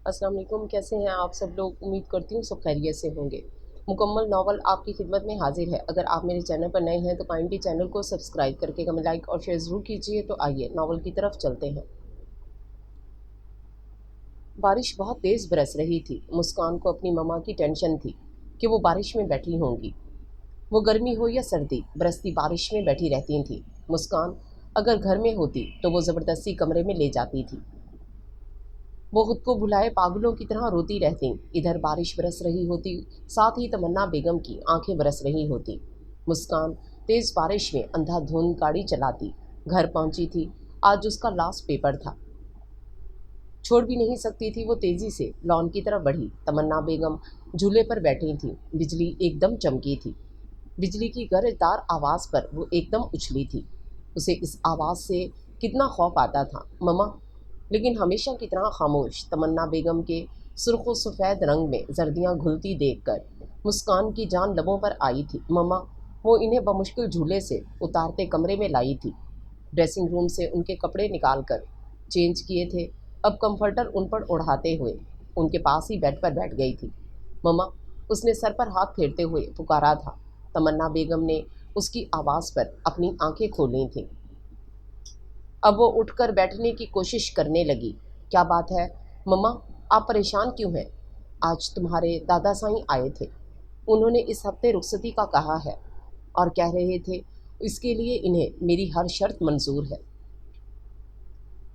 अस्सलाम वालेकुम। कैसे हैं आप सब लोग? उम्मीद करती हूँ सब खैरियत से होंगे। मुकम्मल नावल आपकी खिदमत में हाजिर है। अगर आप मेरे चैनल पर नए हैं तो काइंडली चैनल को सब्सक्राइब करके हमें लाइक और शेयर ज़रूर कीजिए। तो आइए नावल की तरफ चलते हैं। बारिश बहुत तेज़ बरस रही थी। मुस्कान को अपनी मम्मा की टेंशन थी कि वो बारिश में बैठी होंगी। वो गर्मी हो या सर्दी, बरसती बारिश में बैठी रहती थी। मुस्कान अगर घर में होती तो वो ज़बरदस्ती कमरे में ले जाती थी। वो खुद को भुलाए पागलों की तरह रोती रहती। इधर बारिश बरस रही होती, साथ ही तमन्ना बेगम की आंखें बरस रही होती। मुस्कान तेज बारिश में अंधाधुंध गाड़ी चलाती घर पहुंची थी। आज उसका लास्ट पेपर था। छोड़ भी नहीं सकती थी। वो तेजी से लॉन की तरफ बढ़ी। तमन्ना बेगम झूले पर बैठी थी। बिजली एकदम चमकी थी। बिजली की गरजदार आवाज़ पर वो एकदम उछली थी। उसे इस आवाज़ से कितना खौफ आता था। ममा, लेकिन हमेशा की तरह खामोश। तमन्ना बेगम के सुर्ख सफ़ेद रंग में जर्दियाँ घुलती देखकर मुस्कान की जान लबों पर आई थी। ममा, वो इन्हें बमुश्किल झूले से उतारते कमरे में लाई थी। ड्रेसिंग रूम से उनके कपड़े निकाल कर चेंज किए थे। अब कंफर्टर उन पर ओढ़ाते हुए उनके पास ही बेड पर बैठ गई थी। ममा, उसने सर पर हाथ फेरते हुए पुकारा था। तमन्ना बेगम ने उसकी आवाज़ पर अपनी आंखें खोली थीं। अब वो उठकर बैठने की कोशिश करने लगी। क्या बात है मम्मा, आप परेशान क्यों हैं? आज तुम्हारे दादा साईं आए थे। उन्होंने इस हफ्ते रुखसती का कहा है और कह रहे थे इसके लिए इन्हें मेरी हर शर्त मंजूर है।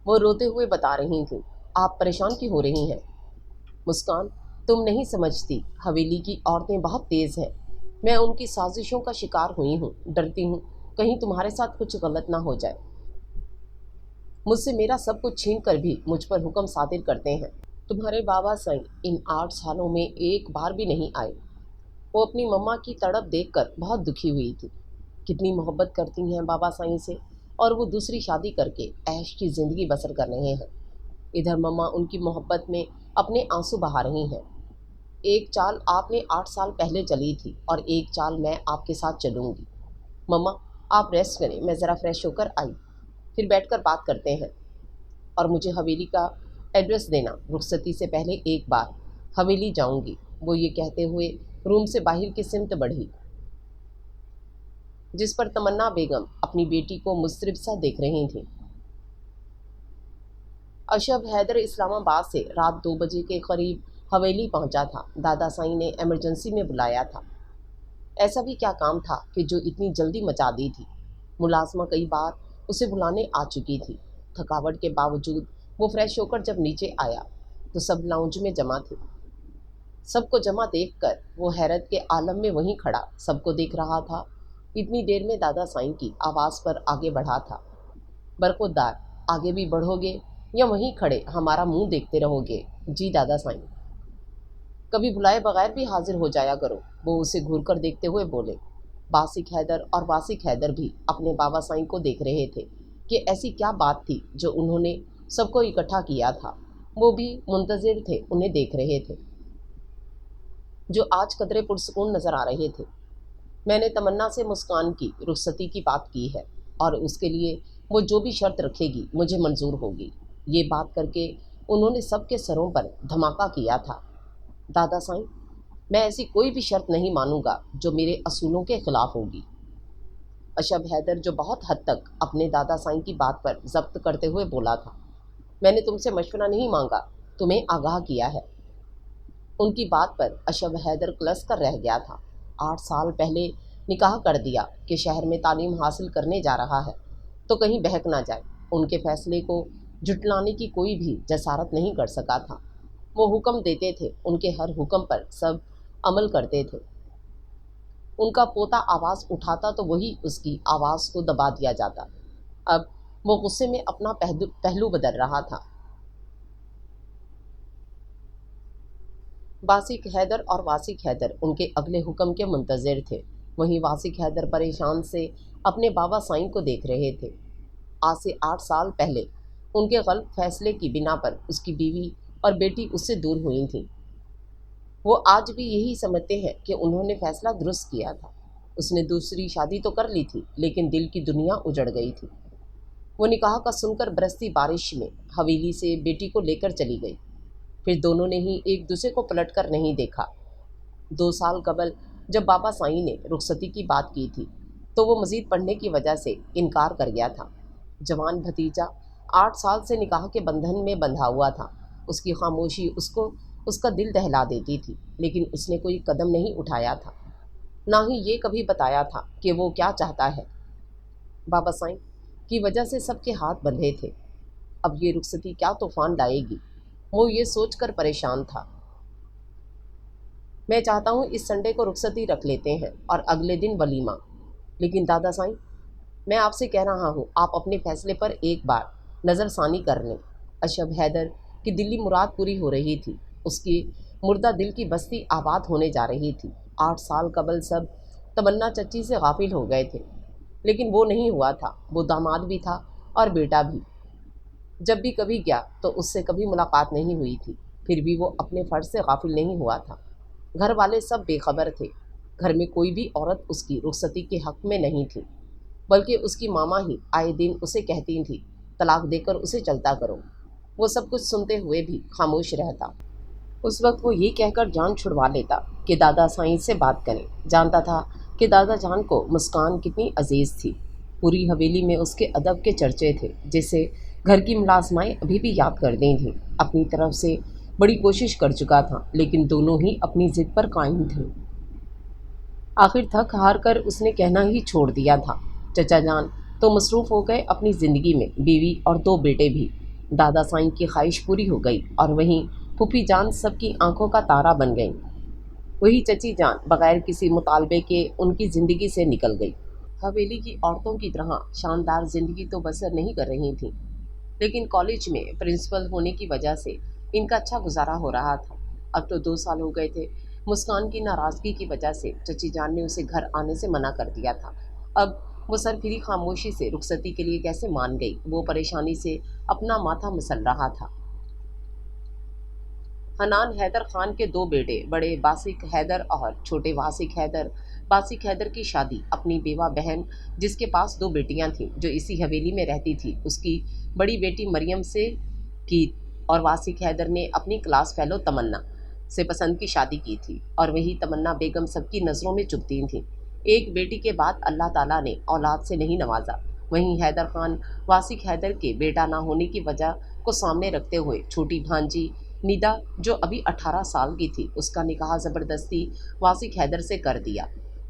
वो रोते हुए बता रही थी। आप परेशान क्यों हो रही हैं? मुस्कान, तुम नहीं समझती, हवेली की औरतें बहुत तेज़ हैं। मैं उनकी साजिशों का शिकार हुई हूँ। डरती हूँ कहीं तुम्हारे साथ कुछ गलत ना हो जाए। मुझसे मेरा सब कुछ छीन कर भी मुझ पर हुक्म सादिर करते हैं। तुम्हारे बाबा साईं इन 8 सालों में एक बार भी नहीं आए। वो अपनी मम्मा की तड़प देखकर बहुत दुखी हुई थी। कितनी मोहब्बत करती हैं बाबा साईं से, और वो दूसरी शादी करके ऐश की ज़िंदगी बसर कर रहे हैं। इधर मम्मा उनकी मोहब्बत में अपने आंसू बहा रही हैं। एक चाल आपने 8 साल पहले चली थी और एक चाल मैं आपके साथ चलूँगी। मम्मा, आप रेस्ट करें, मैं ज़रा फ्रेश होकर आई, फिर बैठकर बात करते हैं। और मुझे हवेली का एड्रेस देना। रुखसती से पहले एक बार हवेली जाऊंगी। वो ये कहते हुए रूम से बाहर की सिमत बढ़ी, जिस पर तमन्ना बेगम अपनी बेटी को मुस्तरिब सा देख रही थी। अशब हैदर इस्लामाबाद से रात 2 बजे के करीब हवेली पहुंचा था। दादा साईं ने इमरजेंसी में बुलाया था। ऐसा भी क्या काम था कि जो इतनी जल्दी मचा दी थी। मुलाजमा कई बार उसे बुलाने आ चुकी थी। थकावट के बावजूद वो फ्रेश होकर जब नीचे आया तो सब लाउंज में जमा थे। सबको जमा देखकर वो हैरत के आलम में वहीं खड़ा सबको देख रहा था। इतनी देर में दादा साईं की आवाज़ पर आगे बढ़ा था। बरखुरदार, आगे भी बढ़ोगे या वहीं खड़े हमारा मुंह देखते रहोगे? जी दादा साईं। कभी बुलाए बगैर भी हाजिर हो जाया करो। वो उसे घूर कर देखते हुए बोले। बासिक हैदर और वासिक हैदर भी अपने बाबा साईं को देख रहे थे कि ऐसी क्या बात थी जो उन्होंने सबको इकट्ठा किया था। वो भी मुंतजिर थे, उन्हें देख रहे थे, जो आज कदरे पुरसकून नज़र आ रहे थे। मैंने तमन्ना से मुस्कान की रुखसती की बात की है और उसके लिए वो जो भी शर्त रखेगी मुझे मंजूर होगी। ये बात करके उन्होंने सबके सरों पर धमाका किया था। दादा साईं, मैं ऐसी कोई भी शर्त नहीं मानूंगा जो मेरे असूलों के खिलाफ होगी। अशब हैदर, जो बहुत हद तक अपने दादा साईं की बात पर जब्त करते हुए बोला था। मैंने तुमसे मशवरा नहीं मांगा, तुम्हें आगाह किया है। उनकी बात पर अशब हैदर क्लस कर रह गया था। 8 साल पहले निकाह कर दिया कि शहर में तालीम हासिल करने जा रहा है तो कहीं बहक ना जाए। उनके फैसले को झुटलाने की कोई भी जसारत नहीं कर सका था। वो हुक्म देते थे, उनके हर हुक्म पर सब अमल करते थे। उनका पोता आवाज़ उठाता तो वही उसकी आवाज़ को दबा दिया जाता। अब वो गुस्से में अपना पहलू बदल रहा था। बासिक हैदर और वासिक हैदर उनके अगले हुक्म के मुंतज़िर थे। वहीं वासिक हैदर परेशान से अपने बाबा साईं को देख रहे थे। आज से 8 साल पहले उनके गलत फैसले की बिना पर उसकी बीवी और बेटी उससे दूर हुई थी। वो आज भी यही समझते हैं कि उन्होंने फैसला दुरुस्त किया था। उसने दूसरी शादी तो कर ली थी, लेकिन दिल की दुनिया उजड़ गई थी। वो निकाह का सुनकर बरसती बारिश में हवेली से बेटी को लेकर चली गई। پھر دونوں نے ہی ایک دوسرے کو پلٹ کر نہیں دیکھا۔ 2 سال قبل جب بابا سائیں نے رخصتی کی بات کی تھی تو وہ مزید پڑھنے کی وجہ سے انکار کر گیا تھا۔ جوان بھتیجا 8 سال سے نکاح کے بندھن میں بندھا ہوا تھا۔ اس کی خاموشی اس کو اس کا دل دہلا دیتی تھی، لیکن اس نے کوئی قدم نہیں اٹھایا تھا، نہ ہی یہ کبھی بتایا تھا کہ وہ کیا چاہتا ہے۔ بابا سائیں کی وجہ سے سب کے ہاتھ بندھے تھے۔ اب یہ رخصتی کیا طوفان لائے گی، وہ یہ سوچ کر پریشان تھا۔ میں چاہتا ہوں اس سنڈے کو رخصتی رکھ لیتے ہیں اور اگلے دن ولیمہ۔ لیکن دادا سائیں، میں آپ سے کہہ رہا ہوں، آپ اپنے فیصلے پر ایک بار نظر ثانی کر لیں۔ اشب حیدر کی دلی مراد پوری ہو رہی تھی۔ اس کی مردہ دل کی بستی آباد ہونے جا رہی تھی۔ 8 سال قبل سب تمنا چچی سے غافل ہو گئے تھے، لیکن وہ نہیں ہوا تھا۔ وہ داماد بھی تھا اور بیٹا بھی۔ جب بھی کبھی گیا تو اس سے کبھی ملاقات نہیں ہوئی تھی، پھر بھی وہ اپنے فرض سے غافل نہیں ہوا تھا۔ گھر والے سب بے خبر تھے۔ گھر میں کوئی بھی عورت اس کی رخصتی کے حق میں نہیں تھی، بلکہ اس کی ماما ہی آئے دن اسے کہتی تھی طلاق دے کر اسے چلتا کرو۔ وہ سب کچھ سنتے ہوئے بھی خاموش رہتا۔ اس وقت وہ یہ کہہ کر جان چھڑوا لیتا کہ دادا سائیں سے بات کریں۔ جانتا تھا کہ دادا جان کو مسکان کتنی عزیز تھی۔ پوری حویلی میں اس کے ادب کے چرچے تھے، جسے گھر کی ملازمائیں ابھی بھی یاد کرتی تھیں۔ اپنی طرف سے بڑی کوشش کر چکا تھا، لیکن دونوں ہی اپنی ضد پر قائم تھے۔ آخر تھک ہار کر اس نے کہنا ہی چھوڑ دیا تھا۔ چچا جان تو مصروف ہو گئے اپنی زندگی میں، بیوی اور 2 بیٹے بھی۔ دادا سائیں کی خواہش پوری ہو گئی اور وہیں پھوپھی جان سب کی آنکھوں کا تارا بن گئیں۔ وہی چچی جان بغیر کسی مطالبے کے ان کی زندگی سے نکل گئی۔ حویلی کی عورتوں کی طرح شاندار زندگی تو بسر نہیں کر رہی تھیں، لیکن کالج میں پرنسپل ہونے کی وجہ سے ان کا اچھا گزارا ہو رہا تھا۔ اب تو 2 سال ہو گئے تھے۔ مسکان کی ناراضگی کی وجہ سے چچی جان نے اسے گھر آنے سے منع کر دیا تھا۔ اب وہ سرپھری خاموشی سے رخصتی کے لیے کیسے مان گئی، وہ پریشانی سے اپنا ماتھا مسل رہا تھا۔ حنان حیدر خان کے 2 بیٹے، بڑے باسق حیدر اور چھوٹے واسق حیدر۔ باسق حیدر کی شادی اپنی بیوہ بہن، جس کے پاس 2 بیٹیاں تھیں جو اسی حویلی میں رہتی تھی، اس کی بڑی بیٹی مریم سے کی، اور واسق حیدر نے اپنی کلاس فیلو تمنا سے پسند کی شادی کی تھی، اور وہی تمنا بیگم سب کی نظروں میں چبھتی تھیں۔ ایک بیٹی کے بعد اللہ تعالیٰ نے اولاد سے نہیں نوازا۔ وہیں حیدر خان واسق حیدر کے بیٹا نہ ہونے کی وجہ کو سامنے رکھتے ہوئے چھوٹی بھانجی ندا، جو ابھی 18 سال کی تھی، اس کا نکاح زبردستی واسق حیدر سے کر دیا،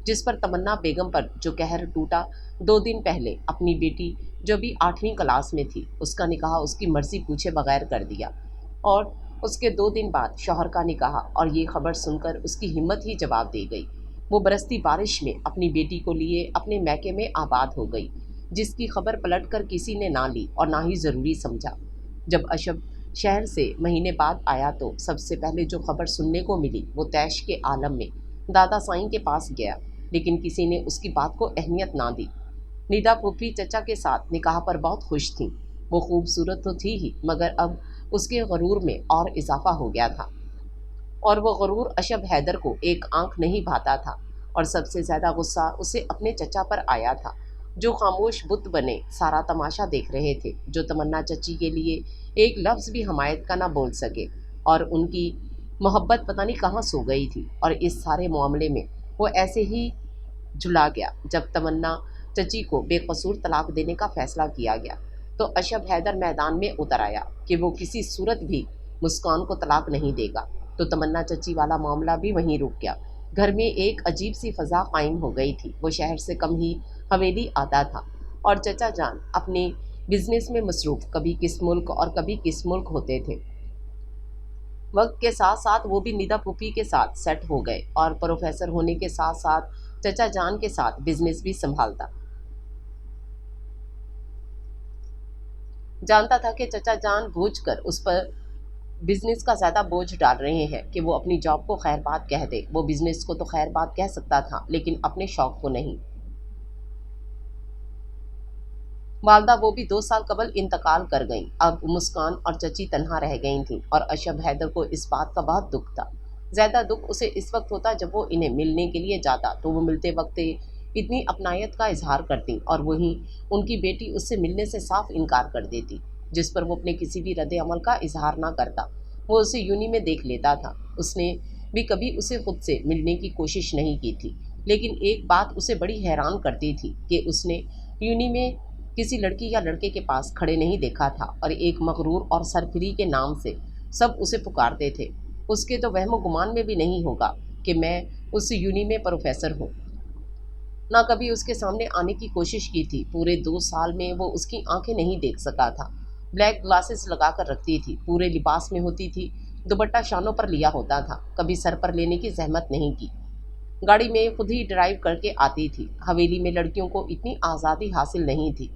جس پر تمنا بیگم پر جو قہر ٹوٹا۔ 2 دن پہلے اپنی بیٹی جو ابھی 8ویں کلاس میں تھی، اس کا نکاح اس کی مرضی پوچھے بغیر کر دیا، اور اس کے 2 دن بعد شوہر کا نکاح، اور یہ خبر سن کر اس کی ہمت ہی جواب دے گئی۔ وہ برستی بارش میں اپنی بیٹی کو لیے اپنے میکے میں آباد ہو گئی، جس کی خبر پلٹ کر کسی نے نہ لی اور نہ ہی ضروری سمجھا۔ جب اشب شہر سے مہینے بعد آیا تو سب سے پہلے جو خبر سننے کو ملی وہ طیش کے عالم میں دادا سائیں کے پاس گیا، لیکن کسی نے اس کی بات کو اہمیت نہ دی۔ ندا پھوپھی چچا کے ساتھ نکاح پر بہت خوش تھیں۔ وہ خوبصورت تو تھی ہی، مگر اب اس کے غرور میں اور اضافہ ہو گیا تھا، اور وہ غرور اشب حیدر کو ایک آنکھ نہیں بھاتا تھا، اور سب سے زیادہ غصہ اسے اپنے چچا پر آیا تھا، جو خاموش بت بنے سارا تماشا دیکھ رہے تھے، جو تمنا چچی کے لیے ایک لفظ بھی حمایت کا نہ بول سکے، اور ان کی محبت پتہ نہیں کہاں سو گئی تھی۔ اور اس سارے معاملے میں وہ ایسے ہی جھلا گیا۔ جب تمنا چچی کو بے قصور طلاق دینے کا فیصلہ کیا گیا تو اشب حیدر میدان میں اتر آیا کہ وہ کسی صورت بھی مسکان کو طلاق نہیں دے گا، تو تمنا چچی والا معاملہ بھی وہیں رک گیا۔ گھر میں ایک عجیب سی فضا قائم ہو گئی تھی۔ وہ شہر سے کم ہی حویلی آتا تھا، اور چچا جان اپنے بزنس میں مصروف کبھی کس ملک اور کبھی کس ملک ہوتے تھے۔ وقت کے ساتھ ساتھ وہ بھی ندا پھوپھی کے ساتھ سیٹ ہو گئے، اور پروفیسر ہونے کے ساتھ ساتھ چچا جان کے ساتھ بزنس بھی سنبھالتا۔ جانتا تھا کہ چچا جان بوجھ کر اس پر بزنس کا زیادہ بوجھ ڈال رہے ہیں کہ وہ اپنی جاب کو خیر بات کہہ دے۔ وہ بزنس کو تو خیر بات کہہ سکتا تھا، لیکن اپنے شوق کو نہیں۔ والدہ وہ بھی 2 سال قبل انتقال کر گئیں۔ اب مسکان اور چچی تنہا رہ گئی تھیں، اور اشب حیدر کو اس بات کا بہت دکھ تھا۔ زیادہ دکھ اسے اس وقت ہوتا جب وہ انہیں ملنے کے لیے جاتا تو وہ ملتے وقت اتنی اپنائیت کا اظہار کرتی، اور وہیں ان کی بیٹی اس سے ملنے سے صاف انکار کر دیتی، جس پر وہ اپنے کسی بھی رد عمل کا اظہار نہ کرتا۔ وہ اسے یونی میں دیکھ لیتا تھا۔ اس نے بھی کبھی اسے خود سے ملنے کی کوشش نہیں کی تھی، لیکن ایک بات اسے بڑی حیران کرتی تھی کہ اس نے یونی میں کسی لڑکی یا لڑکے کے پاس کھڑے نہیں دیکھا تھا، اور ایک مغرور اور سرفری کے نام سے سب اسے پکارتے تھے۔ اس کے تو وہم و گمان میں بھی نہیں ہوگا کہ میں اس یونی میں پروفیسر ہوں۔ نہ کبھی اس کے سامنے آنے کی کوشش کی تھی۔ پورے 2 سال میں وہ اس کی آنکھیں نہیں دیکھ سکا تھا۔ بلیک گلاسز لگا کر رکھتی تھی، پورے لباس میں ہوتی تھی، دوپٹہ شانوں پر لیا ہوتا تھا، کبھی سر پر لینے کی زحمت نہیں کی، گاڑی میں خود ہی ڈرائیو کر کے آتی تھی۔ حویلی میں لڑکیوں کو اتنی آزادی حاصل نہیں تھی۔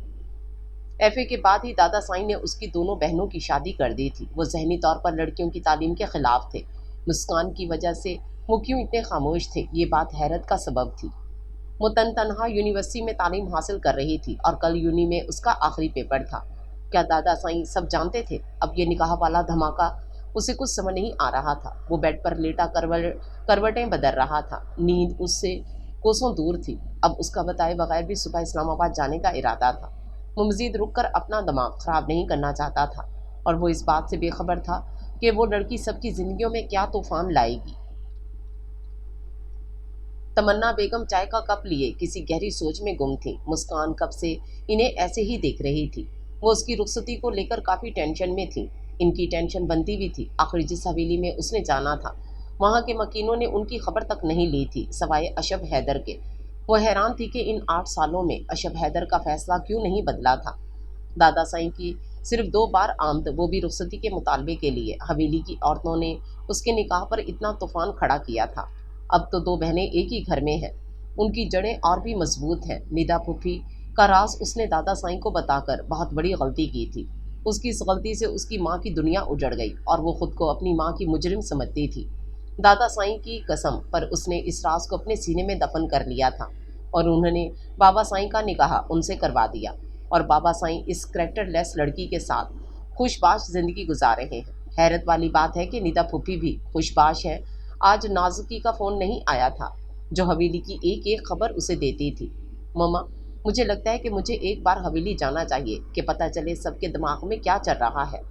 ایف اے کے بعد ہی دادا سائیں نے اس کی دونوں بہنوں کی شادی کر دی تھی۔ وہ ذہنی طور پر لڑکیوں کی تعلیم کے خلاف تھے۔ مسکان کی وجہ سے وہ کیوں اتنے خاموش تھے، یہ بات حیرت کا سبب تھی۔ وہ تنہا یونیورسٹی میں تعلیم حاصل کر رہی تھی اور کل یونی میں اس کا آخری پیپر تھا۔ کیا دادا سائیں سب جانتے تھے؟ اب یہ نکاح والا دھماکہ اسے کچھ سمجھ نہیں آ رہا تھا۔ وہ بیڈ پر لیٹا کروٹیں بدل رہا تھا، نیند اس سے کوسوں دور تھی۔ اب اس کا بتائے بغیر بھی صبح اسلام آباد جانے کا ارادہ تھا۔ وہ مزید رک کر اپنا دماغ خراب نہیں کرنا چاہتا تھا، اور وہ اس بات سے بے خبر تھا کہ وہ لڑکی سب کی زندگیوں میں کیا طوفان لائے گی۔ تمنا بیگم چائے کا کپ لیے کسی گہری سوچ میں گم تھی۔ مسکان کب سے انہیں ایسے ہی دیکھ رہی تھی۔ وہ اس کی رخصتی کو لے کر کافی ٹینشن میں تھی۔ ان کی ٹینشن بنتی بھی تھی۔ آخر جس حویلی میں اس نے جانا تھا، وہاں کے مکینوں نے ان کی خبر تک نہیں لی تھی، سوائے اشب حیدر کے۔ وہ حیران تھی کہ ان 8 سالوں میں اشب حیدر کا فیصلہ کیوں نہیں بدلا تھا۔ دادا سائیں کی صرف 2 بار آمد، وہ بھی رخصتی کے مطالبے کے لیے۔ حویلی کی عورتوں نے اس کے نکاح پر اتنا طوفان کھڑا کیا تھا۔ اب تو 2 بہنیں ایک ہی گھر میں ہیں، ان کی جڑیں اور بھی مضبوط ہیں۔ ندا پھوپھی کا راز اس نے دادا سائیں کو بتا کر بہت بڑی غلطی کی تھی۔ اس کی اس غلطی سے اس کی ماں کی دنیا اجڑ گئی، اور وہ خود کو اپنی ماں کی مجرم سمجھتی تھی۔ دادا سائیں کی قسم پر اس نے اس راز کو اپنے سینے میں دفن کر لیا تھا، اور انہوں نے بابا سائیں کا نکاح ان سے کروا دیا، اور بابا سائیں اس کریکٹر لیس لڑکی کے ساتھ خوش باش زندگی گزار رہے ہیں۔ حیرت والی بات ہے کہ ندا پھوپھی بھی خوش باش ہے۔ آج نازکی کا فون نہیں آیا تھا، جو حویلی کی ایک ایک خبر اسے دیتی تھی۔ مما، مجھے لگتا ہے کہ مجھے ایک بار حویلی جانا چاہیے کہ پتہ چلے سب کے دماغ میں کیا چل رہا ہے۔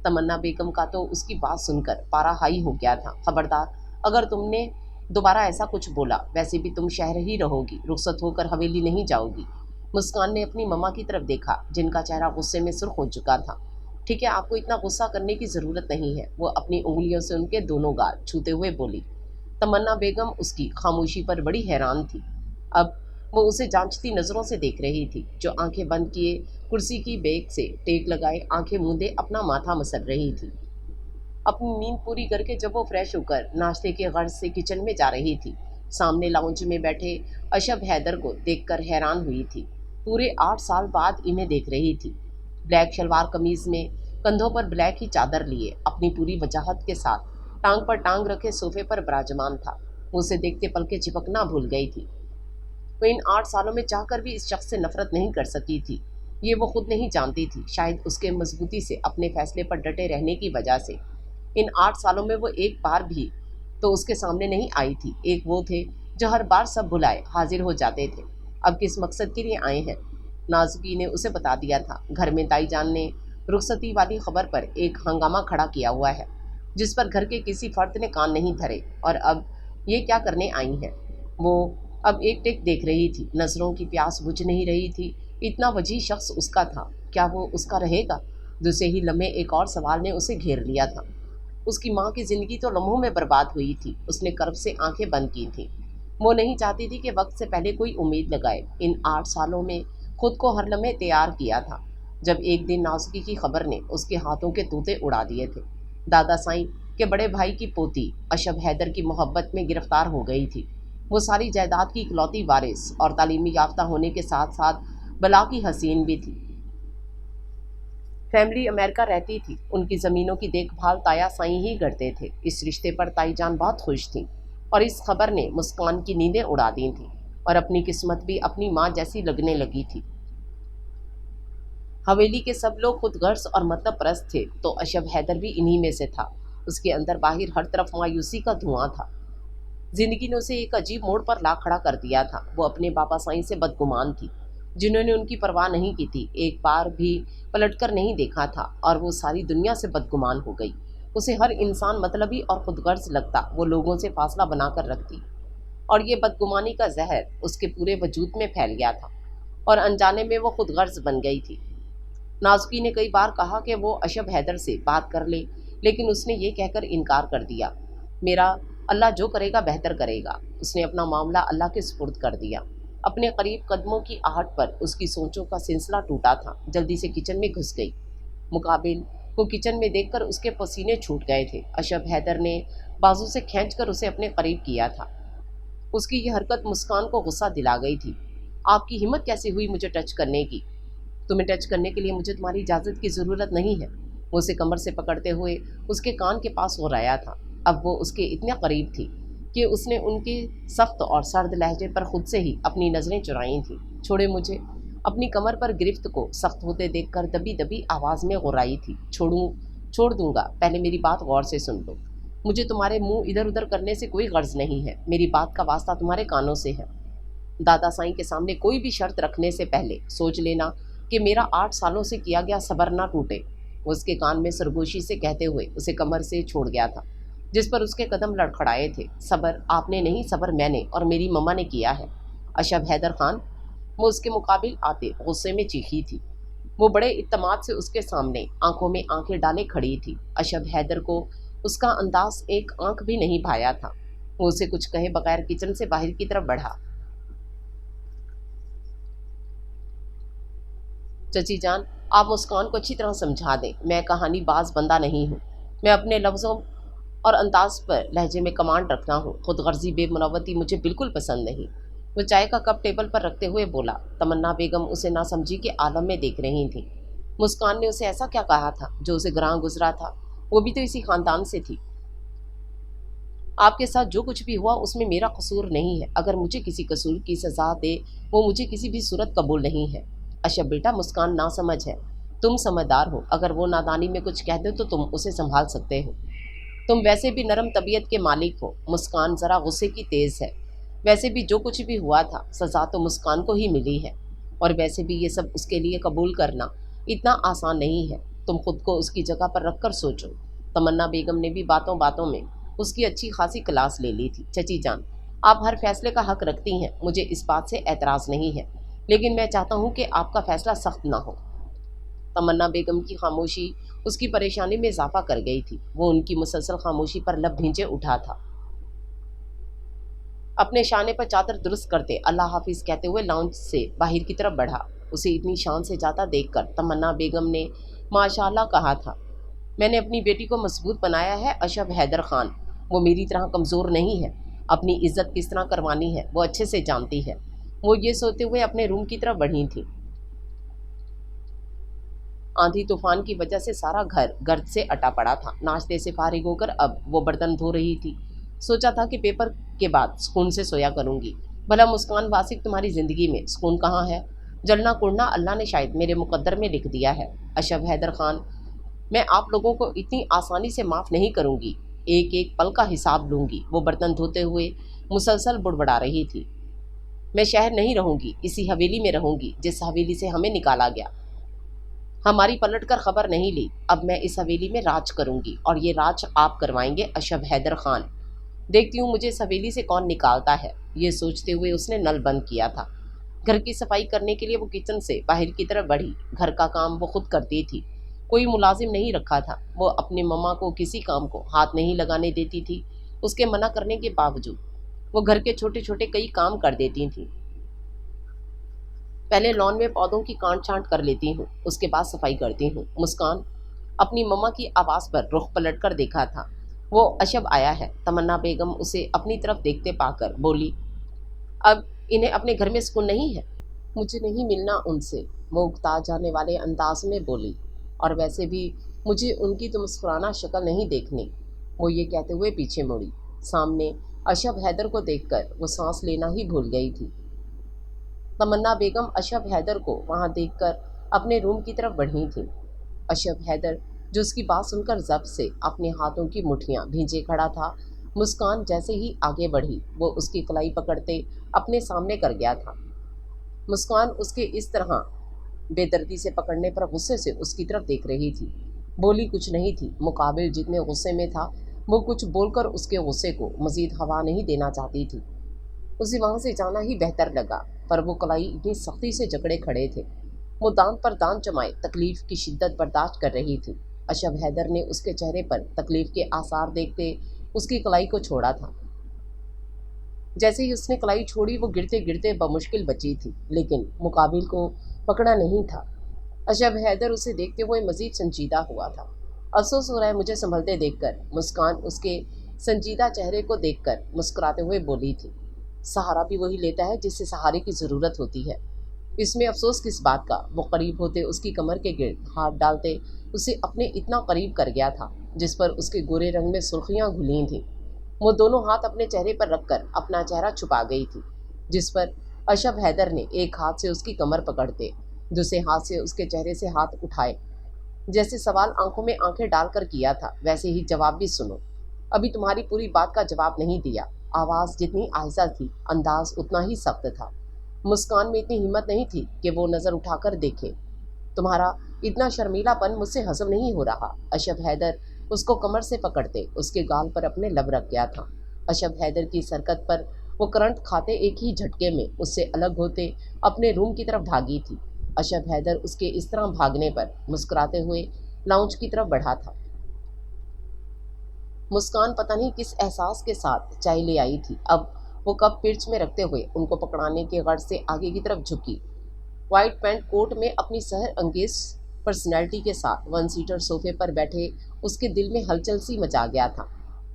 تمنا بیگم کا تو اس کی بات سن کر پارا ہائی ہو گیا تھا۔ خبردار، اگر تم نے دوبارہ ایسا کچھ بولا، ویسے بھی تم شہر ہی رہو گی، رخصت ہو کر حویلی نہیں جاؤ گی۔ مسکان نے اپنی مما کی طرف دیکھا، جن کا چہرہ غصے میں سرخ ہو چکا تھا۔ ٹھیک ہے، آپ کو اتنا غصہ کرنے کی ضرورت نہیں ہے، وہ اپنی انگلیوں سے ان کے دونوں گال چھوتے ہوئے بولی۔ تمنا بیگم اس کی خاموشی پر بڑی حیران تھی۔ اب وہ اسے جانچتی نظروں سے دیکھ رہی تھی، جو آنکھیں بند کیے کرسی کی بیک سے ٹیک لگائے آنکھیں موندے اپنا ماتھا مسل رہی تھی۔ اپنی نیند پوری کر کے جب وہ فریش ہو کر ناشتے کے غرض سے کچن میں جا رہی تھی، سامنے لاؤنج میں بیٹھے اشب حیدر کو دیکھ کر حیران ہوئی تھی۔ پورے 8 سال بعد انہیں دیکھ رہی تھی۔ بلیک شلوار قمیض میں، کندھوں پر بلیک ہی چادر لیے، اپنی پوری وجاہت کے ساتھ ٹانگ پر ٹانگ رکھے صوفے پر براجمان تھا۔ وہ اسے دیکھتے پلکیں چپکنا بھول گئی تھی۔ وہ ان 8 سالوں میں چاہ کر بھی اس شخص سے نفرت نہیں کر سکی تھی، یہ وہ خود نہیں جانتی تھی۔ شاید اس کے مضبوطی سے، اپنے فیصلے پر ڈٹے رہنے کی وجہ سے، ان 8 سالوں میں وہ ایک بار بھی تو اس کے سامنے نہیں آئی تھی۔ ایک وہ تھے جو ہر بار سب بلائے حاضر ہو جاتے تھے۔ اب کس مقصد کے لیے آئے ہیں؟ نازکی نے اسے بتا دیا تھا، گھر میں تائی جان نے رخصتی والی خبر پر ایک ہنگامہ کھڑا کیا ہوا ہے، جس پر گھر کے کسی فرد نے کان نہیں دھرے، اور اب یہ کیا کرنے آئی ہیں؟ وہ اب ایک ٹک دیکھ رہی تھی، نظروں کی پیاس بجھ نہیں رہی تھی۔ اتنا وجیح شخص اس کا تھا، کیا وہ اس کا رہے گا؟ دوسرے ہی لمحے ایک اور سوال نے اسے گھیر لیا تھا۔ اس کی ماں کی زندگی تو لمحوں میں برباد ہوئی تھی۔ اس نے کرب سے آنکھیں بند کی تھیں۔ وہ نہیں چاہتی تھی کہ وقت سے پہلے کوئی امید لگائے۔ ان 8 سالوں میں خود کو ہر لمحے تیار کیا تھا، جب ایک دن نازکی کی خبر نے اس کے ہاتھوں کے طوطے اڑا دیے تھے۔ دادا سائیں کے بڑے بھائی کی پوتی اشب حیدر کی محبت میں گرفتار ہو گئی تھی۔ وہ ساری جائیداد کی اکلوتی وارث اور تعلیمی یافتہ ہونے کے ساتھ ساتھ بلا کی حسین بھی تھی۔ فیملی امریکہ رہتی تھی، ان کی زمینوں کی دیکھ بھال تایا سائیں ہی کرتے تھے۔ اس رشتے پر تائی جان بہت خوش تھیں، اور اس خبر نے مسکان کی نیندیں اڑا دی تھیں، اور اپنی قسمت بھی اپنی ماں جیسی لگنے لگی تھی۔ حویلی کے سب لوگ خود غرض اور مطلب پرست تھے، تو اشب حیدر بھی انہی میں سے تھا۔ اس کے اندر باہر ہر طرف مایوسی کا دھواں تھا۔ زندگی نے اسے ایک عجیب موڑ پر لا کھڑا کر دیا تھا۔ وہ اپنے بابا سائیں سے بدگمان تھی، جنہوں نے ان کی پرواہ نہیں کی تھی، ایک بار بھی پلٹ کر نہیں دیکھا تھا، اور وہ ساری دنیا سے بدگمان ہو گئی۔ उसे हर इंसान मतलबी और खुदगर्ज लगता, वो लोगों से फासला बना कर रखती, और ये बदगुमानी का जहर उसके पूरे वजूद में फैल गया था और अनजाने में वो खुदगर्ज बन गई थी। नाज़ुकी ने कई बार कहा कि वो अशब हैदर से बात कर ले, लेकिन उसने ये कहकर इनकार कर दिया, मेरा अल्लाह जो करेगा बेहतर करेगा। उसने अपना मामला अल्लाह के सुपुर्द कर दिया। अपने करीब कदमों की आहट पर उसकी सोचों का सिलसिला टूटा था। जल्दी से किचन में घुस गई। मुकाबिल को किचन में देखकर उसके पसीने छूट गए थे। अशब हैदर ने बाजू से खींचकर उसे अपने करीब किया था। उसकी यह हरकत मुस्कान को गुस्सा दिला गई थी। आपकी हिम्मत कैसे हुई मुझे टच करने की? तुम्हें टच करने के लिए मुझे तुम्हारी इजाज़त की ज़रूरत नहीं है। वो उसे कमर से पकड़ते हुए उसके कान के पास हो रहा था। अब वो उसके इतने करीब थी कि उसने उनके सख्त और सर्द लहजे पर खुद से ही अपनी नज़रें चुराई थीं। छोड़े मुझे। अपनी कमर पर गिरफ्त को सख्त होते देखकर दबी दबी आवाज़ में गुर्राई थी। छोड़ दूंगा, पहले मेरी बात गौर से सुन लो। मुझे तुम्हारे मुंह इधर उधर करने से कोई गर्ज नहीं है। मेरी बात का वास्ता तुम्हारे कानों से है। दादा साईं के सामने कोई भी शर्त रखने से पहले सोच लेना कि मेरा 8 सालों से किया गया सब्र ना टूटे। वो उसके कान में सरगोशी से कहते हुए उसे कमर से छोड़ गया था, जिस पर उसके कदम लड़खड़ाए थे। सब्र आपने नहीं, सब्र मैंने और मेरी मम्मा ने किया है। अशब हैदर खान, वो उसके मुकाबिल आते गुस्से में चीखी थी। वो बड़े इत्तमाद से उसके सामने आंखों में आंखें डाले खड़ी थी। अशब हैदर को उसका अंदाज एक आंख भी नहीं भाया था। वो उसे कुछ कहे बगैर किचन से बाहर की तरफ बढ़ा। चची जान, आप मुस्कान को अच्छी तरह समझा दें। मैं कहानी बाज बंदा नहीं हूँ। मैं अपने लफ्ज़ों और अंदाज पर लहजे में कमांड रखता हूँ। खुदगर्जी बेमुरवती मुझे बिल्कुल पसंद नहीं। वो चाय का कप टेबल पर रखते हुए बोला। तमन्ना बेगम उसे नासमझी के आलम में देख रही थी। मुस्कान ने उसे ऐसा क्या कहा था जो उसे ग्रां गुजरा था? वो भी तो इसी खानदान से थी। आपके साथ जो कुछ भी हुआ उसमें मेरा कसूर नहीं है। अगर मुझे किसी कसूर की सज़ा दे, वो मुझे किसी भी सूरत कबूल नहीं है। अशब बेटा, मुस्कान ना समझ है, तुम समझदार हो। अगर वो नादानी में कुछ कह दे तो तुम उसे संभाल सकते हो। तुम वैसे भी नरम तबीयत के मालिक हो। मुस्कान ज़रा गुस्से की तेज़ है। वैसे भी जो कुछ भी हुआ था सज़ा तो मुस्कान को ही मिली है, और वैसे भी ये सब उसके लिए कबूल करना इतना आसान नहीं है। तुम खुद को उसकी जगह पर रख कर सोचो। तमन्ना बेगम ने भी बातों बातों में उसकी अच्छी खासी क्लास ले ली थी। चची जान, आप हर फैसले का हक रखती हैं, मुझे इस बात से एतराज़ नहीं है, लेकिन मैं चाहता हूँ कि आपका फैसला सख्त ना हो। तमन्ना बेगम की खामोशी उसकी परेशानी में इजाफा कर गई थी। वो उनकी मुसलसल खामोशी पर लब भींचे उठा था। अपने शाने पर चादर दुरुस्त करते अल्लाह हाफिज़ कहते हुए लाउंज से बाहर की तरफ बढ़ा। उसे इतनी शान से जाता देखकर तमन्ना बेगम ने माशाल्लाह कहा था। मैंने अपनी बेटी को मजबूत बनाया है अशब हैदर खान। वो मेरी तरह कमज़ोर नहीं है। अपनी इज्जत किस तरह करवानी है वो अच्छे से जानती है। वो ये सोचते हुए अपने रूम की तरफ बढ़ी थी। आंधी तूफान की वजह से सारा घर गर्द से अटा पड़ा था। नाश्ते से फारिग होकर अब वो बर्तन धो रही थी। सोचा था कि पेपर के बाद सुकून से सोया करूंगी। भला मुस्कान वासिक, तुम्हारी ज़िंदगी में सुकून कहाँ है? जलना कुड़ना अल्लाह ने शायद मेरे मुकद्दर में लिख दिया है। अशब हैदर खान, मैं आप लोगों को इतनी आसानी से माफ़ नहीं करूंगी। एक एक पल का हिसाब लूंगी। वो बर्तन धोते हुए मुसलसल बुड़बड़ा रही थी। मैं शहर नहीं रहूंगी, इसी हवेली में रहूंगी जिस हवेली से हमें निकाला गया। हमारी पलट कर खबर नहीं ली। अब मैं इस हवेली में राज करूंगी, और ये राज आप करवाएंगे अशब हैदर खान। देखती हूँ मुझे इस हवेली से कौन निकालता है। ये सोचते हुए उसने नल बंद किया था। घर की सफाई करने के लिए वो किचन से बाहर की तरफ बढ़ी। घर का काम वो खुद करती थी। कोई मुलाजिम नहीं रखा था। वो अपनी मम्मा को किसी काम को हाथ नहीं लगाने देती थी। उसके मना करने के बावजूद वो घर के छोटे छोटे कई काम कर देती थी। पहले लॉन में पौधों की काट छांट कर लेती हूँ, उसके बाद सफाई करती हूँ। मुस्कान अपनी मम्मा की आवाज़ पर रुख पलट कर देखा था। वो अशब आया है। तमन्ना बेगम उसे अपनी तरफ देखते पाकर बोली, अब इन्हें अपने घर में सुकून नहीं है? मुझे नहीं मिलना उनसे, वो उकता जाने वाले अंदाज में बोली। और वैसे भी मुझे उनकी तो मुस्कुराना शक्ल नहीं देखनी। वो ये कहते हुए पीछे मुड़ी। सामने अशब हैदर को देखकर वो सांस लेना ही भूल गई थी। तमन्ना बेगम अशब हैदर को वहां देखकर अपने रूम की तरफ बढ़ी थी। अशब हैदर, जो उसकी बात सुनकर जब्त से अपने हाथों की मुट्ठियां भींचे खड़ा था, मुस्कान जैसे ही आगे बढ़ी वो उसकी कलाई पकड़ते अपने सामने कर गया था। मुस्कान उसके इस तरह बेदर्दी से पकड़ने पर गुस्से से उसकी तरफ देख रही थी। बोली कुछ नहीं थी। मुकाबिल जितने गुस्से में था वो कुछ बोलकर उसके गुस्से को मजीद हवा नहीं देना चाहती थी। उसे वहाँ से जाना ही बेहतर लगा, पर वो कलाई इतनी सख्ती से जकड़े खड़े थे। वो दांत पर दांत जमाए तकलीफ की शिद्दत बर्दाश्त कर रही थी। अशब हैदर ने उसके चेहरे पर तकलीफ के आसार देखते उसकी कलाई को छोड़ा था। जैसे ही उसने कलाई छोड़ी वो गिरते गिरते बमुश्किल बची थी, लेकिन मुकाबिल को पकड़ा नहीं था। अशब हैदर उसे देखते हुए मजीद संजीदा हुआ था। अफसोस हो रहा है मुझे संभलते देखकर। मुस्कान उसके संजीदा चेहरे को देखकर मुस्कुराते हुए बोली थी। सहारा भी वही लेता है जिससे सहारे की ज़रूरत होती है। इसमें अफसोस किस बात का। वो करीब होते उसकी कमर के गिर्द हाथ डालते उसे अपने इतना करीब कर गया था जिस पर उसके गोरे रंग में सुर्खियां घुली थीं। वो दोनों हाथ अपने चेहरे पर रखकर अपना चेहरा छुपा गई थी, जिस पर अशब हैदर ने एक हाथ से उसकी कमर पकड़ते दूसरे हाथ से उसके चेहरे से हाथ उठाए। जैसे सवाल आंखों में आंखें डालकर किया था वैसे ही जवाब भी सुनो। अभी तुम्हारी पूरी बात का जवाब नहीं दिया। आवाज़ जितनी आहिस्ता थी अंदाज उतना ही सख्त था। मुस्कान में इतनी हिम्मत नहीं थी कि वो नज़र उठाकर देखे। तुम्हारा इतना शर्मीलापन मुझसे हजम नहीं हो रहा। अशब हैदर उसको कमर से पकड़ते उसके गाल पर अपने लब रख गया था। अशब हैदर की सरकत पर वो करंट खाते एक ही झटके में उससे अलग होते अपने रूम की तरफ भागी थी। अशब हैदर उसके इस तरह भागने पर मुस्कुराते हुए लाउंज की तरफ बढ़ा था। मुस्कान पता नहीं किस एहसास के साथ चाय ले आई थी। अब वो कप पिर्च में रखते हुए उनको पकड़ाने के गर्ज से आगे की तरफ झुकी। वाइट पैंट कोट में अपनी सहर अंगेज पर्सनैलिटी के साथ वन सीटर सोफे पर बैठे उसके दिल में हलचल सी मचा गया था।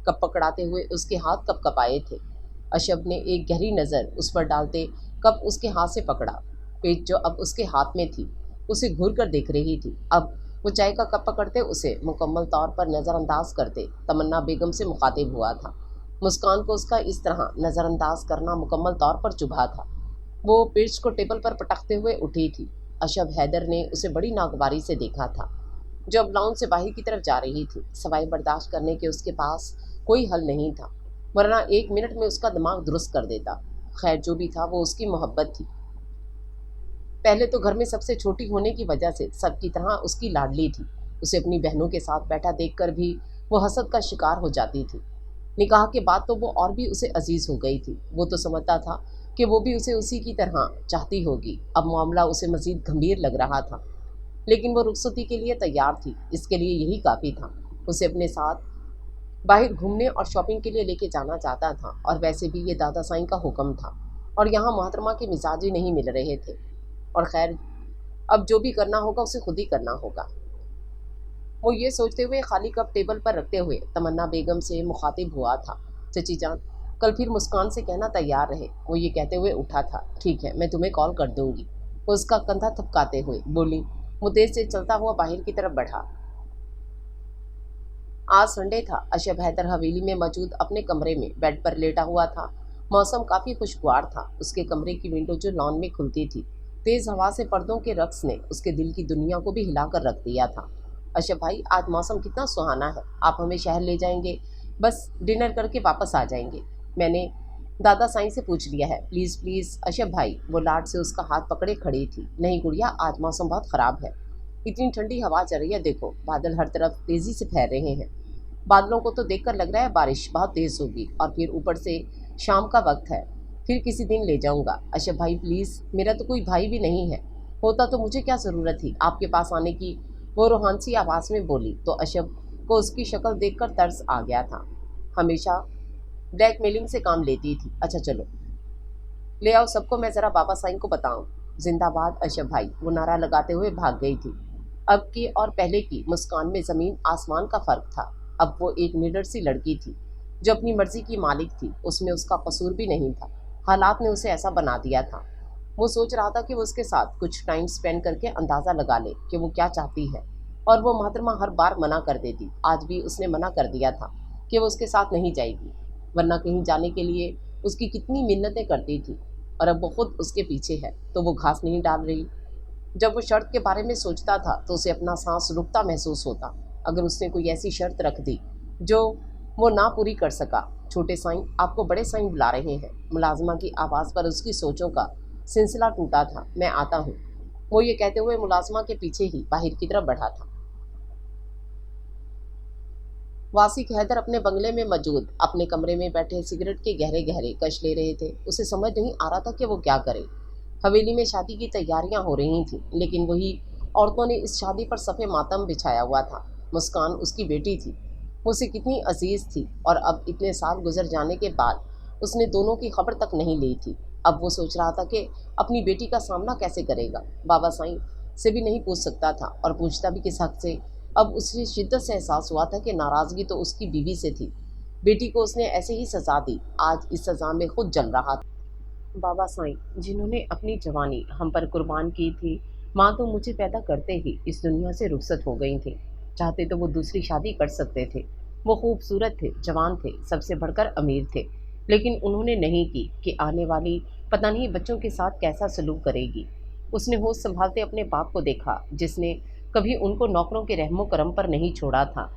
कप पकड़ाते हुए उसके हाथ कपकपाए थे। अशब ने एक गहरी नज़र उस पर डालते कप उसके हाथ से पकड़ा। पेट जो अब उसके हाथ में थी उसे घूर कर देख रही थी। अब वो चाय का कप पकड़ते उसे मुकम्मल तौर पर नज़रअंदाज करते तमन्ना बेगम से मुखातिब हुआ था। मुस्कान को उसका इस तरह नज़रअंदाज करना मुकम्मल तौर पर चुभा था। वो पिर्च को टेबल पर पटकते हुए उठी थी। अशब हैदर ने उसे बड़ी नागवारी से देखा था, जो अब लाउंज से बाहर की तरफ जा रही थी। सवाई बर्दाश्त करने के उसके पास कोई हल नहीं था, वरना 1 मिनट में उसका दिमाग दुरुस्त कर देता। खैर जो भी था वो उसकी मोहब्बत थी। पहले तो घर में सबसे छोटी होने की वजह से सबकी तरह उसकी लाडली थी। उसे अपनी बहनों के साथ बैठा देखकर भी वो हसद का शिकार हो जाती थी। निकाह के बाद तो वो और भी उसे अजीज़ हो गई थी। वो तो समझता था कि वो भी उसे उसी की तरह चाहती होगी। अब मामला उसे मज़ीद गंभीर लग रहा था, लेकिन वो रुखसती के लिए तैयार थी। इसके लिए यही काफ़ी था। उसे अपने साथ बाहर घूमने और शॉपिंग के लिए लेके जाना चाहता था, और वैसे भी ये दादा साईं का हुक्म था, और यहाँ मोहतरमा के मिजाज ही नहीं मिल रहे थे। और खैर अब जो भी करना होगा उसे खुद ही करना होगा। वो ये सोचते हुए खाली कप टेबल पर रखते हुए तमन्ना बेगम से मुखातिब हुआ था। चची जान, कल फिर मुस्कान से कहना तैयार रहे। वो ये कहते हुए उठा था। ठीक है, मैं तुम्हें कॉल कर दूंगी। वो उसका कंधा थपकाते हुए बोली। वो तेज से चलता हुआ बाहर की तरफ बढ़ा। आज संडे था। अशब हैदर हवेली में मौजूद अपने कमरे में बेड पर लेटा हुआ था। मौसम काफ़ी खुशगवार था। उसके कमरे की विंडो जो लॉन में खुलती थी, तेज़ हवा से पर्दों के रक्स ने उसके दिल की दुनिया को भी हिलाकर रख दिया था। अशब भाई, आज मौसम कितना सुहाना है। आप हमें शहर ले जाएंगे? बस डिनर करके वापस आ जाएंगे। मैंने दादा साईं से पूछ लिया है। प्लीज़ प्लीज़ अशब भाई। वो लाड से उसका हाथ पकड़े खड़ी थी। नहीं गुड़िया, आज मौसम बहुत ख़राब है। इतनी ठंडी हवा चल रही है, देखो बादल हर तरफ तेज़ी से फैल रहे हैं। बादलों को तो देखकर लग रहा है बारिश बहुत तेज़ होगी, और फिर ऊपर से शाम का वक्त है। फिर किसी दिन ले जाऊंगा। अशब भाई प्लीज़, मेरा तो कोई भाई भी नहीं है। होता तो मुझे क्या ज़रूरत थी आपके पास आने की। वो रूहान सी आवाज़ में बोली तो अशब को उसकी शक्ल देखकर तरस आ गया था। हमेशा ब्लैकमेलिंग से काम लेती थी। अच्छा चलो ले आओ सबको, मैं ज़रा बाबा साईं को बताऊं। जिंदाबाद अशब भाई, वो नारा लगाते हुए भाग गई थी। अब की और पहले की मुस्कान में ज़मीन आसमान का फ़र्क था। अब वो एक निडर सी लड़की थी जो अपनी मर्जी की मालिक थी। उसमें उसका कसूर भी नहीं था, हालात ने उसे ऐसा बना दिया था। वो सोच रहा था कि वो उसके साथ कुछ टाइम स्पेंड करके अंदाज़ा लगा ले कि वो क्या चाहती है, और वो मोहतरमा हर बार मना कर देती। आज भी उसने मना कर दिया था कि वो उसके साथ नहीं जाएगी, वरना कहीं जाने के लिए उसकी कितनी मिन्नतें करती थी। और अब वो खुद उसके पीछे है तो वो घास नहीं डाल रही। जब वो शर्त के बारे में सोचता था तो उसे अपना सांस रुकता महसूस होता। अगर उसने कोई ऐसी शर्त रख दी जो वो ना पूरी कर सका। छोटे साईं, आपको बड़े साईं बुला रहे हैं। मुलाजमा की आवाज़ पर उसकी सोचों का सिलसिला टूटा था। मैं आता हूँ। वो ये कहते हुए मुलाजमा के पीछे ही बाहर की तरफ बढ़ा था। वासिक हैदर अपने बंगले में मौजूद अपने कमरे में बैठे सिगरेट के गहरे गहरे कश ले रहे थे। उसे समझ नहीं आ रहा था कि वो क्या करे। हवेली में शादी की तैयारियां हो रही थीं, लेकिन वही औरतों ने इस शादी पर सफ़े मातम बिछाया हुआ था। मुस्कान उसकी बेटी थी, वो उसे कितनी अजीज़ थी, और अब इतने साल गुजर जाने के बाद उसने दोनों की खबर तक नहीं ली थी। अब वो सोच रहा था कि अपनी बेटी का सामना कैसे करेगा। बाबा साईं से भी नहीं पूछ सकता था, और पूछता भी किस हक से। अब उसे शिद्दत से एहसास हुआ था कि नाराज़गी तो उसकी बीवी से थी। बेटी को उसने ऐसे ही सज़ा दी, आज इस सज़ा में खुद जल रहा था। बाबा साईं जिन्होंने अपनी जवानी हम पर कुर्बान की थी, माँ तो मुझे पैदा करते ही इस दुनिया से रुखसत हो गई थी। चाहते तो वो दूसरी शादी कर सकते थे। वो खूबसूरत थे, जवान थे, सबसे बढ़कर अमीर थे। लेकिन उन्होंने नहीं की कि आने वाली पता नहीं बच्चों के साथ कैसा सलूक करेगी। उसने होश संभालते अपने बाप को देखा, जिसने कभी उनको नौकरों के रहमो करम पर नहीं छोड़ा था।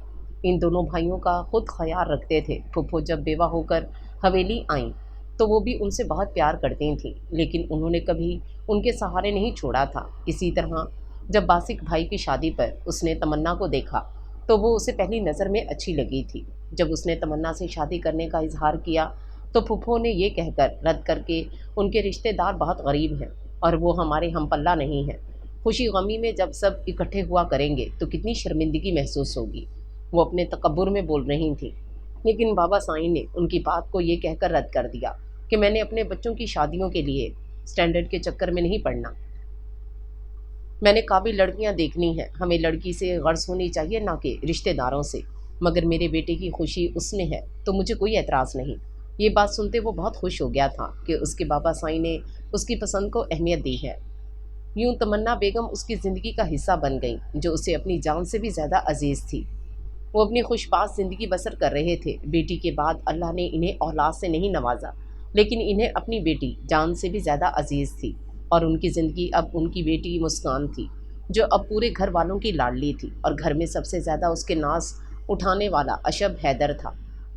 इन दोनों भाइयों का खुद ख्याल रखते थे। फुफ्फो जब बेवा होकर हवेली आईं तो वो भी उनसे बहुत प्यार करती थीं, लेकिन उन्होंने कभी उनके सहारे नहीं छोड़ा था। इसी तरह जब बासिक भाई की शादी पर उसने तमन्ना को देखा तो वो उसे पहली नज़र में अच्छी लगी थी। जब उसने तमन्ना से शादी करने का इजहार किया तो फूफो ने ये कहकर रद्द करके उनके रिश्तेदार बहुत गरीब हैं और वो हमारे हम पल्ला नहीं हैं। खुशी गमी में जब सब इकट्ठे हुआ करेंगे तो कितनी शर्मिंदगी महसूस होगी। वो अपने तकब्बुर में बोल रही थी, लेकिन बाबा साईं ने उनकी बात को ये कहकर रद्द कर दिया कि मैंने अपने बच्चों की शादियों के लिए स्टैंडर्ड के चक्कर में नहीं पड़ना। मैंने काबिल लड़कियां देखनी हैं, हमें लड़की से गर्ज होनी चाहिए, ना कि रिश्तेदारों से। मगर मेरे बेटे की खुशी उसमें है तो मुझे कोई एतराज़ नहीं। ये बात सुनते वो बहुत खुश हो गया था कि उसके बाबा साईं ने उसकी पसंद को अहमियत दी है। यूं तमन्ना बेगम उसकी ज़िंदगी का हिस्सा बन गई, जो उसे अपनी जान से भी ज़्यादा अजीज़ थी। वो अपनी खुशबाश ज़िंदगी बसर कर रहे थे। बेटी के बाद अल्लाह ने इन्हें औलाद से नहीं नवाजा, लेकिन इन्हें अपनी बेटी जान से भी ज़्यादा अजीज़ थी। और उनकी ज़िंदगी अब उनकी बेटी मुस्कान थी, जो अब पूरे घर वालों की लाडली थी, और घर में सबसे ज़्यादा उसके नाज उठाने वाला अशब हैदर था।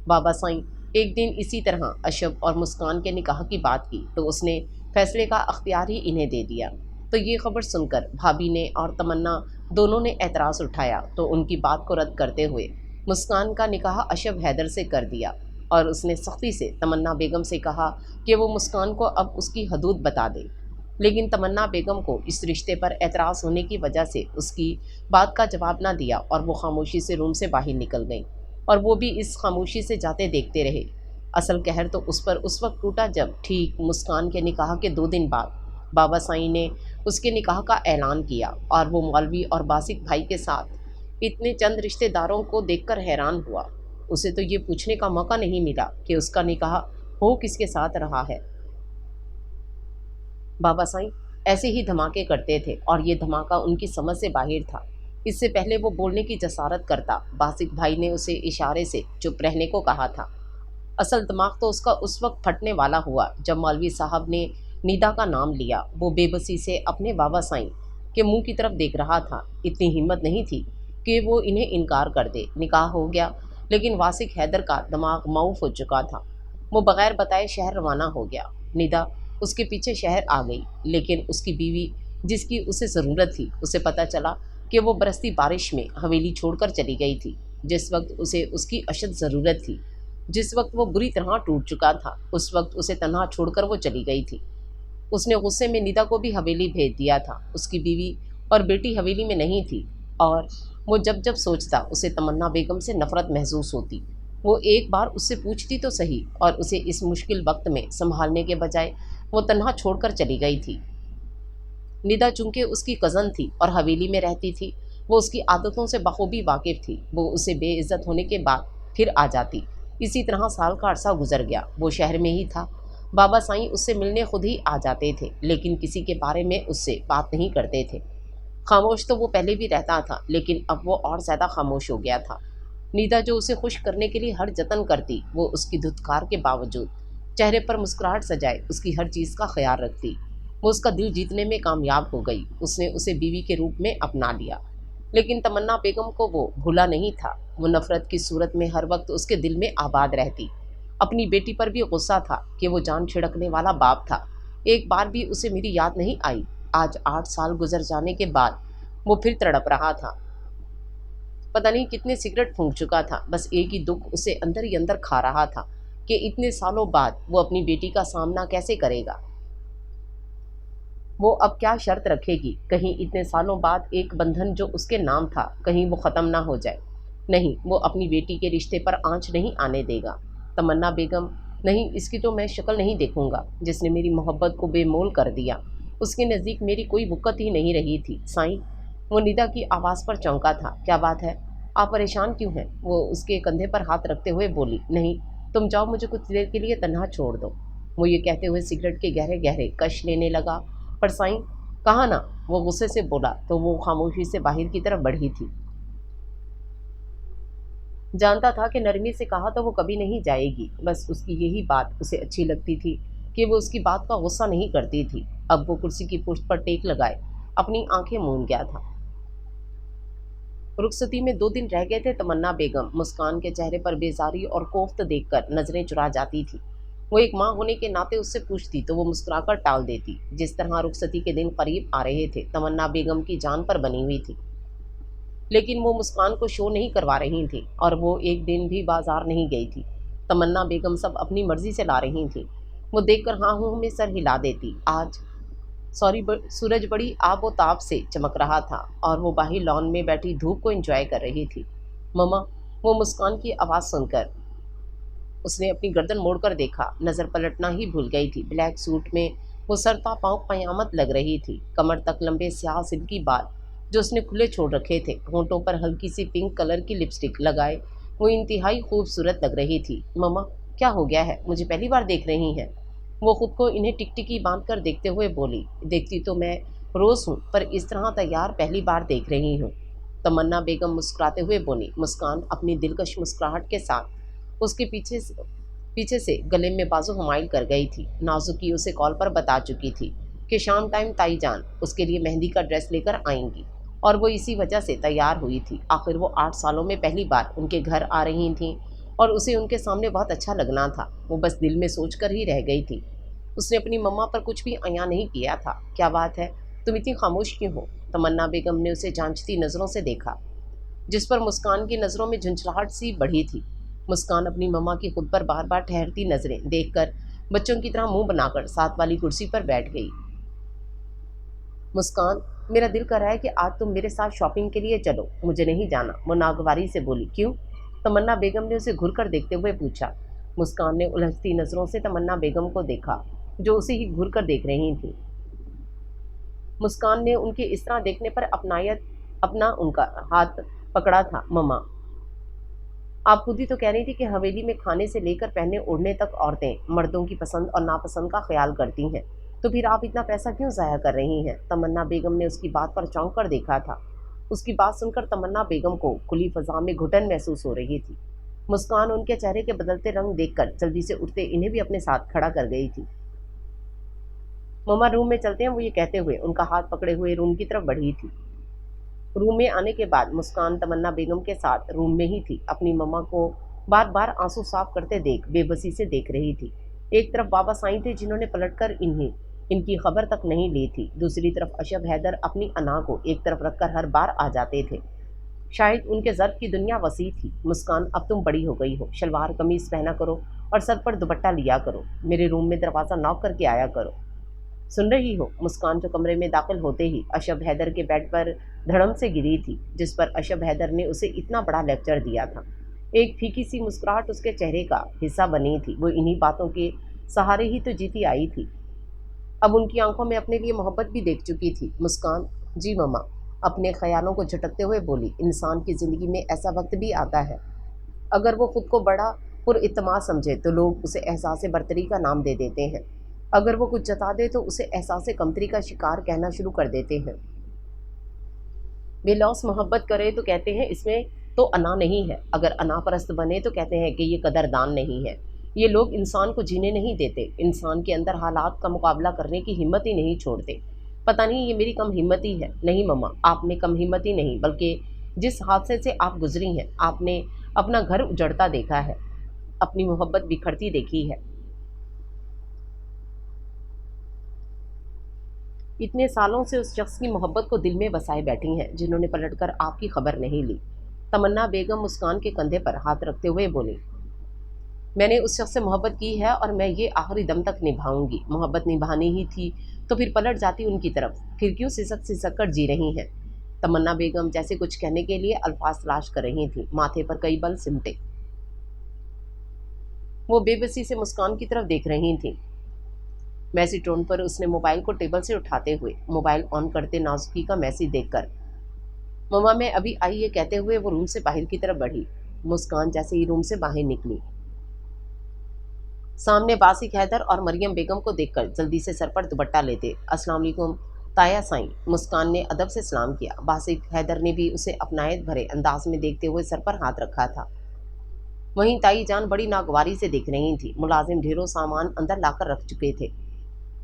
बाबा साईं एक दिन इसी तरह अशब और मुस्कान के निकाह की बात की तो उसने फैसले का अख्तियार ही इन्हें दे दिया। तो ये खबर सुनकर भाभी ने और तमन्ना दोनों ने एतराज़ उठाया, तो उनकी बात को रद्द करते हुए मुस्कान का निकाह अशब हैदर से कर दिया, और उसने सख्ती से तमन्ना बेगम से कहा कि वो मुस्कान को अब उसकी हदूद बता दे। लेकिन तमन्ना बेगम को इस रिश्ते पर एतराज़ होने की वजह से उसकी बात का जवाब ना दिया, और वो खामोशी से रूम से बाहर निकल गई, और वो भी इस खामोशी से जाते देखते रहे। असल कहर तो उस पर उस वक्त टूटा जब ठीक मुस्कान के निकाह के 2 दिन बाद बाबा साईं ने उसके निकाह का ऐलान किया, और वो मौलवी और बासिक भाई के साथ इतने चंद रिश्तेदारों को देखकर हैरान हुआ। उसे तो ये पूछने का मौका नहीं मिला कि उसका निकाह हो किसके साथ रहा है। बाबा साईं ऐसे ही धमाके करते थे, और ये धमाका उनकी समझ से बाहर था। इससे पहले वो बोलने की जसारत करता, बासिक भाई ने उसे इशारे से चुप रहने को कहा था। असल दिमाग तो उसका उस वक्त फटने वाला हुआ जब मौलवी साहब ने निदा का नाम लिया। वो बेबसी से अपने बाबा साईं के मुंह की तरफ देख रहा था। इतनी हिम्मत नहीं थी कि वो इन्हें इनकार कर दे। निकाह हो गया, लेकिन वासिक हैदर का दिमाग माऊफ हो चुका था। वो बगैर बताए शहर रवाना हो गया। निदा उसके पीछे शहर आ गई, लेकिन उसकी बीवी जिसकी उसे ज़रूरत थी, उसे पता चला कि वो बरसती बारिश में हवेली छोड़कर चली गई थी, जिस वक्त उसे उसकी अशद ज़रूरत थी। जिस वक्त वो बुरी तरह टूट चुका था, उस वक्त उसे तन्हा छोड़कर वो चली गई थी। उसने गुस्से में निदा को भी हवेली भेज दिया था। उसकी बीवी और बेटी हवेली में नहीं थी, और वो जब जब सोचता उसे तमन्ना बेगम से नफ़रत महसूस होती। वो एक बार उससे पूछती तो सही, और उसे इस मुश्किल वक्त में संभालने के बजाय वो तन्हा छोड़कर चली गई थी। निदा चूंकि उसकी कज़न थी और हवेली में रहती थी, वो उसकी आदतों से बखूबी वाकिफ़ थी। वो उसे बेइज्जत होने के बाद फिर आ जाती। इसी तरह साल का अरसा गुजर गया। वो शहर में ही था। बाबा साईं उससे मिलने खुद ही आ जाते थे, लेकिन किसी के बारे में उससे बात नहीं करते थे। खामोश तो वो पहले भी रहता था, लेकिन अब वो और ज़्यादा खामोश हो गया था। निदा जो उसे खुश करने के लिए हर जतन करती, वो उसकी धुतकार के बावजूद चेहरे पर मुस्कुराहट सजाए उसकी हर चीज़ का ख्याल रखती। वो उसका दिल जीतने में कामयाब हो गई। उसने उसे बीवी के रूप में अपना लिया। लेकिन तमन्ना बेगम को वो भूला नहीं था। वो नफ़रत की सूरत में हर वक्त उसके दिल में आबाद रहती। अपनी बेटी पर भी गुस्सा था कि वो जान छिड़कने वाला बाप था। एक बार भी उसे मेरी याद नहीं आई। आज 8 साल गुजर जाने के बाद वो फिर तड़प रहा था। पता नहीं कितने सिगरेट फूंक चुका था। बस एक ही दुख उसे अंदर ही अंदर खा रहा था कि इतने सालों बाद वो अपनी बेटी का सामना कैसे करेगा। वो अब क्या शर्त रखेगी? कहीं इतने सालों बाद एक बंधन जो उसके नाम था, कहीं वो ख़त्म ना हो जाए। नहीं, वो अपनी बेटी के रिश्ते पर आंच नहीं आने देगा। तमन्ना बेगम, नहीं, इसकी तो मैं शक्ल नहीं देखूंगा। जिसने मेरी मोहब्बत को बेमोल कर दिया, उसके नज़दीक मेरी कोई वक़्त ही नहीं रही थी। साईं, वो निदा की आवाज़ पर चौंका था। क्या बात है? आप परेशान क्यों हैं? वो उसके कंधे पर हाथ रखते हुए बोली। नहीं, तुम जाओ, मुझे कुछ देर के लिए तन्हा छोड़ दो। वो ये कहते हुए सिगरेट के गहरे गहरे कश लेने लगा। पर साईं, कहा ना, वो गुस्से से बोला तो वो खामोशी से बाहर की तरफ बढ़ी थी। जानता था कि नरमी से कहा तो वो कभी नहीं जाएगी। बस उसकी यही बात उसे अच्छी लगती थी कि वो उसकी बात का गुस्सा नहीं करती थी। अब वो कुर्सी की पुष्ट पर टेक लगाए अपनी आंखें मूंद गया था। रुखसती में 2 दिन रह गए थे। तमन्ना बेगम मुस्कान के चेहरे पर बेजारी और कोफ्त देखकर नजरें चुरा जाती थी। वो एक माँ होने के नाते उससे पूछती तो वो मुस्कुराकर टाल देती। जिस तरह रुखसती के दिन करीब आ रहे थे, तमन्ना बेगम की जान पर बनी हुई थी, लेकिन वो मुस्कान को शो नहीं करवा रही थी और वो एक दिन भी बाजार नहीं गई थी। तमन्ना बेगम सब अपनी मर्जी से ला रही थी। वो देखकर हाँ हूँ में सर हिला देती। आज सूरज बड़ी आबोताब से चमक रहा था और वो बाहर लॉन में बैठी धूप को एंजॉय कर रही थी। ममा, वो मुस्कान की आवाज़ सुनकर उसने अपनी गर्दन मोड़कर देखा। नज़र पलटना ही भूल गई थी। ब्लैक सूट में वो सरता पाँव कयामत लग रही थी। कमर तक लंबे स्याह सिल्की बाल जो उसने खुले छोड़ रखे थे, होंठों पर हल्की सी पिंक कलर की लिपस्टिक लगाए वो इंतहाई खूबसूरत लग रही थी। ममा, क्या हो गया है? मुझे पहली बार देख रही हैं? वो खुद को इन्हें टिकटिकी बांध कर देखते हुए बोली। देखती तो मैं रोज़ हूँ, पर इस तरह तैयार पहली बार देख रही हूँ। तमन्ना बेगम मुस्कुराते हुए बोली। मुस्कान अपनी दिलकश मुस्कुराहट के साथ उसके पीछे से गले में बाजू हमाइल कर गई थी। नाजुकी उसे कॉल पर बता चुकी थी कि शाम टाइम ताई जान उसके लिए मेहंदी का ड्रेस लेकर आएंगी और वो इसी वजह से तैयार हुई थी। आखिर वो 8 सालों में पहली बार उनके घर आ रही थी और उसे उनके सामने बहुत अच्छा लगना था। वो बस दिल में सोच कर ही रह गई थी। उसने अपनी मम्मा पर कुछ भी अया नहीं किया था। क्या बात है, तुम इतनी खामोश क्यों हो? तमन्ना बेगम ने उसे जांचती नज़रों से देखा, जिस पर मुस्कान की नज़रों में झुंझलाहट सी बढ़ी थी। मुस्कान अपनी मम्मा की खुद पर बार बार ठहरती नज़रें देखकर बच्चों की तरह मुंह बनाकर साथ वाली कुर्सी पर बैठ गई। मुस्कान, मेरा दिल कर रहा है कि आज तुम मेरे साथ शॉपिंग के लिए चलो। मुझे नहीं जाना, वो नागवारी से बोली। क्यों? तमन्ना बेगम ने उसे घुर कर देखते हुए पूछा। मुस्कान ने उलझती नज़रों से तमन्ना बेगम को देखा, जो उसे ही घुर कर देख रही थी। मुस्कान ने उनके इस तरह देखने पर अपना उनका हाथ पकड़ा था। मम्मा, आप खुद ही तो कह रही थी कि हवेली में खाने से लेकर पहनने ओढ़ने तक औरतें मर्दों की पसंद और नापसंद का ख्याल करती हैं। तो फिर आप इतना पैसा क्यों ज़ाया कर रही हैं? तमन्ना बेगम ने उसकी बात पर चौंक कर देखा था। उसकी बात सुनकर तमन्ना बेगम को खुली फजा में घुटन महसूस हो रही थी। मुस्कान उनके चेहरे के बदलते रंग देखकर जल्दी से उठते इन्हें भी अपने साथ खड़ा कर गई थी। मम्मा, रूम में चलते हैं, वो ये कहते हुए उनका हाथ पकड़े हुए रूम की तरफ बढ़ी थी। रूम में आने के बाद मुस्कान तमन्ना बेगम के साथ रूम में ही थी। अपनी मम्मा को बार बार आंसू साफ करते देख बेबसी से देख रही थी। एक तरफ बाबा साईं थे, जिन्होंने पलटकर इनकी खबर तक नहीं ली थी। दूसरी तरफ अशब हैदर अपनी अना को एक तरफ रखकर हर बार आ जाते थे। शायद उनके ज़र्फ की दुनिया वसी थी। मुस्कान, अब तुम बड़ी हो गई हो, शलवार कमीज पहना करो और सर पर दुपट्टा लिया करो। मेरे रूम में दरवाज़ा नॉक करके आया करो। सुन रही हो? मुस्कान जो कमरे में दाखिल होते ही अशब हैदर के बेड पर धड़म से गिरी थी, जिस पर अशब हैदर ने उसे इतना बड़ा लेक्चर दिया था। एक फीकी सी मुस्कुराहट उसके चेहरे का हिस्सा बनी थी। वो इन्हीं बातों के सहारे ही तो जीती आई थी। अब उनकी आंखों में अपने लिए मोहब्बत भी देख चुकी थी। मुस्कान, जी मम्मा, अपने ख्यालों को झटकते हुए बोली। इंसान की ज़िंदगी में ऐसा वक्त भी आता है, अगर वो खुद को बड़ा पुरइत्माद समझे तो लोग उसे एहसास बरतरी का नाम दे देते हैं। अगर वो कुछ जता दे तो उसे एहसास कमतरी का शिकार कहना शुरू कर देते हैं। बेलौस मोहब्बत करे तो कहते हैं इसमें तो अना नहीं है। अगर अना परस्त बने तो कहते हैं कि ये कदरदान नहीं है। ये लोग इंसान को जीने नहीं देते, इंसान के अंदर हालात का मुकाबला करने की हिम्मत ही नहीं छोड़ते। पता नहीं ये मेरी कम हिम्मती है। नहीं मम्मा, आप में कम हिम्मती नहीं, बल्कि जिस हादसे से आप गुजरी हैं, आपने अपना घर उजड़ता देखा है, अपनी मोहब्बत बिखरती देखी है। इतने सालों से उस शख्स की मोहब्बत को दिल में बसाए बैठी हैं, जिन्होंने पलटकर आपकी खबर नहीं ली। तमन्ना बेगम मुस्कान के कंधे पर हाथ रखते हुए बोली, मैंने उस शख्स से मोहब्बत की है और मैं ये आखिरी दम तक निभाऊंगी। मोहब्बत निभानी ही थी तो फिर पलट जाती उनकी तरफ, फिर क्यों सिसक सिसक कर जी रही हैं। तमन्ना बेगम जैसे कुछ कहने के लिए अल्फाज तलाश कर रही थी, माथे पर कई बल सिमटे। वो बेबसी से मुस्कान की तरफ देख रही थी। मैसेज टोन पर उसने मोबाइल को टेबल से उठाते हुए मोबाइल ऑन करते नाजुकी का मैसेज देखकर, मम्मा मैं अभी आई ये कहते हुए वो रूम से बाहर की तरफ बढ़ी। मुस्कान जैसे ही रूम से बाहर निकली, सामने बासिक हैदर और मरियम बेगम को देखकर जल्दी से सर पर दुपट्टा लेते, अस्सलाम वालेकुम ताया साईं। मुस्कान ने अदब से सलाम किया। बासिक हैदर ने भी उसे अपनायत भरे अंदाज में देखते हुए सर पर हाथ रखा था। वहीं ताई जान बड़ी नागवारी से देख रही थी। मुलाजिम ढेरों सामान अंदर लाकर रख चुके थे।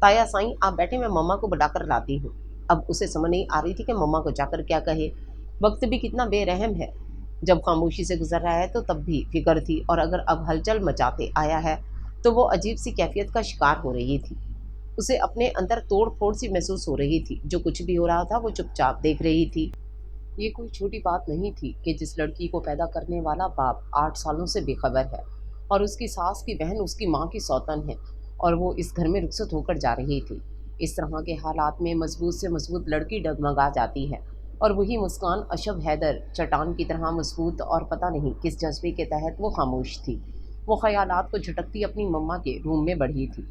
ताया साईं आप बैठे, मैं मम्मा को बुलाकर लाती हूँ। अब उसे समझ नहीं आ रही थी कि मम्मा को जाकर क्या कहे। वक्त भी कितना बेरहम है, जब खामोशी से गुजर रहा है तो तब भी फिक्र थी, और अगर अब हलचल मचाते आया है तो वो अजीब सी कैफियत का शिकार हो रही थी। उसे अपने अंदर तोड़ फोड़ सी महसूस हो रही थी। जो कुछ भी हो रहा था वो चुपचाप देख रही थी। ये कोई छोटी बात नहीं थी कि जिस लड़की को पैदा करने वाला बाप 8 सालों से बेखबर है और उसकी सास की बहन उसकी माँ की सौतन है, और वो इस घर में रुखसत होकर जा रही थी। इस तरह के हालात में मजबूत से मजबूत लड़की डगमगा जाती है, और वही मुस्कान अशब हैदर चट्टान की तरह मजबूत और पता नहीं किस जज्बे के तहत वो खामोश थी। वो ख्यालात को झटकती अपनी मम्मा के रूम में बढ़ी थी।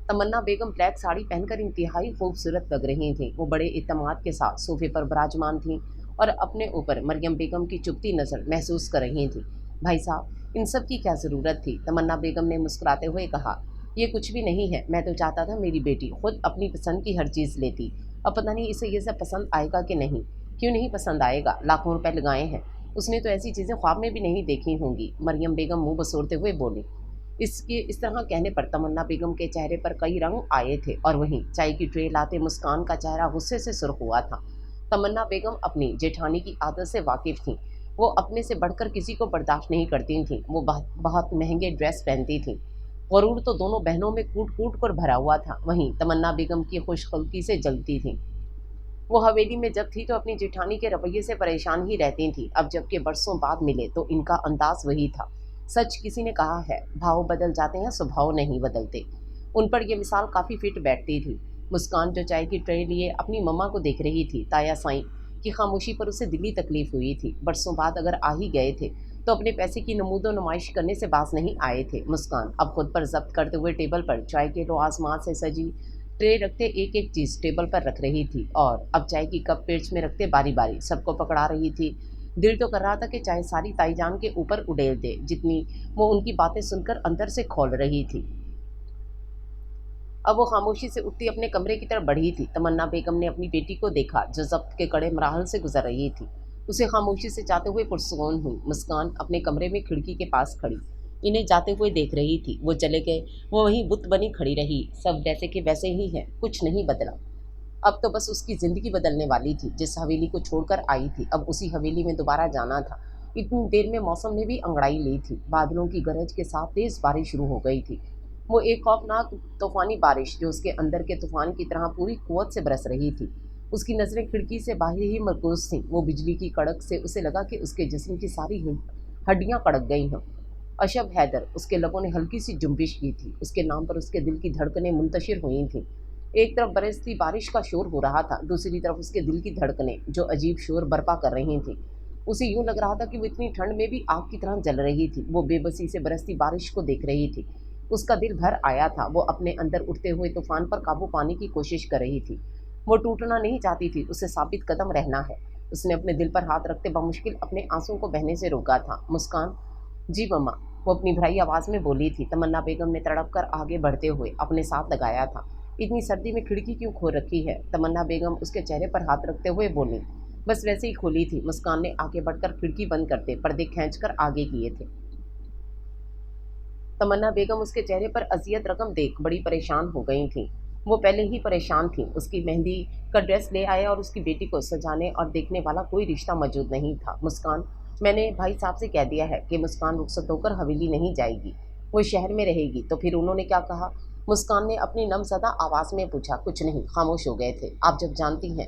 तमन्ना बेगम ब्लैक साड़ी पहनकर इंतहाई खूबसूरत लग रही थीं। वो बड़े इत्तेमाद के साथ सोफे पर विराजमान थीं और अपने ऊपर मरियम बेगम की चुभती नज़र महसूस कर रही थीं। भाई साहब इन सब की क्या ज़रूरत थी? तमन्ना बेगम ने मुस्कुराते हुए कहा, ये कुछ भी नहीं है। मैं तो चाहता था मेरी बेटी खुद अपनी पसंद की हर चीज़ लेती। अब पता नहीं इसे ये सब पसंद आएगा कि नहीं। क्यों नहीं पसंद आएगा, लाखों रुपए लगाए हैं। उसने तो ऐसी चीज़ें ख्वाब में भी नहीं देखी होंगी। मरियम बेगम मुंह बसोरते हुए बोली। इसके इस तरह कहने पर तमन्ना बेगम के चेहरे पर कई रंग आए थे, और वहीं चाय की ट्रे लाते मुस्कान का चेहरा गुस्से से सुर्ख हुआ था। तमन्ना बेगम अपनी जेठानी की आदत से वाकिफ थीं। वो अपने से बढ़कर किसी को बर्दाश्त नहीं करती थीं। वो बहुत बहुत महंगे ड्रेस पहनती थीं। गरूर तो दोनों बहनों में कूट कूट कर भरा हुआ था। वहीं तमन्ना बेगम की खुशखल्की से जलती थी। वो हवेली में जब थी तो अपनी जेठानी के रवैये से परेशान ही रहती थी। अब जबकि बरसों बाद मिले तो इनका अंदाज वही था। सच किसी ने कहा है, भाव बदल जाते हैं स्वभाव नहीं बदलते। उन पर यह मिसाल काफ़ी फिट बैठती थी। मुस्कान जो चाय की ट्रे लिए अपनी मम्मा को देख रही थी, ताया साईं की खामोशी पर उसे दिली तकलीफ हुई थी। बरसों बाद अगर आ ही गए थे तो अपने पैसे की नमूदो नुमाइश करने से बाज नहीं आए थे। मुस्कान अब खुद पर जब्त करते हुए टेबल पर चाय के लौआज़मात से सजी ट्रे रखते एक एक चीज़ टेबल पर रख रही थी, और अब चाय की कप पेच में रखते बारी बारी सबको पकड़ा रही थी। दिल तो कर रहा था कि चाहे सारी ताईजान के ऊपर उड़ेल दे, जितनी वो उनकी बातें सुनकर अंदर से खोल रही थी। अब वो खामोशी से उठती अपने कमरे की तरफ बढ़ी थी। तमन्ना बेगम ने अपनी बेटी को देखा जो जब्त के कड़े मराहल से गुजर रही थी। उसे खामोशी से जाते हुए पुरसुकून हुई। मुस्कान अपने कमरे में खिड़की के पास खड़ी इन्हें जाते हुए देख रही थी। वो चले गए, वो वहीं बुत बनी खड़ी रही। सब जैसे कि वैसे ही है, कुछ नहीं बदला। अब तो बस उसकी ज़िंदगी बदलने वाली थी। जिस हवेली को छोड़कर आई थी अब उसी हवेली में दोबारा जाना था। इतनी देर में मौसम ने भी अंगड़ाई ली थी। बादलों की गरज के साथ तेज़ बारिश शुरू हो गई थी। वो एक खौफनाक तूफ़ानी बारिश जो उसके अंदर के तूफ़ान की तरह पूरी कुव्वत से बरस रही थी। उसकी नज़रें खिड़की से बाहर ही मरकूज़ थीं। वो बिजली की कड़क से उसे लगा कि उसके जिस्म की सारी हड्डियाँ कड़क गई हैं। अशब हैदर, उसके लबों ने हल्की सी जुम्बिश की थी। उसके नाम पर उसके दिल की धड़कनें मुंतशिर हुई थीं। एक तरफ बरसती बारिश का शोर हो रहा था, दूसरी तरफ उसके दिल की धड़कनें जो अजीब शोर बर्पा कर रही थीं। उसे यूं लग रहा था कि वो इतनी ठंड में भी आग की तरह जल रही थी। वो बेबसी से बरसती बारिश को देख रही थी। उसका दिल भर आया था। वो अपने अंदर उठते हुए तूफान पर काबू पाने की कोशिश कर रही थी। वो टूटना नहीं चाहती थी, उसे साबित कदम रहना है। उसने अपने दिल पर हाथ रखते बमुश्किल अपने आंसू को बहने से रोका था। मुस्कान, जी मम्मा, वो अपनी भराई आवाज़ में बोली थी। तमन्ना बेगम ने तड़प कर आगे बढ़ते हुए अपने साथ लगाया था। इतनी सर्दी में खिड़की क्यों खोल रखी है? तमन्ना बेगम उसके चेहरे पर हाथ रखते हुए बोली। बस वैसे ही खोली थी। मुस्कान ने आगे बढ़कर खिड़की बंद करते पर्दे खींचकर आगे किए थे। तमन्ना बेगम उसके चेहरे पर अजियत रकम देख बड़ी परेशान हो गई थी। वो पहले ही परेशान थी। उसकी मेहंदी का ड्रेस ले आया और उसकी बेटी को सजाने और देखने वाला कोई रिश्ता मौजूद नहीं था। मुस्कान, मैंने भाई साहब से कह दिया है कि मुस्कान रुखसत होकर हवेली नहीं जाएगी, वो शहर में रहेगी। तो फिर उन्होंने क्या कहा? मुस्कान ने अपनी नमज़दा आवाज़ में पूछा। कुछ नहीं, खामोश हो गए थे। आप जब जानती हैं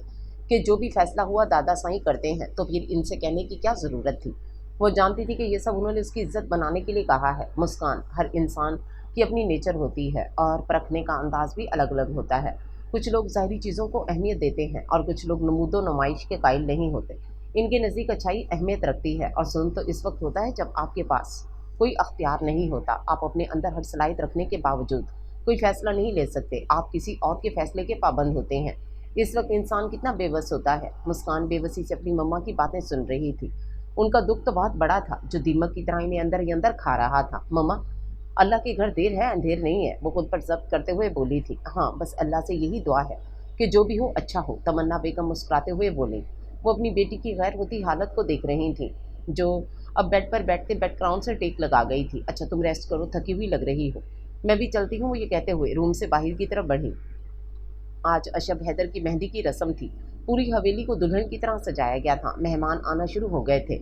کہ جو بھی فیصلہ ہوا دادا سائیں کرتے ہیں، تو پھر ان سے کہنے کی کیا ضرورت تھی۔ وہ جانتی تھی کہ یہ سب انہوں نے اس کی عزت بنانے کے لیے کہا ہے۔ مسکان، ہر انسان کی اپنی نیچر ہوتی ہے اور پرکھنے کا انداز بھی الگ الگ ہوتا ہے۔ کچھ لوگ ظاہری چیزوں کو اہمیت دیتے ہیں اور کچھ لوگ نمود و نمائش کے قائل نہیں ہوتے۔ ان کے نزدیک اچھائی اہمیت رکھتی ہے، اور ظلم تو اس وقت ہوتا ہے جب آپ کے پاس کوئی اختیار نہیں ہوتا۔ آپ اپنے اندر ہر صلاحیت رکھنے کے باوجود کوئی فیصلہ نہیں لے سکتے، آپ کسی اور کے فیصلے کے پابند ہوتے ہیں۔ اس وقت انسان کتنا بے بس ہوتا ہے۔ مسکان بے بسی سے اپنی مما کی باتیں سن رہی تھی۔ ان کا دکھ تو بہت بڑا تھا، جو دیمک کی طرح انہیں اندر ہی اندر کھا رہا تھا۔ مما، اللہ کے گھر دیر ہے اندھیر نہیں ہے، وہ خود پر ضبط کرتے ہوئے بولی تھی۔ ہاں، بس اللہ سے یہی دعا ہے کہ جو بھی ہو اچھا ہو، تمنا بیگم مسکراتے ہوئے بولیں۔ وہ اپنی بیٹی کی غیر ہوتی حالت کو دیکھ رہی تھیں، جو اب بیڈ پر بیٹھتے بیک گراؤنڈ سے ٹیک لگا گئی تھی۔ اچھا، تم ریسٹ کرو، تھکی ہوئی لگ رہی ہو، میں بھی چلتی ہوں، وہ یہ کہتے ہوئے روم سے باہر کی طرف بڑھی۔ آج اشب حیدر کی مہندی کی رسم تھی۔ پوری حویلی کو دلہن کی طرح سجایا گیا تھا۔ مہمان آنا شروع ہو گئے تھے۔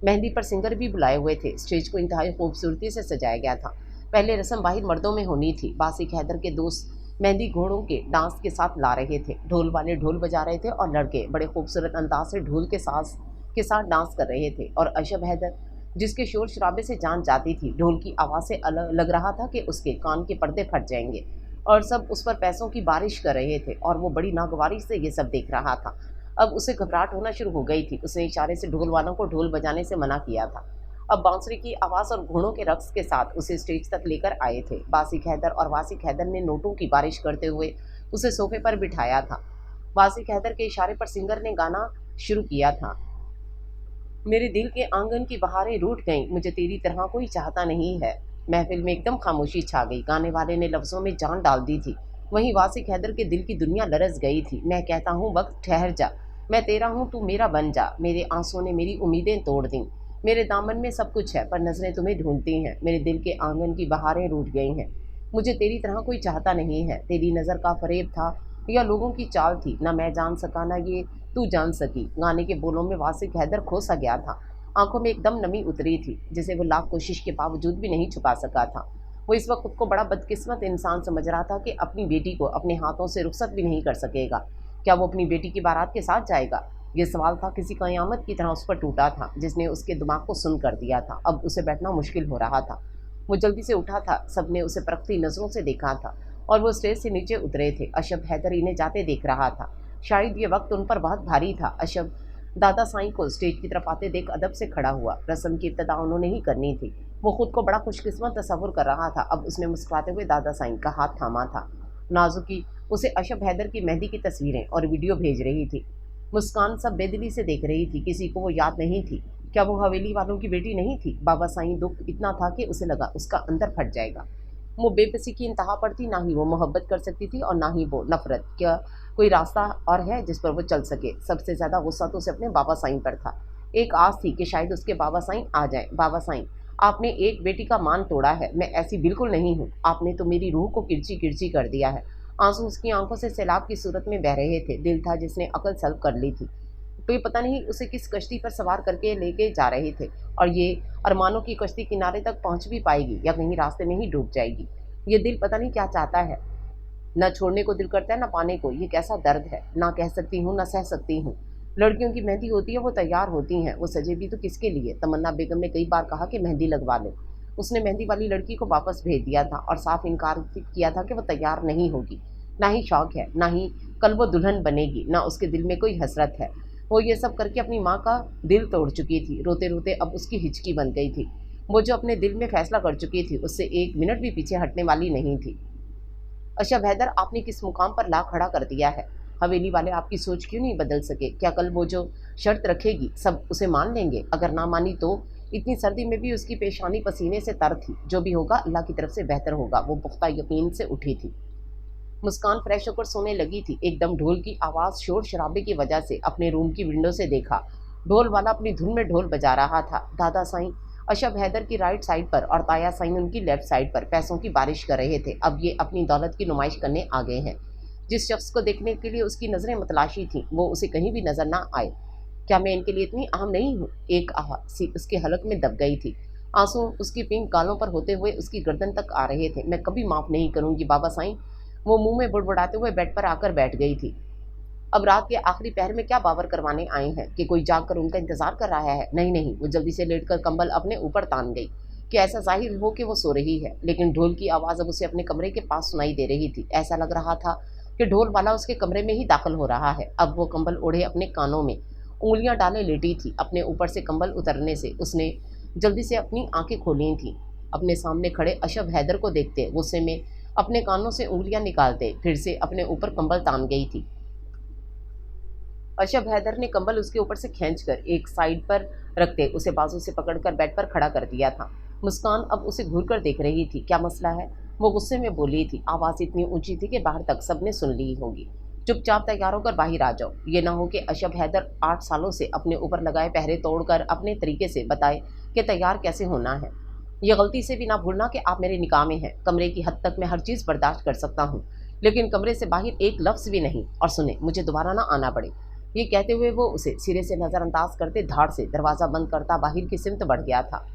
مہندی پر سنگر بھی بلائے ہوئے تھے۔ اسٹیج کو انتہائی خوبصورتی سے سجایا گیا تھا۔ پہلے رسم باہر مردوں میں ہونی تھی۔ باسق حیدر کے دوست مہندی گھوڑوں کے ڈانس کے ساتھ لا رہے تھے۔ ڈھول والے ڈھول بجا رہے تھے اور لڑکے بڑے خوبصورت انداز سے ڈھول کے ساز کے ساتھ ڈانس کر رہے تھے، اور اشب حیدر، جس کے شور شرابے سے جان جاتی تھی، ڈھول کی آواز سے لگ رہا تھا کہ اس کے کان کے پردے پھٹ جائیں گے، اور سب اس پر پیسوں کی بارش کر رہے تھے، اور وہ بڑی ناگواری سے یہ سب دیکھ رہا تھا۔ اب اسے گھبراہٹ ہونا شروع ہو گئی تھی۔ اس نے اشارے سے ڈھول والوں کو ڈھول بجانے سے منع کیا تھا۔ اب بانسری کی آواز اور گھوڑوں کے رقص کے ساتھ اسے اسٹیج تک لے کر آئے تھے۔ باسق حیدر اور واسق حیدر نے نوٹوں کی بارش کرتے ہوئے اسے صوفے پر بٹھایا تھا۔ باسق حیدر کے اشارے پر سنگر نے گانا شروع کیا تھا۔ میرے دل کے آنگن کی بہاریں روٹھ گئیں، مجھے تیری طرح کوئی چاہتا نہیں ہے۔ محفل میں ایک دم خاموشی چھا گئی۔ گانے والے نے لفظوں میں جان ڈال دی تھی، وہیں واسق حیدر کے دل کی دنیا لرز گئی تھی۔ میں کہتا ہوں وقت ٹھہر جا، میں تیرا ہوں تو میرا بن جا۔ میرے آنسوں نے میری امیدیں توڑ دیں، میرے دامن میں سب کچھ ہے پر نظریں تمہیں ڈھونڈتی ہیں۔ میرے دل کے آنگن کی بہاریں روٹھ گئی ہیں، مجھے تیری طرح کوئی چاہتا نہیں ہے۔ تیری نظر کا فریب تھا یا لوگوں کی چال تھی، نہ میں جان سکا نہ یہ تو جان سکی۔ گانے کے بولوں میں واسق حیدر کھوسا گیا تھا۔ آنکھوں میں ایک دم نمی اتری تھی، جسے وہ لاکھ کوشش کے باوجود بھی نہیں چھپا سکا تھا۔ وہ اس وقت خود کو بڑا بدقسمت انسان سمجھ رہا تھا کہ اپنی بیٹی کو اپنے ہاتھوں سے رخصت بھی نہیں کر سکے گا۔ کیا وہ اپنی بیٹی کی بارات کے ساتھ جائے گا؟ یہ سوال تھا کسی قیامت کی طرح اس پر ٹوٹا تھا، جس نے اس کے دماغ کو سن کر دیا تھا۔ اب اسے بیٹھنا مشکل ہو رہا تھا۔ وہ جلدی سے اٹھا تھا۔ سب نے اسے پرکھتی نظروں سے دیکھا تھا، اور وہ اسٹیج سے نیچے اترے تھے۔ اشب حیدر انہیں جاتے دیکھ رہا تھا۔ شاید یہ وقت ان پر بہت بھاری تھا۔ اشب دادا سائیں کو اسٹیج کی طرف آتے دیکھ ادب سے کھڑا ہوا۔ رسم کی ابتدا انہوں نے ہی کرنی تھی۔ وہ خود کو بڑا خوش قسمت تصور کر رہا تھا۔ اب اس نے مسکراتے ہوئے دادا سائیں کا ہاتھ تھاما تھا۔ نازکی اسے اشب حیدر کی مہندی کی تصویریں اور ویڈیو بھیج رہی تھی۔ مسکان سب بے دلی سے دیکھ رہی تھی، کسی کو وہ یاد نہیں تھی۔ کیا وہ حویلی والوں کی بیٹی نہیں تھی؟ بابا سائیں دکھ اتنا تھا کہ اسے لگا اس کا اندر پھٹ جائے گا۔ وہ بے بسی کی انتہا پر تھی، نہ ہی وہ محبت کر سکتی تھی اور نہ ہی وہ نفرت۔ کیا کوئی راستہ اور ہے جس پر وہ چل سکے؟ سب سے زیادہ غصہ تو اسے اپنے بابا سائیں پر تھا۔ ایک آس تھی کہ شاید اس کے بابا سائیں آ جائیں۔ بابا سائیں، آپ نے ایک بیٹی کا مان توڑا ہے، میں ایسی بالکل نہیں ہوں، آپ نے تو میری روح کو کرچی کرچی کر دیا ہے۔ آنسو اس کی آنکھوں سے سیلاب کی صورت میں بہہ رہے تھے۔ دل تھا جس نے عقل سلب کر لی تھی، تو یہ پتہ نہیں اسے کس کشتی پر سوار کر کے لے کے جا رہے تھے، اور یہ ارمانوں کی کشتی کنارے تک پہنچ بھی پائے گی یا کہیں راستے میں ہی ڈوب جائے گی؟ یہ دل پتہ نہیں کیا چاہتا ہے، نہ چھوڑنے کو دل کرتا ہے نہ پانے کو۔ یہ کیسا درد ہے، نہ کہہ سکتی ہوں نہ سہ سکتی ہوں۔ لڑکیوں کی مہندی ہوتی ہے، وہ تیار ہوتی ہیں، وہ سجے بھی تو کس کے لیے؟ تمنا بیگم نے کئی بار کہا کہ مہندی لگوا لو۔ اس نے مہندی والی لڑکی کو واپس بھیج دیا تھا اور صاف انکار کیا تھا کہ وہ تیار نہیں ہوگی، نہ ہی شوق ہے، نہ ہی کل وہ دلہن بنے گی، نہ اس کے دل میں کوئی حسرت ہے۔ وہ یہ سب کر کے اپنی ماں کا دل توڑ چکی تھی۔ روتے روتے اب اس کی ہچکی بن گئی تھی۔ وہ جو اپنے دل میں فیصلہ کر چکی تھی، اس سے ایک منٹ بھی پیچھے ہٹنے والی نہیں تھی۔ اشب حیدر، آپ نے کس مقام پر لا کھڑا کر دیا ہے؟ حویلی والے آپ کی سوچ کیوں نہیں بدل سکے؟ کیا کل وہ جو شرط رکھے گی سب اسے مان لیں گے؟ اگر نہ مانی تو؟ اتنی سردی میں بھی اس کی پیشانی پسینے سے تر تھی۔ جو بھی ہوگا اللہ کی طرف سے بہتر ہوگا، وہ پختہ یقین سے اٹھی تھی۔ مسکان فریش ہو کر سونے لگی تھی۔ ایک دم ڈھول کی آواز شور شرابے کی وجہ سے اپنے روم کی ونڈو سے دیکھا۔ ڈھول والا اپنی دھن میں ڈھول بجا رہا تھا۔ دادا سائیں اشب حیدر کی رائٹ سائڈ پر اور تایا سائیں ان کی لیفٹ سائڈ پر پیسوں کی بارش کر رہے تھے۔ اب یہ اپنی دولت کی نمائش کرنے آ گئے ہیں۔ جس شخص کو دیکھنے کے لیے اس کی نظریں متلاشی تھیں، وہ اسے کہیں بھی نظر نہ آئے۔ کیا میں ان کے لیے اتنی اہم نہیں ہوں؟ ایک آہ سی اس کے حلق میں دب گئی تھی۔ آنسو اس کی پنک گالوں پر ہوتے ہوئے اس کی گردن تک آ رہے تھے۔ میں کبھی معاف نہیں کروں گی بابا سائیں۔ وہ منہ میں بڑبڑاتے ہوئے بیڈ پر آ کر بیٹھ گئی تھی۔ अब रात के आखिरी पहर में क्या बावर करवाने आए हैं कि कोई जाग कर उनका इंतजार कर रहा है? नहीं नहीं, वो जल्दी से लेटकर कंबल अपने ऊपर तान गई कि ऐसा जाहिर हो कि वो सो रही है। लेकिन ढोल की आवाज़ अब उसे अपने कमरे के पास सुनाई दे रही थी। ऐसा लग रहा था कि ढोल वाला उसके कमरे में ही दाखिल हो रहा है। अब वो कंबल ओढ़े अपने कानों में उंगलियां डाले लेटी थी। अपने ऊपर से कंबल उतरने से उसने जल्दी से अपनी आंखें खोली थीं। अपने सामने खड़े अशब हैदर को देखते गुस्से में अपने कानों से उंगलियां निकालते फिर से अपने ऊपर कंबल तान गई थी। अशब हैदर ने कंबल उसके ऊपर से खींचकर एक साइड पर रखते उसे बाजू से पकड़कर बेड पर खड़ा कर दिया था। मुस्कान अब उसे घूर कर देख रही थी। क्या मसला है? वो गुस्से में बोली थी। आवाज़ इतनी ऊंची थी कि बाहर तक सबने सुन ली होगी। चुपचाप तैयार होकर बाहर आ जाओ। ये ना हो कि अशब हैदर 8 सालों से अपने ऊपर लगाए पहरे तोड़कर अपने तरीके से बताए कि तैयार कैसे होना है। ये गलती से भी ना भूलना कि आप मेरे निकाह में हैं। कमरे की हद तक मैं हर चीज़ बर्दाश्त कर सकता हूँ, लेकिन कमरे से बाहर एक लफ्ज़ भी नहीं। और सुने, मुझे दोबारा ना आना पड़े। ये कहते हुए वो उसे सिरे से नज़रअंदाज करते धाड़ से दरवाज़ा बंद करता बाहर की सिमत बढ़ गया था।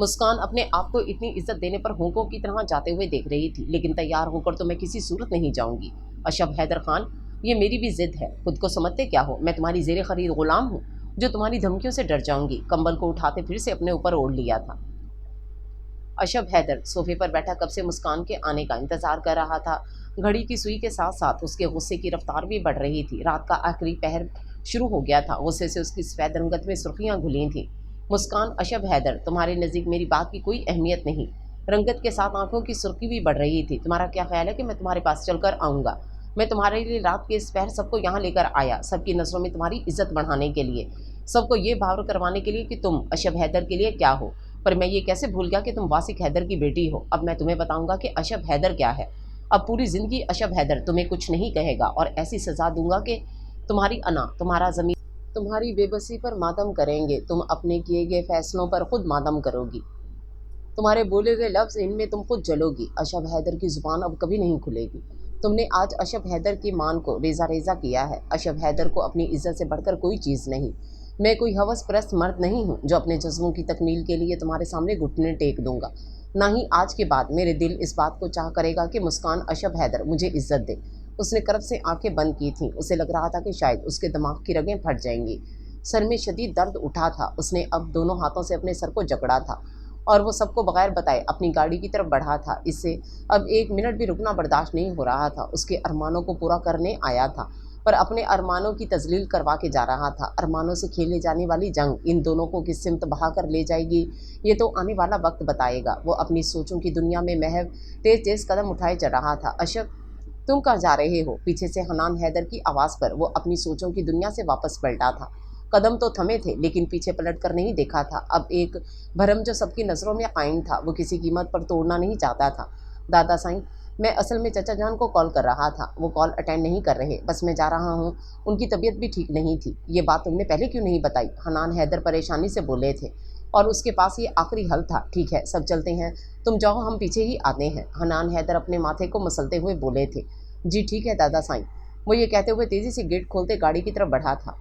मुस्कान अपने आप को इतनी इज्जत देने पर होंकों की तरह जाते हुए देख रही थी। लेकिन तैयार होकर तो मैं किसी सूरत नहीं जाऊंगी। अशब हैदर खान, ये मेरी भी जिद है। खुद को समझते क्या हो? मैं तुम्हारी जेर खरीद गुलाम हूँ जो तुम्हारी धमकियों से डर जाऊंगी। कंबल को उठाते फिर से अपने ऊपर ओढ़ लिया था। अशब हैदर सोफे पर बैठा कब से मुस्कान के आने का इंतजार कर रहा था। घड़ी की सुई के साथ साथ उसके गुस्से की रफ्तार भी बढ़ रही थी। रात का आखिरी पहर शुरू हो गया था। गुस्से से उसकी सफ़ेद रंगत में सुर्खियां घुली थीं। मुस्कान, अशब हैदर, तुम्हारे नज़दीक मेरी बात की कोई अहमियत नहीं। रंगत के साथ आंखों की सुर्खी भी बढ़ रही थी। तुम्हारा क्या ख्याल है कि मैं तुम्हारे पास चलकर आऊँगा? मैं तुम्हारे लिए रात के इस पहर सबको यहाँ लेकर आया, सबकी नज़रों में तुम्हारी इज्जत बढ़ाने के लिए, सबको ये भाव करवाने के लिए कि तुम अशब हैदर के लिए क्या हो। पर मैं ये कैसे भूल गया कि तुम वासिक हैदर की बेटी हो। अब मैं तुम्हें बताऊंगा कि अशब हैदर क्या है। अब पूरी ज़िंदगी अशब हैदर तुम्हें कुछ नहीं कहेगा और ऐसी सज़ा दूंगा कि तुम्हारी अना, तुम्हारा ज़मीर, तुम्हारी बेबसी पर मातम करेंगे। तुम अपने किए गए फैसलों पर खुद मातम करोगी। तुम्हारे बोले गए लफ्ज़, इनमें तुम खुद जलोगी। अशब हैदर की ज़ुबान अब कभी नहीं खुलेगी। तुमने आज अशब हैदर की मान को रेज़ा रेज़ा किया है। अशब हैदर को अपनी इज्जत से बढ़कर कोई चीज़ नहीं। मैं कोई हवस परस्त मर्द नहीं हूँ जो अपने जज्बों की तकमील के लिए तुम्हारे सामने घुटने टेक दूंगा। ना ही आज के बाद मेरे दिल इस बात को चाह करेगा कि मुस्कान अशब हैदर मुझे इज्जत दे। उसने करब से आंखें बंद की थीं। उसे लग रहा था कि शायद उसके दिमाग की रगें फट जाएंगी। सर में शदीद दर्द उठा था। उसने अब दोनों हाथों से अपने सर को जकड़ा था और वो सबको बगैर बताए अपनी गाड़ी की तरफ बढ़ा था। इससे अब एक मिनट भी रुकना बर्दाश्त नहीं हो रहा था। उसके अरमानों को पूरा करने आया था, पर अपने अरमानों की तजलील करवा के जा रहा था। अरमानों से खेले जाने वाली जंग इन दोनों को किस सिमत बहा कर ले जाएगी, ये तो आने वाला वक्त बताएगा। वो अपनी सोचों की दुनिया में महव तेज तेज कदम उठाए चल रहा था। अशब, तुम कहाँ जा रहे हो? पीछे से हनान हैदर की आवाज़ पर वो अपनी सोचों की दुनिया से वापस पलटा था। कदम तो थमे थे, लेकिन पीछे पलट कर नहीं देखा था। अब एक भरम जो सबकी नज़रों में कायम था, वो किसी कीमत पर तोड़ना नहीं चाहता था। दादा साईं, मैं असल में चचा जान को कॉल कर रहा था। वो कॉल अटेंड नहीं कर रहे, बस मैं जा रहा हूँ। उनकी तबीयत भी ठीक नहीं थी। ये बात तुमने पहले क्यों नहीं बताई? हनान हैदर परेशानी से बोले थे और उसके पास ये आखिरी हल था। ठीक है, सब चलते हैं, तुम जाओ, हम पीछे ही आते हैं। हनान हैदर अपने माथे को मसलते हुए बोले थे। जी ठीक है दादा साईं। वो ये कहते हुए तेज़ी से गेट खोलते गाड़ी की तरफ बढ़ा था।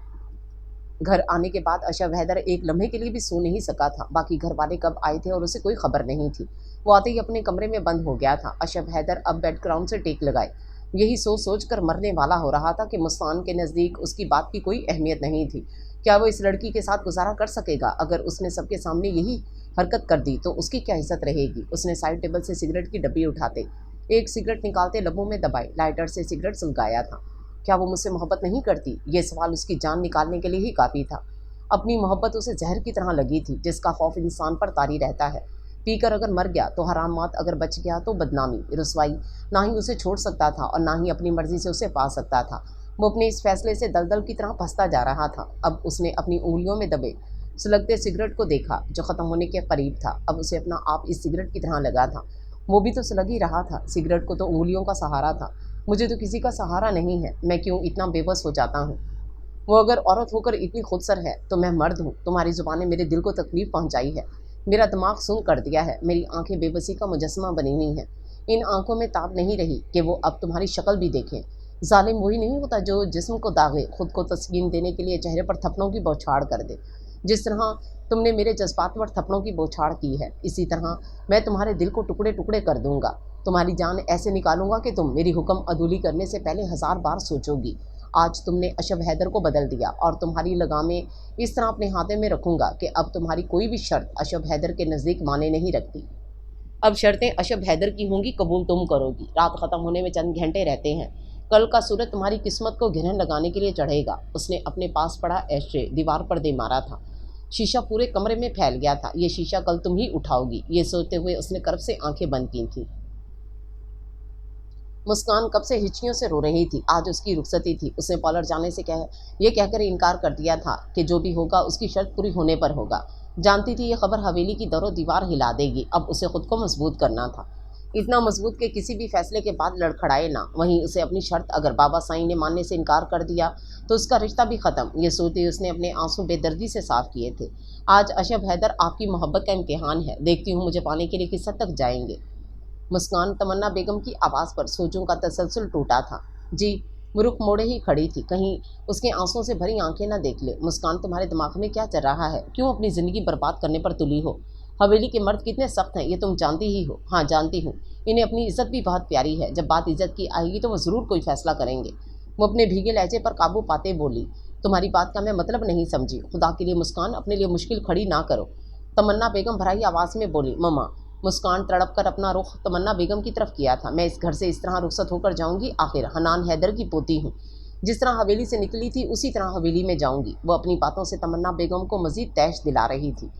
घर आने के बाद अशब हैदर एक लम्हे के लिए भी सो नहीं सका था। बाकी घर वाले कब आए थे और उसे कोई खबर नहीं थी। वो आते ही अपने कमरे में बंद हो गया था। अशब हैदर अब बेड ग्राउंड से टेक लगाए यही सोच सोच कर मरने वाला हो रहा था कि मुस्कान के नज़दीक उसकी बात की कोई अहमियत नहीं थी। क्या वो इस लड़की के साथ गुजारा कर सकेगा? अगर उसने सबके सामने यही हरकत कर दी तो उसकी क्या इज्जत रहेगी? उसने साइड टेबल से सिगरेट की डब्बी उठाते एक सिगरेट निकालते लबों में दबाए लाइटर से सिगरेट सुलगाया था। क्या वो मुझसे मोहब्बत नहीं करती? ये सवाल उसकी जान निकालने के लिए ही काफ़ी था। अपनी मोहब्बत उसे जहर की तरह लगी थी, जिसका खौफ इंसान पर तारी रहता है। पीकर अगर मर गया तो हराम मौत, अगर बच गया तो बदनामी, रुसवाई। ना ही उसे छोड़ सकता था और ना ही अपनी मर्जी से उसे पा सकता था। वो अपने इस फैसले से दलदल की तरह फंसता जा रहा था। अब उसने अपनी उंगलियों में दबे सुलगते सिगरेट को देखा जो ख़त्म होने के करीब था। अब उसे अपना आप इस सिगरेट की तरह लगा था। वो भी तो सुलग ही रहा था। सिगरेट को तो उंगलियों का सहारा था। मुझे तो किसी का सहारा नहीं है। मैं क्यों इतना बेबस हो जाता हूँ? वो अगर औरत होकर इतनी खुदसर है तो मैं मर्द हूँ। तुम्हारी ज़ुबान ने मेरे दिल को तकलीफ़ पहुँचाई है, मेरा दिमाग सुन कर दिया है। मेरी आंखें बेबसी का मुजस्समा बनी हुई हैं। इन आंखों में ताब नहीं रही कि वो अब तुम्हारी शक्ल भी देखें। जालिम वही नहीं होता जो जिस्म को दागे, खुद को तस्कीन देने के लिए चेहरे पर थप्पड़ों की बौछार कर दे। जिस तरह तुम ने मेरे जज्बात पर थप्पड़ों की बौछार की है। इसी तरह मैं तुम्हारे दिल को टुकड़े टुकड़े कर दूंगा। तुम्हारी जान ऐसे निकालूंगा कि तुम मेरी हुक्म अदूली करने से पहले 1000 बार सोचोगी। आज तुमने अशब हैदर को बदल दिया और तुम्हारी लगामें इस तरह अपने हाथों में रखूंगा कि अब तुम्हारी कोई भी शर्त अशब हैदर के नज़दीक माने नहीं रखती। अब शर्तें अशब हैदर की होंगी, कबूल तुम करोगी। रात ख़त्म होने में चंद घंटे रहते हैं। कल का सूरज तुम्हारी किस्मत को गिरहन लगाने के लिए चढ़ेगा। उसने अपने पास पड़ा एस्ट्रे दीवार पर दे मारा था। शीशा पूरे कमरे में फैल गया था। ये शीशा कल तुम ही उठाओगी, ये सोचते हुए उसने कर्ब से आंखें बंद की थीं। मुस्कान कब से हिचकियों से रो रही थी। आज उसकी रुखसती थी। उसने पार्लर जाने से ये कहकर इनकार कर दिया था कि जो भी होगा उसकी शर्त पूरी होने पर होगा। जानती थी ये खबर हवेली की दरो दीवार हिला देगी। अब उसे खुद को मजबूत करना था, इतना मजबूत कि किसी भी फैसले के बाद लड़खड़ाए ना। वहीं उसे अपनी शर्त अगर बाबा साईं ने मानने से इनकार कर दिया तो उसका रिश्ता भी ख़त्म। ये सोचते उसने अपने आंसू बेदर्दी से साफ किए थे। आज अशब हैदर आपकी मोहब्बत का इम्तिहान है। देखती हूँ मुझे पाने के लिए किस हद तक जाएंगे। मुस्कान तमन्ना बेगम की आवाज़ पर सोचों का तसलसल टूटा था। जी। वो रुख मोड़े ही खड़ी थी, कहीं उसके आंसुओं से भरी आंखें ना देख ले। मुस्कान, तुम्हारे दिमाग में क्या चल रहा है? क्यों अपनी ज़िंदगी बर्बाद करने पर तुली हो? हवेली के मर्द कितने सख्त हैं ये तुम जानती ही हो। हाँ जानती हूँ। इन्हें अपनी इज्जत भी बहुत प्यारी है। जब बात इज्जत की आएगी तो वो ज़रूर कोई फैसला करेंगे। वो अपने भीगे लहजे पर काबू पाते बोली, तुम्हारी बात का मैं मतलब नहीं समझी। खुदा के लिए मुस्कान, अपने लिए मुश्किल खड़ी ना करो। तमन्ना बेगम भराई आवाज़ में बोली, मम्मा। मुस्कान तड़प कर अपना रुख तमन्ना बेगम की तरफ किया था। मैं इस घर से इस तरह रुखसत होकर जाऊंगी? आखिर हनान हैदर की पोती हूँ। जिस तरह हवेली से निकली थी उसी तरह हवेली में जाऊंगी। वो अपनी बातों से तमन्ना बेगम को मजीद तैश दिला रही थी।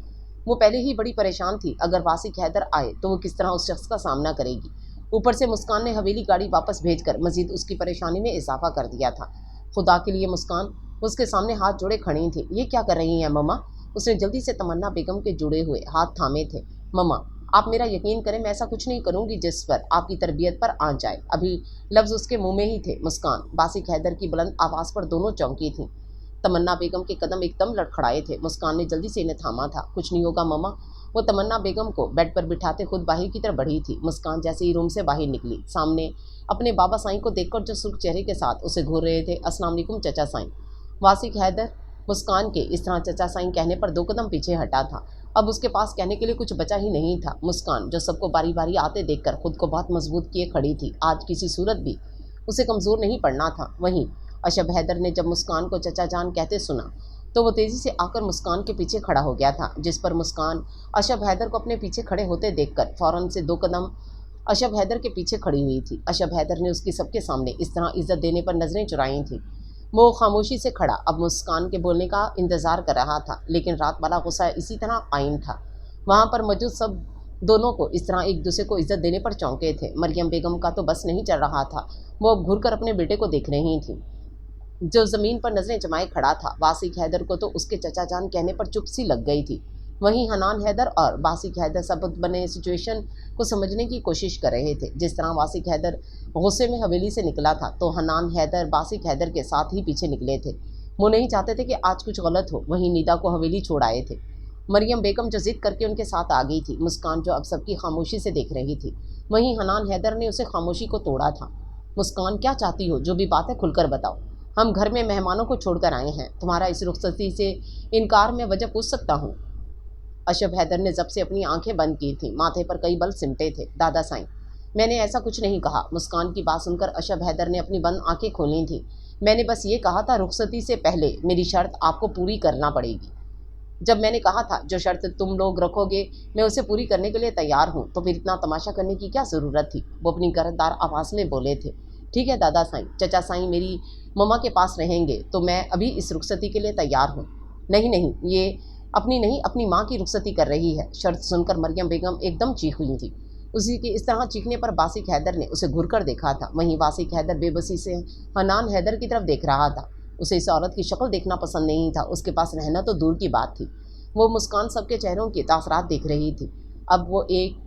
वो पहले ही बड़ी परेशान थी। अगर वासिक हैदर आए तो वो किस तरह उस शख्स का सामना करेगी? ऊपर से मुस्कान ने हवेली गाड़ी वापस भेजकर मजीद उसकी परेशानी में इजाफा कर दिया था। खुदा के लिए मुस्कान उसके सामने हाथ जोड़े खड़ी थी। ये क्या कर रही हैं मम्मा? उसने जल्दी से तमन्ना बेगम के जुड़े हुए हाथ थामे थे। मम्मा, आप मेरा यकीन करें, मैं ऐसा कुछ नहीं करूंगी जिस पर आपकी तरबियत पर आ जाए। अभी लफ्ज़ उसके मुंह में ही थे। मुस्कान, वासिक हैदर की बुलंद आवाज़ पर दोनों चौंकी थीं। तमन्ना बेगम के कदम एकदम लड़खड़ाए थे। मुस्कान ने जल्दी से इन्हें थामा था। कुछ नहीं होगा मम्मा। वो तमन्ना बेगम को बेड पर बिठाते खुद बाहर की तरफ बढ़ी थी। मुस्कान जैसे ही रूम से बाहर निकली, सामने अपने बाबा साईं को देखकर जो सुर्ख चेहरे के साथ उसे घूर रहे थे। अस्सलाम वालेकुम चचा साईं। वासिक हैदर मुस्कान के इस तरह चचा साईं कहने पर 2 कदम पीछे हटा था। अब उसके पास कहने के लिए कुछ बचा ही नहीं था। मुस्कान जो सबको बारी बारी आते देखकर खुद को बहुत मजबूत किए खड़ी थी, आज किसी सूरत भी उसे कमज़ोर नहीं पड़ना था। वहीं अशब हैदर ने जब मुस्कान को चचा जान कहते सुना तो वो तेज़ी से आकर मुस्कान के पीछे खड़ा हो गया था, जिस पर मुस्कान अशब हैदर को अपने पीछे खड़े होते देखकर फ़ौरन से 2 कदम अशब हैदर के पीछे खड़ी हुई थी। अशब हैदर ने उसकी सबके सामने इस तरह इज्जत देने पर नज़रें चुराई थीं। वो खामोशी से खड़ा अब मुस्कान के बोलने का इंतज़ार कर रहा था, लेकिन रात वाला गुस्सा इसी तरह कायम था। वहाँ पर मौजूद सब दोनों को इस तरह एक दूसरे को इज्जत देने पर चौंके थे। मरियम बेगम का तो बस नहीं चल रहा था। वो अब घूर कर अपने बेटे को देख रही थी, जो ज़मीन पर नज़रें जमाए खड़ा था। वासिक हैदर को तो उसके चचा जान कहने पर चुप सी लग गई थी। वहीं हनान हैदर और वासिक हैदर सबूत बने सिचुएशन को समझने की कोशिश कर रहे थे। जिस तरह वासिक हैदर गुस्से में हवेली से निकला था तो हनान हैदर वासिक हैदर के साथ ही पीछे निकले थे। वो नहीं चाहते थे कि आज कुछ गलत हो। वहीं निदा को हवेली छोड़ आए थे। मरियम बेगम जो जिद करके उनके साथ आ गई थी। मुस्कान जो अब सबकी खामोशी से देख रही थी। वहीं हनान हैदर ने उसे खामोशी को तोड़ा था। मुस्कान, क्या चाहती हो? जो भी बात है खुलकर बताओ। हम घर में मेहमानों को छोड़कर आए हैं। तुम्हारा इस रुखसती से इनकार में वजह पूछ सकता हूँ? अशब हैदर ने जब से अपनी आंखें बंद की थीं, माथे पर कई बल सिमटे थे। दादा साईं, मैंने ऐसा कुछ नहीं कहा। मुस्कान की बात सुनकर अशब हैदर ने अपनी बंद आंखें खोली थीं। मैंने बस ये कहा था रुखसती से पहले मेरी शर्त आपको पूरी करना पड़ेगी। जब मैंने कहा था जो शर्त तुम लोग रखोगे मैं उसे पूरी करने के लिए तैयार हूँ, तो फिर इतना तमाशा करने की क्या ज़रूरत थी? वो अपनी गरजदार आवाज़ में बोले थे। ठीक है दादा साईं, चचा साईं मेरी मम्मा के पास रहेंगे तो मैं अभी इस रुखसती के लिए तैयार हूँ। नहीं नहीं, ये अपनी नहीं अपनी माँ की रुखसती कर रही है। शर्त सुनकर मरियम बेगम एकदम चीख हुई थी। उसी के इस तरह चीखने पर वासिक हैदर ने उसे घूर कर देखा था। वहीं वासिक हैदर बेबसी से हनान हैदर की तरफ देख रहा था। उसे इस औरत की शक्ल देखना पसंद नहीं था। उसके पास रहना तो दूर की बात थी। वो मुस्कान सबके चेहरों की तासरात देख रही थी। अब वो एक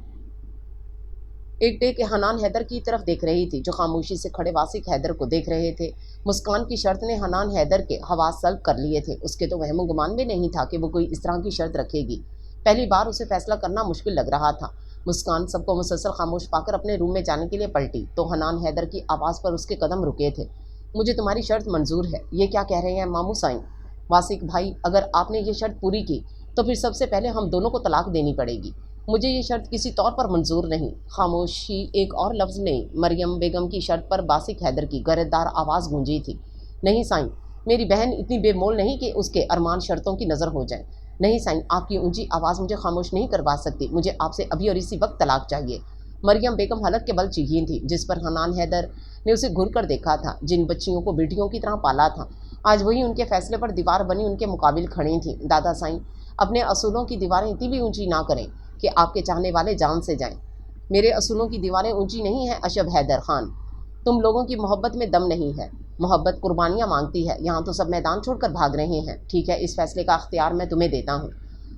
टेक हनान हैदर की तरफ देख रही थी, जो खामोशी से खड़े वासिक हैदर को देख रहे थे। मुस्कान की शर्त ने हनान हैदर के हवास सल्ब कर लिए थे। उसके तो वहमो गुमान भी नहीं था कि वो कोई इस तरह की शर्त रखेगी। पहली बार उसे फैसला करना मुश्किल लग रहा था। मुस्कान सबको मुसलसल खामोश पाकर अपने रूम में जाने के लिए पलटी तो हनान हैदर की आवाज़ पर उसके कदम रुके थे। मुझे तुम्हारी शर्त मंजूर है। ये क्या कह रहे हैं मामू साईं? वासिक भाई, अगर आपने ये शर्त पूरी की तो फिर सबसे पहले हम दोनों को तलाक देनी पड़ेगी। मुझे ये शर्त किसी तौर पर मंजूर नहीं। खामोशी, एक और लफ्ज़ नहीं। मरियम बेगम की शर्त पर बासिक हैदर की गरेदार आवाज़ गूंजी थी। नहीं साईं, मेरी बहन इतनी बेमोल नहीं कि उसके अरमान शर्तों की नज़र हो जाए। नहीं साईं, आपकी ऊंची आवाज़ मुझे खामोश नहीं करवा सकती। मुझे आपसे अभी और इसी वक्त तलाक चाहिए। मरियम बेगम हलक के बल चीखी थी, जिस पर हनान हैदर ने उसे घूर कर देखा था। जिन बच्चियों को बेटियों की तरह पाला था, आज वही उनके फैसले पर दीवार बनी उनके मुकाबिल खड़ी थी। दादा साईं, अपने असूलों की दीवारें इतनी भी ऊंची ना करें कि आपके चाहने वाले जान से जाएं। मेरे असूलों की दीवारें ऊंची नहीं हैं अशब हैदर खान। तुम लोगों की मोहब्बत में दम नहीं है। मोहब्बत कुर्बानियाँ मांगती है। यहाँ तो सब मैदान छोड़कर भाग रहे हैं। ठीक है, इस फैसले का अख्तियार मैं तुम्हें देता हूँ।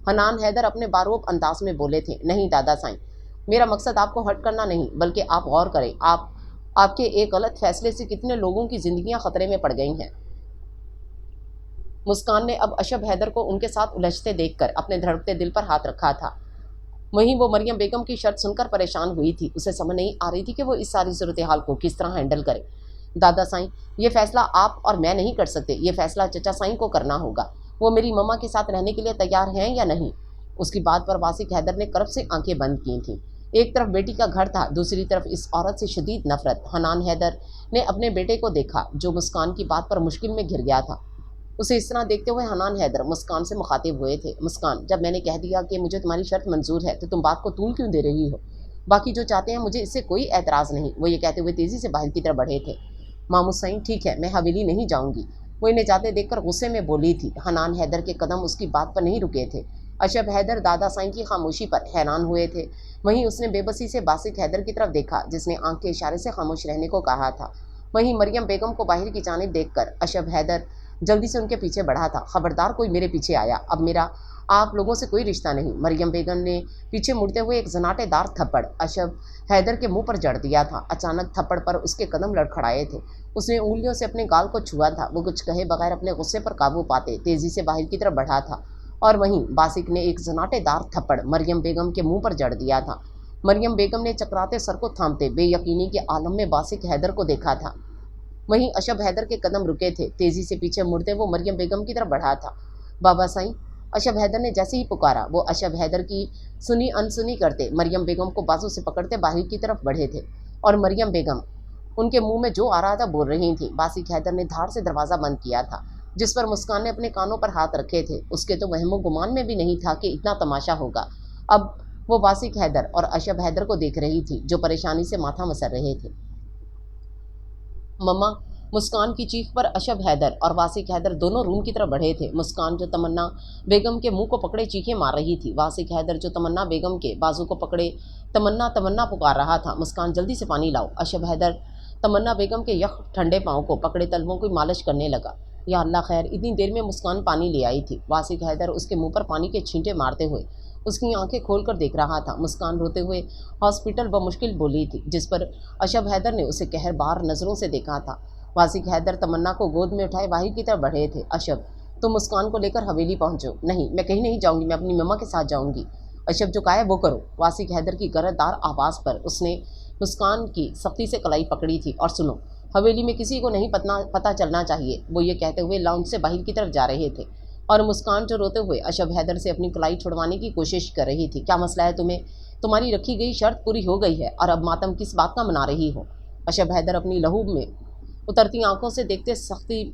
हनान हैदर अपने बारूब अंदाज में बोले थे। नहीं दादा साईं, मेरा मकसद आपको हर्ट करना नहीं, बल्कि आप गौर करें, आपके एक गलत फैसले से कितने लोगों की जिंदगियां खतरे में पड़ गई हैं। मुस्कान ने अब अशब हैदर को उनके साथ उलझते देखकर अपने धड़कते दिल पर हाथ रखा था। वहीं वो मरियम बेगम की शर्त सुनकर परेशान हुई थी। उसे समझ नहीं आ रही थी कि वो इस सारी सूरत हाल को किस तरह हैंडल करे। दादा साईं, ये फैसला आप और मैं नहीं कर सकते। ये फैसला चचा साईं को करना होगा। वो मेरी मम्मा के साथ रहने के लिए तैयार हैं या नहीं? उसकी बात पर वासिक हैदर ने करब से आंखें बंद की थीं। एक तरफ बेटी का घर था, दूसरी तरफ इस औरत से शदीद नफरत। हनान हैदर ने अपने बेटे को देखा, जो मुस्कान की बात पर मुश्किल में घिर गया था। उसे इस तरह देखते हुए हनान हैदर मुस्कान से मुखातिब हुए थे। मुस्कान, जब मैंने कह दिया कि मुझे तुम्हारी शर्त मंजूर है, तो तुम बात को तूल क्यों दे रही हो? बाकी जो चाहते हैं मुझे इससे कोई एतराज़ नहीं। वो ये कहते हुए तेज़ी से बाहर की तरफ बढ़े थे। मामू साईं, ठीक है, मैं हवेली नहीं जाऊंगी। वो इन्हें जाते देखकर गुस्से में बोली थी। हनान हैदर के कदम उसकी बात पर नहीं रुके थे। अशब हैदर दादा साईं की खामोशी पर हैरान हुए थे। वहीं उसने बेबसी से बासिक हैदर की तरफ देखा, जिसने आंख के इशारे से खामोश रहने को कहा था। वहीं मरियम बेगम को बाहर की जानिब देखकर अशब हैदर जल्दी से उनके पीछे बढ़ा था। खबरदार कोई मेरे पीछे आया, अब मेरा आप लोगों से कोई रिश्ता नहीं। मरियम बेगम ने पीछे मुड़ते हुए एक जनाटेदार थप्पड़ अशब हैदर के मुंह पर जड़ दिया था। अचानक थप्पड़ पर उसके कदम लड़खड़ाए थे। उसने उंगलियों से अपने गाल को छुआ था। वो कुछ कहे बगैर अपने गुस्से पर काबू पाते तेजी से बाहर की तरफ बढ़ा था, और वहीं बासिक ने एक जनाटेदार थप्पड़ मरियम बेगम के मुंह पर जड़ दिया था। मरियम बेगम ने चकराते सर को थामते बेयकीनी के आलम में बासिक हैदर को देखा था। वहीं अशब हैदर के कदम रुके थे। तेजी से पीछे मुड़ते वो मरियम बेगम की तरफ बढ़ा था। बाबा साईं, अशब हैदर ने जैसे ही पुकारा, वो अशब हैदर की सुनी अनसुनी करते मरियम बेगम को बाजू से पकड़ते बाहर की तरफ बढ़े थे, और मरियम बेगम उनके मुंह में जो आ रहा था बोल रही थी। बासिक हैदर ने धार से दरवाज़ा बंद किया था, जिस पर मुस्कान ने अपने कानों पर हाथ रखे थे। उसके तो वहमो गुमान में भी नहीं था कि इतना तमाशा होगा। अब वो बासिक हैदर और अशब हैदर को देख रही थी, जो परेशानी से माथा मसर रहे थे। मम्मा, मुस्कान की चीख पर अशब हैदर और वासिक हैदर दोनों रूम की तरफ बढ़े थे। मुस्कान जो तमन्ना बेगम के मुंह को पकड़े चीखें मार रही थी, वासिक हैदर जो तमन्ना बेगम के बाजू को पकड़े तमन्ना तमन्ना पुकार रहा था। मुस्कान, जल्दी से पानी लाओ। अशब हैदर तमन्ना बेगम के यख ठंडे पाँव को पकड़े तलवों की मालिश करने लगा। या अल्लाह खैर, इतनी देर में मुस्कान पानी ले आई थी। वासिक हैदर उसके मुंह पर पानी के छींटे मारते हुए उसकी आंखें खोलकर देख रहा था। मुस्कान रोते हुए हॉस्पिटल बमुश्किल बोली थी, जिस पर अशब हैदर ने उसे कहरबार नज़रों से देखा था। वासिक हैदर तमन्ना को गोद में उठाए बाहर की तरफ बढ़े थे। अशब, तुम मुस्कान को लेकर हवेली पहुंचो। नहीं, मैं कहीं नहीं जाऊंगी, मैं अपनी मम्मा के साथ जाऊंगी। अशब, जो कहा है वो करो। वासिक हैदर की गरजदार आवाज़ पर उसने मुस्कान की सख्ती से कलाई पकड़ी थी। और सुनो, हवेली में किसी को नहीं पता चलना चाहिए। वो ये कहते हुए लाउंज से बाहर की तरफ जा रहे थे, और मुस्कान जो रोते हुए अशब हैदर से अपनी कलाई छुड़वाने की कोशिश कर रही थी। क्या मसला है तुम्हें? तुम्हारी रखी गई शर्त पूरी हो गई है, और अब मातम किस बात का मना रही हो? अशब हैदर अपनी लहू में उतरती आंखों से देखते सख्ती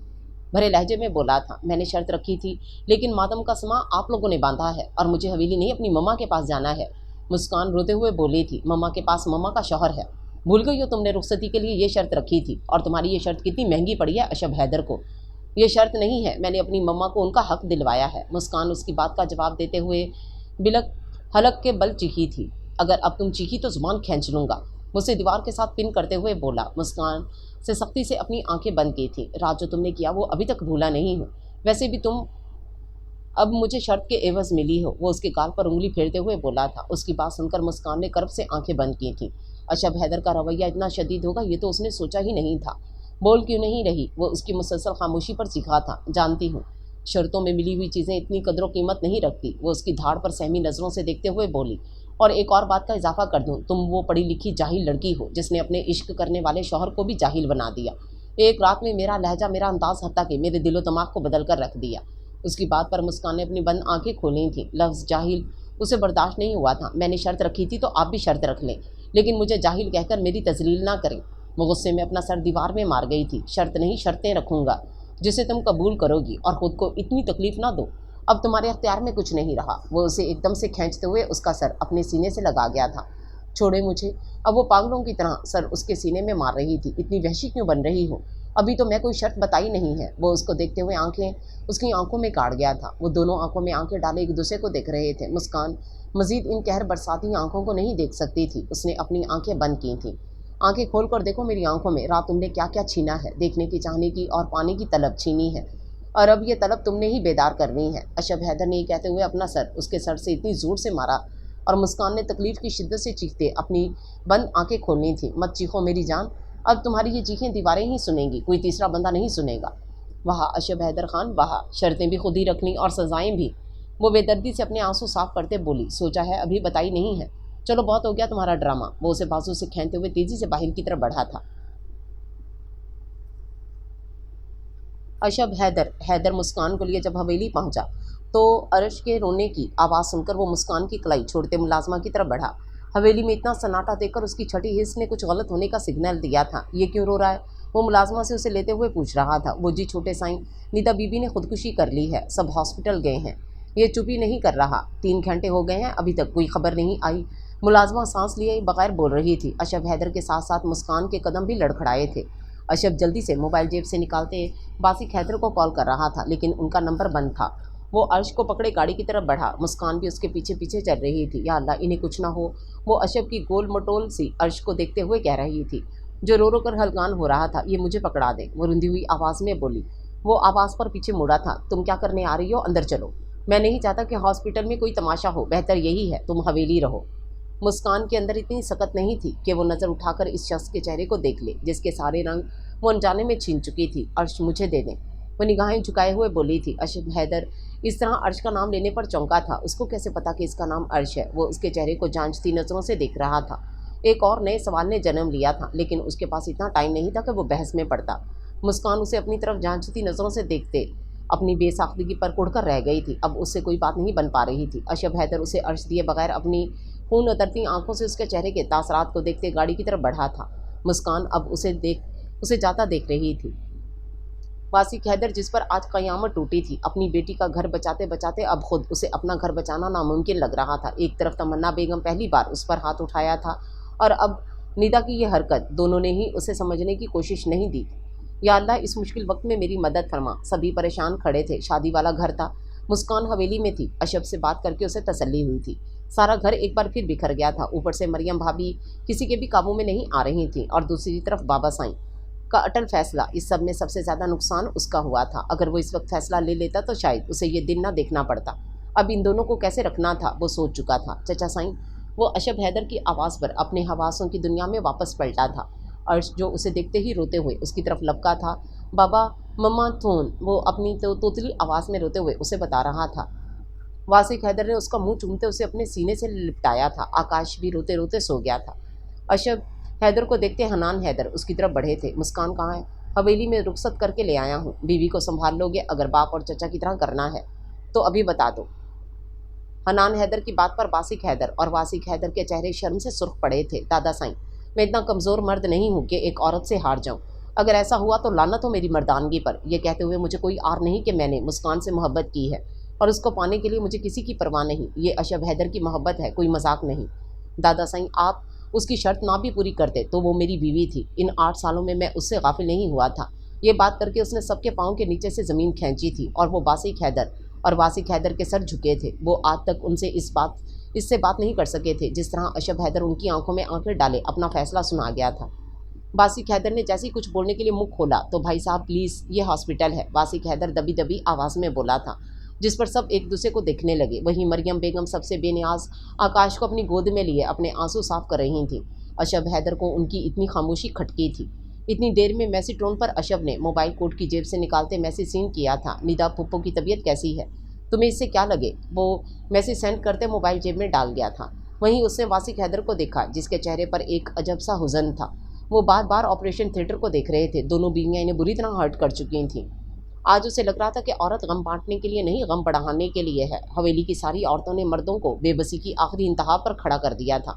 भरे लहजे में बोला था। मैंने शर्त रखी थी, लेकिन मातम का समा आप लोगों ने बांधा है, और मुझे हवेली नहीं अपनी मम्मा के पास जाना है। मुस्कान रोते हुए बोली थी। मम्मा के पास मम्मा का शौहर है। भूल गई हो तुमने रुखसती के लिए ये शर्त रखी थी, और तुम्हारी ये शर्त कितनी महंगी पड़ी है अशब हैदर को। ये शर्त नहीं है, मैंने अपनी मम्मा को उनका हक दिलवाया है। मुस्कान उसकी बात का जवाब देते हुए बिलक हलक के बल चीखी थी। अगर अब तुम चीखी तो जुबान खींच लूँगा, मुझसे दीवार के साथ पिन करते हुए बोला। मुस्कान से सख्ती से अपनी आंखें बंद की थी। रात जो तुमने किया वो अभी तक भूला नहीं हूँ। वैसे भी तुम अब मुझे शर्त के एवज मिली हो। वो उसके गाल पर उंगली फेरते हुए बोला था। उसकी बात सुनकर मुस्कान ने करब से आंखें बंद की थीं। अशब हैदर का रवैया इतना शदीद होगा ये तो उसने सोचा ही नहीं था। बोल क्यों नहीं रही? वो उसकी मुसलसल खामोशी पर सीखा था। जानती हूँ, शर्तों में मिली हुई चीज़ें इतनी कदर कीमत नहीं रखती। वो उसकी धाड़ पर सहमी नज़रों से देखते हुए बोली। और एक और बात का इजाफा कर दूँ, तुम वो पढ़ी लिखी जाहिल लड़की हो जिसने अपने इश्क करने वाले शौहर को भी जाहिल बना दिया। एक रात में मेरा लहजा, मेरा अंदाज़, हत्ता कि मेरे दिलो दिमाग को बदल कर रख दिया। اس کی بات پر مسکان نے اپنی بند آنکھیں کھولی تھیں۔ لفظ جاہل اسے برداشت نہیں ہوا تھا۔ میں نے شرط رکھی تھی تو آپ بھی شرط رکھ لیں، لیکن مجھے جاہل کہہ کر میری تذلیل نہ کریں۔ وہ غصے میں اپنا سر دیوار میں مار گئی تھی۔ شرط نہیں، شرطیں رکھوں گا جسے تم قبول کرو گی، اور خود کو اتنی تکلیف نہ دو۔ اب تمہارے اختیار میں کچھ نہیں رہا۔ وہ اسے ایک دم سے کھینچتے ہوئے اس کا سر اپنے سینے سے لگا گیا تھا۔ چھوڑے مجھے۔ اب وہ پاگلوں کی طرح سر اس کے سینے میں مار رہی تھی۔ اتنی وحشی کیوں بن رہی ہو؟ ابھی تو میں کوئی شرط بتائی نہیں ہے۔ وہ اس کو دیکھتے ہوئے آنکھیں اس کی آنکھوں میں کاٹ گیا تھا۔ وہ دونوں آنکھوں میں آنکھیں ڈالے ایک دوسرے کو دیکھ رہے تھے۔ مسکان مزید ان قہر برساتی آنکھوں کو نہیں دیکھ سکتی تھی۔ اس نے اپنی آنکھیں بند کی تھیں۔ آنکھیں کھول کر دیکھو میری آنکھوں میں، رات تم نے کیا کیا چھینا ہے، دیکھنے کی، چاہنے کی اور پانے کی طلب چھینی ہے، اور اب یہ طلب تم نے ہی بیدار کرنی ہے۔ اشب حیدر نے یہ کہتے ہوئے اپنا سر اس کے سر سے اتنی زور سے مارا، اور مسکان نے تکلیف کی شدت سے چیختے اپنی بند آنکھیں کھولنی تھیں۔ مت چیخو میری جان، اب تمہاری یہ چیخیں دیواریں ہی سنیں گی، کوئی تیسرا بندہ نہیں سنے گا۔ واہ اشب حیدر خان واہ، شرطیں بھی خود ہی رکھنی اور سزائیں بھی۔ وہ بے دردی سے اپنے آنسو صاف کرتے بولی، سوچا ہے ابھی بتائی نہیں ہے؟ چلو بہت ہو گیا تمہارا ڈرامہ۔ وہ اسے بازو سے کھینچتے ہوئے تیزی سے باہر کی طرف بڑھا تھا۔ اشب حیدر مسکان کو لیے جب حویلی پہنچا تو عرش کے رونے کی آواز سن کر وہ مسکان کی کلائی چھوڑتے ملازمہ کی طرف بڑھا۔ حویلی میں اتنا سناٹا دیکھ کر اس کی چھٹی حس نے کچھ غلط ہونے کا سگنل دیا تھا۔ یہ کیوں رو رہا ہے؟ وہ ملازمہ سے اسے لیتے ہوئے پوچھ رہا تھا۔ وہ جی چھوٹے سائیں، نیتا بی بی نے خودکشی کر لی ہے، سب ہاسپٹل گئے ہیں۔ یہ چپ ہی نہیں کر رہا، 3 گھنٹے ہو گئے ہیں ابھی تک کوئی خبر نہیں آئی۔ ملازمہ سانس لیے بغیر بول رہی تھی۔ اشب حیدر کے ساتھ ساتھ مسکان کے قدم بھی لڑکھڑائے تھے۔ اشب جلدی سے موبائل جیب سے نکالتے باسق حیدر کو کال کر رہا تھا، لیکن ان کا نمبر بند تھا۔ وہ عرش کو پکڑے گاڑی کی طرف بڑھا۔ مسکان بھی اس کے پیچھے پیچھے چل رہی تھی۔ یا اللہ انہیں کچھ نہ ہو، وہ اشب کی گول مٹول سی عرش کو دیکھتے ہوئے کہہ رہی تھی، جو رو رو کر ہلکان ہو رہا تھا، یہ مجھے پکڑا دے۔ وہ رندی ہوئی آواز میں بولی۔ وہ آواز پر پیچھے مڑا تھا۔ تم کیا کرنے آ رہی ہو؟ اندر چلو۔ میں نہیں چاہتا کہ ہاسپٹل میں کوئی تماشا ہو، بہتر یہی ہے تم حویلی رہو۔ مسکان کے اندر اتنی سکت نہیں تھی کہ وہ نظر اٹھا کر اس شخص کے چہرے کو دیکھ لے جس کے سارے رنگ وہ انجانے میں چھین چکی تھی۔ عرش مجھے دے دیں، وہ نگاہیں جھکائے ہوئے بولی تھی۔ اشب حیدر اس طرح عرش کا نام لینے پر چونکا تھا۔ اس کو کیسے پتا کہ اس کا نام عرش ہے؟ وہ اس کے چہرے کو جانچتی نظروں سے دیکھ رہا تھا۔ ایک اور نئے سوال نے جنم لیا تھا، لیکن اس کے پاس اتنا ٹائم نہیں تھا کہ وہ بحث میں پڑتا۔ مسکان اسے اپنی طرف جانچتی نظروں سے دیکھتے اپنی بے ساختگی پر کڑ کر رہ گئی تھی۔ اب اس سے کوئی بات نہیں بن پا رہی تھی۔ اشب حیدر اسے عرش دیے بغیر اپنی خون اترتی آنکھوں سے اس کے چہرے کے تاثرات کو دیکھتے گاڑی کی طرف بڑھا تھا۔ مسکان اب اسے جاتا دیکھ رہی تھی۔ باسق حیدر جس پر آج قیامت ٹوٹی تھی، اپنی بیٹی کا گھر بچاتے بچاتے اب خود اسے اپنا گھر بچانا ناممکن لگ رہا تھا۔ ایک طرف تمنا بیگم پہلی بار اس پر ہاتھ اٹھایا تھا، اور اب ندا کی یہ حرکت، دونوں نے ہی اسے سمجھنے کی کوشش نہیں دی۔ یا اللہ اس مشکل وقت میں میری مدد فرما۔ سبھی پریشان کھڑے تھے۔ شادی والا گھر تھا۔ مسکان حویلی میں تھی۔ اشب سے بات کر کے اسے تسلی ہوئی تھی۔ سارا گھر ایک بار پھر بکھر گیا تھا۔ اوپر سے مریم بھابھی کسی کے بھی قابو میں نہیں آ رہی تھیں، اور دوسری طرف بابا سائیں کا اٹل فیصلہ۔ اس سب میں سب سے زیادہ نقصان اس کا ہوا تھا۔ اگر وہ اس وقت فیصلہ لے لیتا تو شاید اسے یہ دن نہ دیکھنا پڑتا۔ اب ان دونوں کو کیسے رکھنا تھا وہ سوچ چکا تھا۔ چچا سائیں، وہ اشب حیدر کی آواز پر اپنے حواسوں کی دنیا میں واپس پلٹا تھا۔ عرش جو اسے دیکھتے ہی روتے ہوئے اس کی طرف لپکا تھا۔ بابا مما تھون، وہ اپنی توتلی آواز میں روتے ہوئے اسے بتا رہا تھا۔ باسق حیدر نے اس کا منہ چومتے اسے اپنے سینے سے لپٹایا تھا۔ آکاش بھی روتے روتے سو گیا تھا۔ اشب حیدر کو دیکھتے حنان حیدر اس کی طرف بڑھے تھے۔ مسکان کہاں ہے؟ حویلی میں رخصت کر کے لے آیا ہوں۔ بیوی کو سنبھال لو گے؟ اگر باپ اور چچا کی طرح کرنا ہے تو ابھی بتا دو۔ حنان حیدر کی بات پر باسق حیدر اور واسق حیدر کے چہرے شرم سے سرخ پڑے تھے۔ دادا سائیں، میں اتنا کمزور مرد نہیں ہوں کہ ایک عورت سے ہار جاؤں۔ اگر ایسا ہوا تو لعنت ہو میری مردانگی پر۔ یہ کہتے ہوئے مجھے کوئی آر نہیں کہ میں نے مسکان سے محبت کی ہے، اور اس کو پانے کے لیے مجھے کسی کی پرواہ نہیں۔ یہ اشب حیدر کی محبت ہے، کوئی مذاق نہیں۔ دادا سائیں، آپ اس کی شرط نہ بھی پوری کرتے تو وہ میری بیوی تھی۔ ان 8 سالوں میں میں اس سے غافل نہیں ہوا تھا۔ یہ بات کر کے اس نے سب کے پاؤں کے نیچے سے زمین کھینچی تھی، اور وہ باسق حیدر اور واسق حیدر کے سر جھکے تھے۔ وہ آج تک ان سے اس سے بات نہیں کر سکے تھے جس طرح اشب حیدر ان کی آنکھوں میں آنکھیں ڈالے اپنا فیصلہ سنا گیا تھا۔ باسق حیدر نے جیسے ہی کچھ بولنے کے لیے منہ کھولا تو بھائی صاحب پلیز، یہ ہاسپٹل ہے، باسق حیدر دبی دبی آواز میں بولا تھا، جس پر سب ایک دوسرے کو دیکھنے لگے۔ وہیں مریم بیگم سب سے بے نیاز آکاش کو اپنی گود میں لیے اپنے آنسو صاف کر رہی تھیں۔ اشب حیدر کو ان کی اتنی خاموشی کھٹکی تھی۔ اتنی دیر میں میسیج ٹون پر اشب نے موبائل کوٹ کی جیب سے نکالتے میسیج سینڈ کیا تھا۔ ندا پھپھو کی طبیعت کیسی ہے؟ تمہیں اس سے کیا لگے؟ وہ میسیج سینڈ کرتے موبائل جیب میں ڈال گیا تھا۔ وہیں اس نے واسق حیدر کو دیکھا جس کے چہرے پر ایک عجب سا حزن تھا۔ وہ بار بار آپریشن تھیٹر کو دیکھ رہے تھے۔ دونوں بیویاں انہیں بری طرح ہرٹ کر چکی تھیں۔ آج اسے لگ رہا تھا کہ عورت غم بانٹنے کے لیے نہیں، غم بڑھانے کے لیے ہے۔ حویلی کی ساری عورتوں نے مردوں کو بے بسی کی آخری انتہا پر کھڑا کر دیا تھا،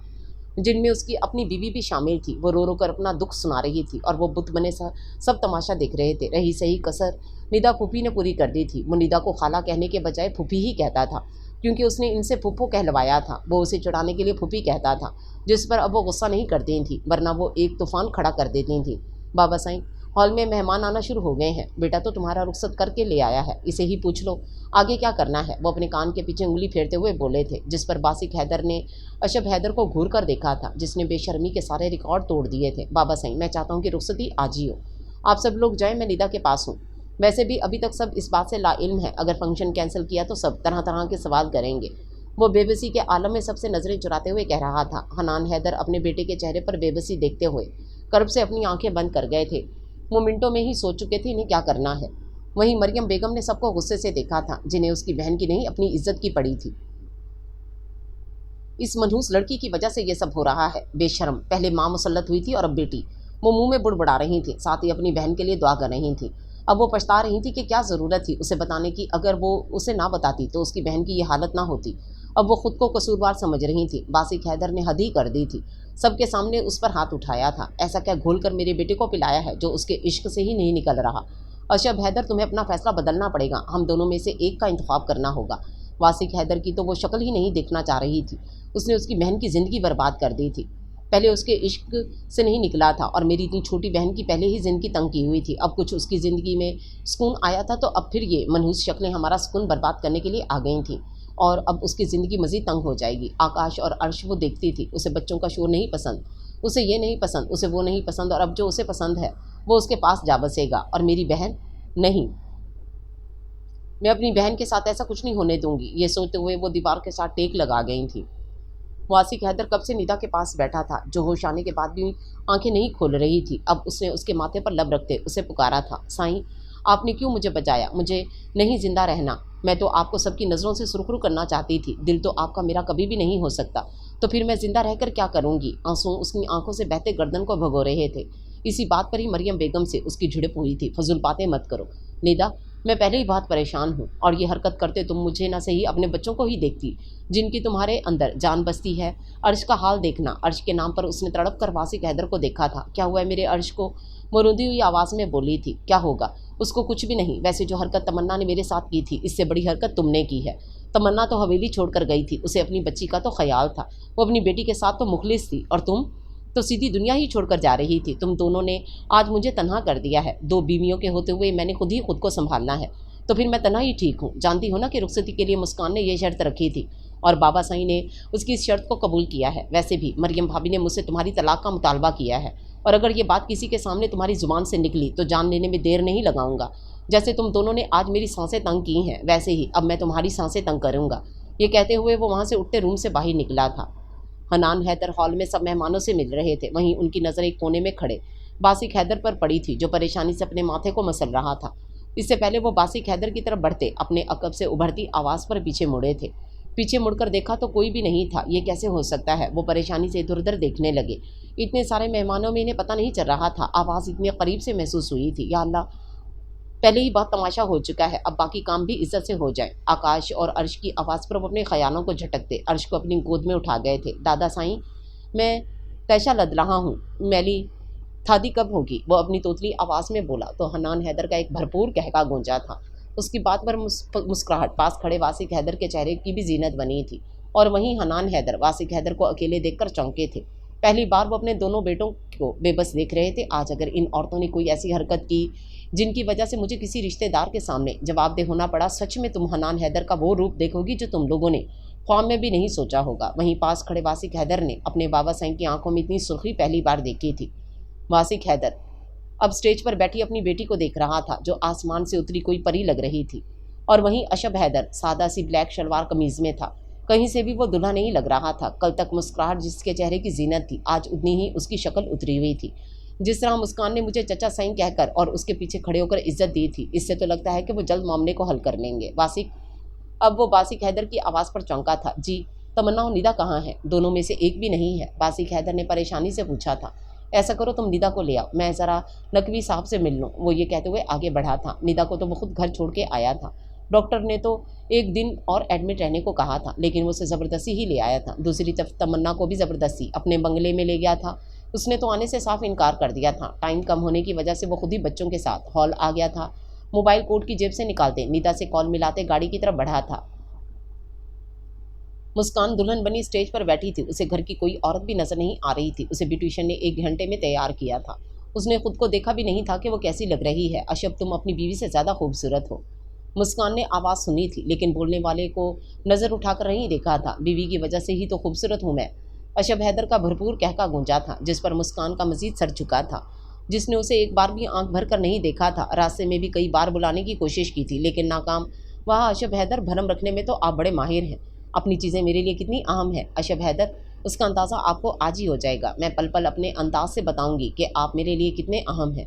جن میں اس کی اپنی بیوی بھی شامل تھی۔ وہ رو رو کر اپنا دکھ سنا رہی تھی اور وہ بت بنے سب تماشا دیکھ رہے تھے۔ رہی صحیح کسر ندا پھوپھی نے پوری کر دی تھی۔ وہ ندا کو خالہ کہنے کے بجائے پھوپھی ہی کہتا تھا، کیونکہ اس نے ان سے پھوپھو کہلوایا تھا۔ وہ اسے چڑھانے کے لیے پھوپھی کہتا تھا، جس پر اب وہ غصہ نہیں کرتی تھیں، ورنہ وہ ایک طوفان کھڑا کر دیتی تھیں۔ بابا سائیں، ہال میں مہمان آنا شروع ہو گئے ہیں۔ بیٹا تو تمہارا رخصت کر کے لے آیا ہے، اسے ہی پوچھ لو آگے کیا کرنا ہے۔ وہ اپنے کان کے پیچھے انگلی پھیرتے ہوئے بولے تھے، جس پر باسق حیدر نے اشب حیدر کو گھور کر دیکھا تھا، جس نے بے شرمی کے سارے ریکارڈ توڑ دیے تھے۔ بابا سائیں، میں چاہتا ہوں کہ رخصتی آج ہی ہو، آپ سب لوگ جائیں، میں ندا کے پاس ہوں۔ ویسے بھی ابھی تک سب اس بات سے لا علم ہے، اگر فنکشن کینسل کیا تو سب طرح طرح کے سوال کریں گے۔ وہ بے بسی کے عالم میں سب سے نظریں چراتے ہوئے کہہ رہا تھا۔ حنان حیدر اپنے بیٹے کے چہرے پر بے بسی دیکھتے ہوئے کرب سے اپنی آنکھیں بند کر گئے تھے۔ وہ منٹوں میں ہی سوچ چکے تھے انہیں کیا کرنا ہے۔ وہیں مریم بیگم نے سب کو غصے سے دیکھا تھا، جنہیں اس کی بہن کی نہیں اپنی عزت کی پڑی تھی۔ اس منحوس لڑکی کی وجہ سے یہ سب ہو رہا ہے۔ بے شرم، پہلے ماں مسلط ہوئی تھی اور اب بیٹی۔ وہ منہ میں بڑبڑا رہی تھیں، ساتھ ہی اپنی بہن کے لیے دعا کر رہی تھیں۔ اب وہ پچھتا رہی تھی کہ کیا ضرورت تھی اسے بتانے کی، اگر وہ اسے نہ بتاتی تو اس کی بہن کی یہ حالت نہ ہوتی۔ اب وہ خود کو قصوروار سمجھ رہی تھی۔ باسق حیدر نے حد ہی کر دی تھی، سب کے سامنے اس پر ہاتھ اٹھایا تھا۔ ایسا کیا گھول کر میرے بیٹے کو پلایا ہے جو اس کے عشق سے ہی نہیں نکل رہا؟ اشب حیدر، تمہیں اپنا فیصلہ بدلنا پڑے گا، ہم دونوں میں سے ایک کا انتخاب کرنا ہوگا۔ باسق حیدر کی تو وہ شکل ہی نہیں دیکھنا چاہ رہی تھی، اس نے اس کی بہن کی زندگی برباد کر دی تھی۔ پہلے اس کے عشق سے نہیں نکلا تھا اور میری اتنی چھوٹی بہن کی پہلے ہی زندگی تنگ کی ہوئی تھی، اب کچھ اس کی زندگی میں سکون آیا تھا تو اب پھر یہ منحوس شکلیں ہمارا سکون برباد کرنے کے لیے آ گئی تھیں، اور اب اس کی زندگی مزید تنگ ہو جائے گی۔ آکاش اور عرش وہ دیکھتی تھی، اسے بچوں کا شور نہیں پسند، اسے یہ نہیں پسند، اسے وہ نہیں پسند، اور اب جو اسے پسند ہے وہ اس کے پاس جا بسے گا، اور میری بہن نہیں، میں اپنی بہن کے ساتھ ایسا کچھ نہیں ہونے دوں گی۔ یہ سوچتے ہوئے وہ دیوار کے ساتھ ٹیک لگا گئی تھیں۔ باسق حیدر کب سے ندا کے پاس بیٹھا تھا، جو ہوش آنے کے بعد بھی آنکھیں نہیں کھول رہی تھی۔ اب اس نے اس کے ماتھے پر لب رکھتے اسے پکارا تھا، سائیں، آپ نے کیوں مجھے بچایا؟ مجھے نہیں زندہ رہنا، میں تو آپ کو سب کی نظروں سے سرخرو کرنا چاہتی تھی، دل تو آپ کا میرا کبھی بھی نہیں ہو سکتا، تو پھر میں زندہ رہ کر کیا کروں گی؟ آنسو اس کی آنکھوں سے بہتے گردن کو بھگو رہے تھے۔ اسی بات پر ہی مریم بیگم سے اس کی جھڑپ ہوئی تھی، فضول باتیں مت کرو ندا، میں پہلے ہی بہت پریشان ہوں، اور یہ حرکت کرتے تم مجھے نہ صحیح اپنے بچوں کو ہی دیکھتی، جن کی تمہارے اندر جان بستی ہے۔ عرش کا حال دیکھنا، عرش کے نام پر اس نے تڑپ کر باسق حیدر کو دیکھا تھا۔ کیا ہوا ہے میرے عرش کو؟ وہ روندی ہوئی آواز میں بولی تھی۔ کیا ہوگا اس کو؟ کچھ بھی نہیں، ویسے جو حرکت تمنا نے میرے ساتھ کی تھی، اس سے بڑی حرکت تم نے کی ہے۔ تمنا تو حویلی چھوڑ کر گئی تھی، اسے اپنی بچی کا تو خیال تھا، وہ اپنی بیٹی کے ساتھ تو مخلص تھی، اور تم تو سیدھی دنیا ہی چھوڑ کر جا رہی تھی۔ تم دونوں نے آج مجھے تنہا کر دیا ہے، دو بیویوں کے ہوتے ہوئے میں نے خود ہی خود کو سنبھالنا ہے، تو پھر میں تنہا ہی ٹھیک ہوں۔ جانتی ہو نا کہ رخصتی کے لیے مسکان نے یہ شرط رکھی تھی، اور بابا سائیں نے اس کی اس شرط کو قبول کیا ہے۔ ویسے بھی مریم بھابھی نے مجھ سے تمہاری طلاق کا مطالبہ کیا ہے، اور اگر یہ بات کسی کے سامنے تمہاری زبان سے نکلی تو جان لینے میں دیر نہیں لگاؤں گا۔ جیسے تم دونوں نے آج میری سانسیں تنگ کی ہیں، ویسے ہی اب میں تمہاری سانسیں تنگ کروں گا۔ یہ کہتے ہوئے وہ وہاں سے اٹھتے روم سے باہر نکلا تھا۔ حنان حیدر ہال میں سب مہمانوں سے مل رہے تھے، وہیں ان کی نظر ایک کونے میں کھڑے باسق حیدر پر پڑی تھی، جو پریشانی سے اپنے ماتھے کو مسل رہا تھا۔ اس سے پہلے وہ باسق حیدر کی طرف بڑھتے اپنے عقب سے ابھرتی آواز پر پیچھے مڑے تھے۔ پیچھے مڑ کر دیکھا تو کوئی بھی نہیں تھا۔ یہ کیسے ہو سکتا ہے؟ وہ پریشانی سے ادھر ادھر دیکھنے لگے۔ اتنے سارے مہمانوں میں انہیں پتہ نہیں چل رہا تھا، آواز اتنے قریب سے محسوس ہوئی تھی۔ یا اللہ، پہلے ہی بہت تماشا ہو چکا ہے، اب باقی کام بھی عزت سے ہو جائے۔ آکاش اور عرش کی آواز پر وہ اپنے خیالوں کو جھٹکتے عرش کو اپنی گود میں اٹھا گئے تھے۔ دادا سائیں، میں تیشہ لد رہا ہوں، میلی تھادی کب ہوگی؟ وہ اپنی توتلی آواز میں بولا تو حنان حیدر کا ایک بھرپور قہقہ گونجا تھا۔ اس کی بات پر مسکراہٹ پاس کھڑے باسق حیدر کے چہرے کی بھی زینت بنی تھی، اور وہیں حنان حیدر باسق حیدر کو اکیلے دیکھ کر چونکے تھے۔ پہلی بار وہ اپنے دونوں بیٹوں کو بے بس دیکھ رہے تھے۔ آج اگر ان عورتوں نے کوئی ایسی حرکت کی جن کی وجہ سے مجھے کسی رشتہ دار کے سامنے جواب دہ ہونا پڑا، سچ میں تم حنان حیدر کا وہ روپ دیکھو گی جو تم لوگوں نے خواب میں بھی نہیں سوچا ہوگا۔ وہیں پاس کھڑے باسق حیدر نے اپنے بابا سائیں کی آنکھوں میں اتنی سرخی پہلی بار دیکھی تھی۔ باسق حیدر اب سٹیج پر بیٹھی اپنی بیٹی کو دیکھ رہا تھا، جو آسمان سے اتری کوئی پری لگ رہی تھی، اور وہیں اشب حیدر سادہ سی بلیک شلوار قمیض میں تھا، کہیں سے بھی وہ دلہا نہیں لگ رہا تھا۔ کل تک مسکراہٹ جس کے چہرے کی زینت تھی، آج اتنی ہی اس کی شکل اتری ہوئی تھی۔ جس طرح مسکان نے مجھے چچا سائیں کہہ کر اور اس کے پیچھے کھڑے ہو کر عزت دی تھی، اس سے تو لگتا ہے کہ وہ جلد معاملے کو حل کر لیں گے۔ اب وہ باسق حیدر کی آواز پر چونکا تھا۔ جی، تمنا اور ندا کہاں ہیں؟ دونوں میں سے ایک بھی نہیں ہے، باسق حیدر نے پریشانی سے پوچھا تھا۔ ایسا کرو تم ندا کو لے آؤ، میں ذرا نقوی صاحب سے مل لوں۔ وہ یہ کہتے ہوئے آگے بڑھا تھا۔ ندا کو تو وہ خود گھر چھوڑ کے آیا تھا، ڈاکٹر نے تو ایک دن اور ایڈمٹ رہنے کو کہا تھا، لیکن وہ اسے زبردستی ہی لے آیا تھا۔ دوسری طرف تمنا کو بھی زبردستی اپنے بنگلے میں لے گیا تھا۔ اس نے تو آنے سے صاف انکار کر دیا تھا۔ ٹائم کم ہونے کی وجہ سے وہ خود ہی بچوں کے ساتھ ہال آ گیا تھا۔ موبائل کوٹ کی جیب سے نکالتے ندا سے کال ملاتے گاڑی کی طرف بڑھا تھا۔ مسکان دلہن بنی اسٹیج پر بیٹھی تھی، اسے گھر کی کوئی عورت بھی نظر نہیں آ رہی تھی۔ اسے بیوٹیشین نے 1 گھنٹے میں تیار کیا تھا۔ اس نے خود کو دیکھا بھی نہیں تھا کہ وہ کیسی لگ رہی ہے۔ اشب، تم اپنی بیوی سے زیادہ خوبصورت ہو۔ مسکان نے آواز سنی تھی، لیکن بولنے والے کو نظر اٹھا کر نہیں دیکھا تھا۔ بیوی کی وجہ سے ہی تو خوبصورت ہوں میں۔ اشب حیدر کا بھرپور کہکا گونجا تھا، جس پر مسکان کا مزید سر جھکا تھا۔ جس نے اسے ایک بار بھی آنکھ بھر کر نہیں دیکھا تھا۔ راستے میں بھی کئی بار بلانے کی کوشش کی تھی، لیکن ناکام۔ وہاں اشب حیدر، بھرم رکھنے میں تو آپ بڑے ماہر ہیں۔ اپنی چیزیں میرے لیے کتنی اہم ہیں اشب حیدر، اس کا اندازہ آپ کو آج ہی ہو جائے گا۔ میں پل پل اپنے انداز سے بتاؤں گی کہ آپ میرے لیے کتنے اہم ہیں۔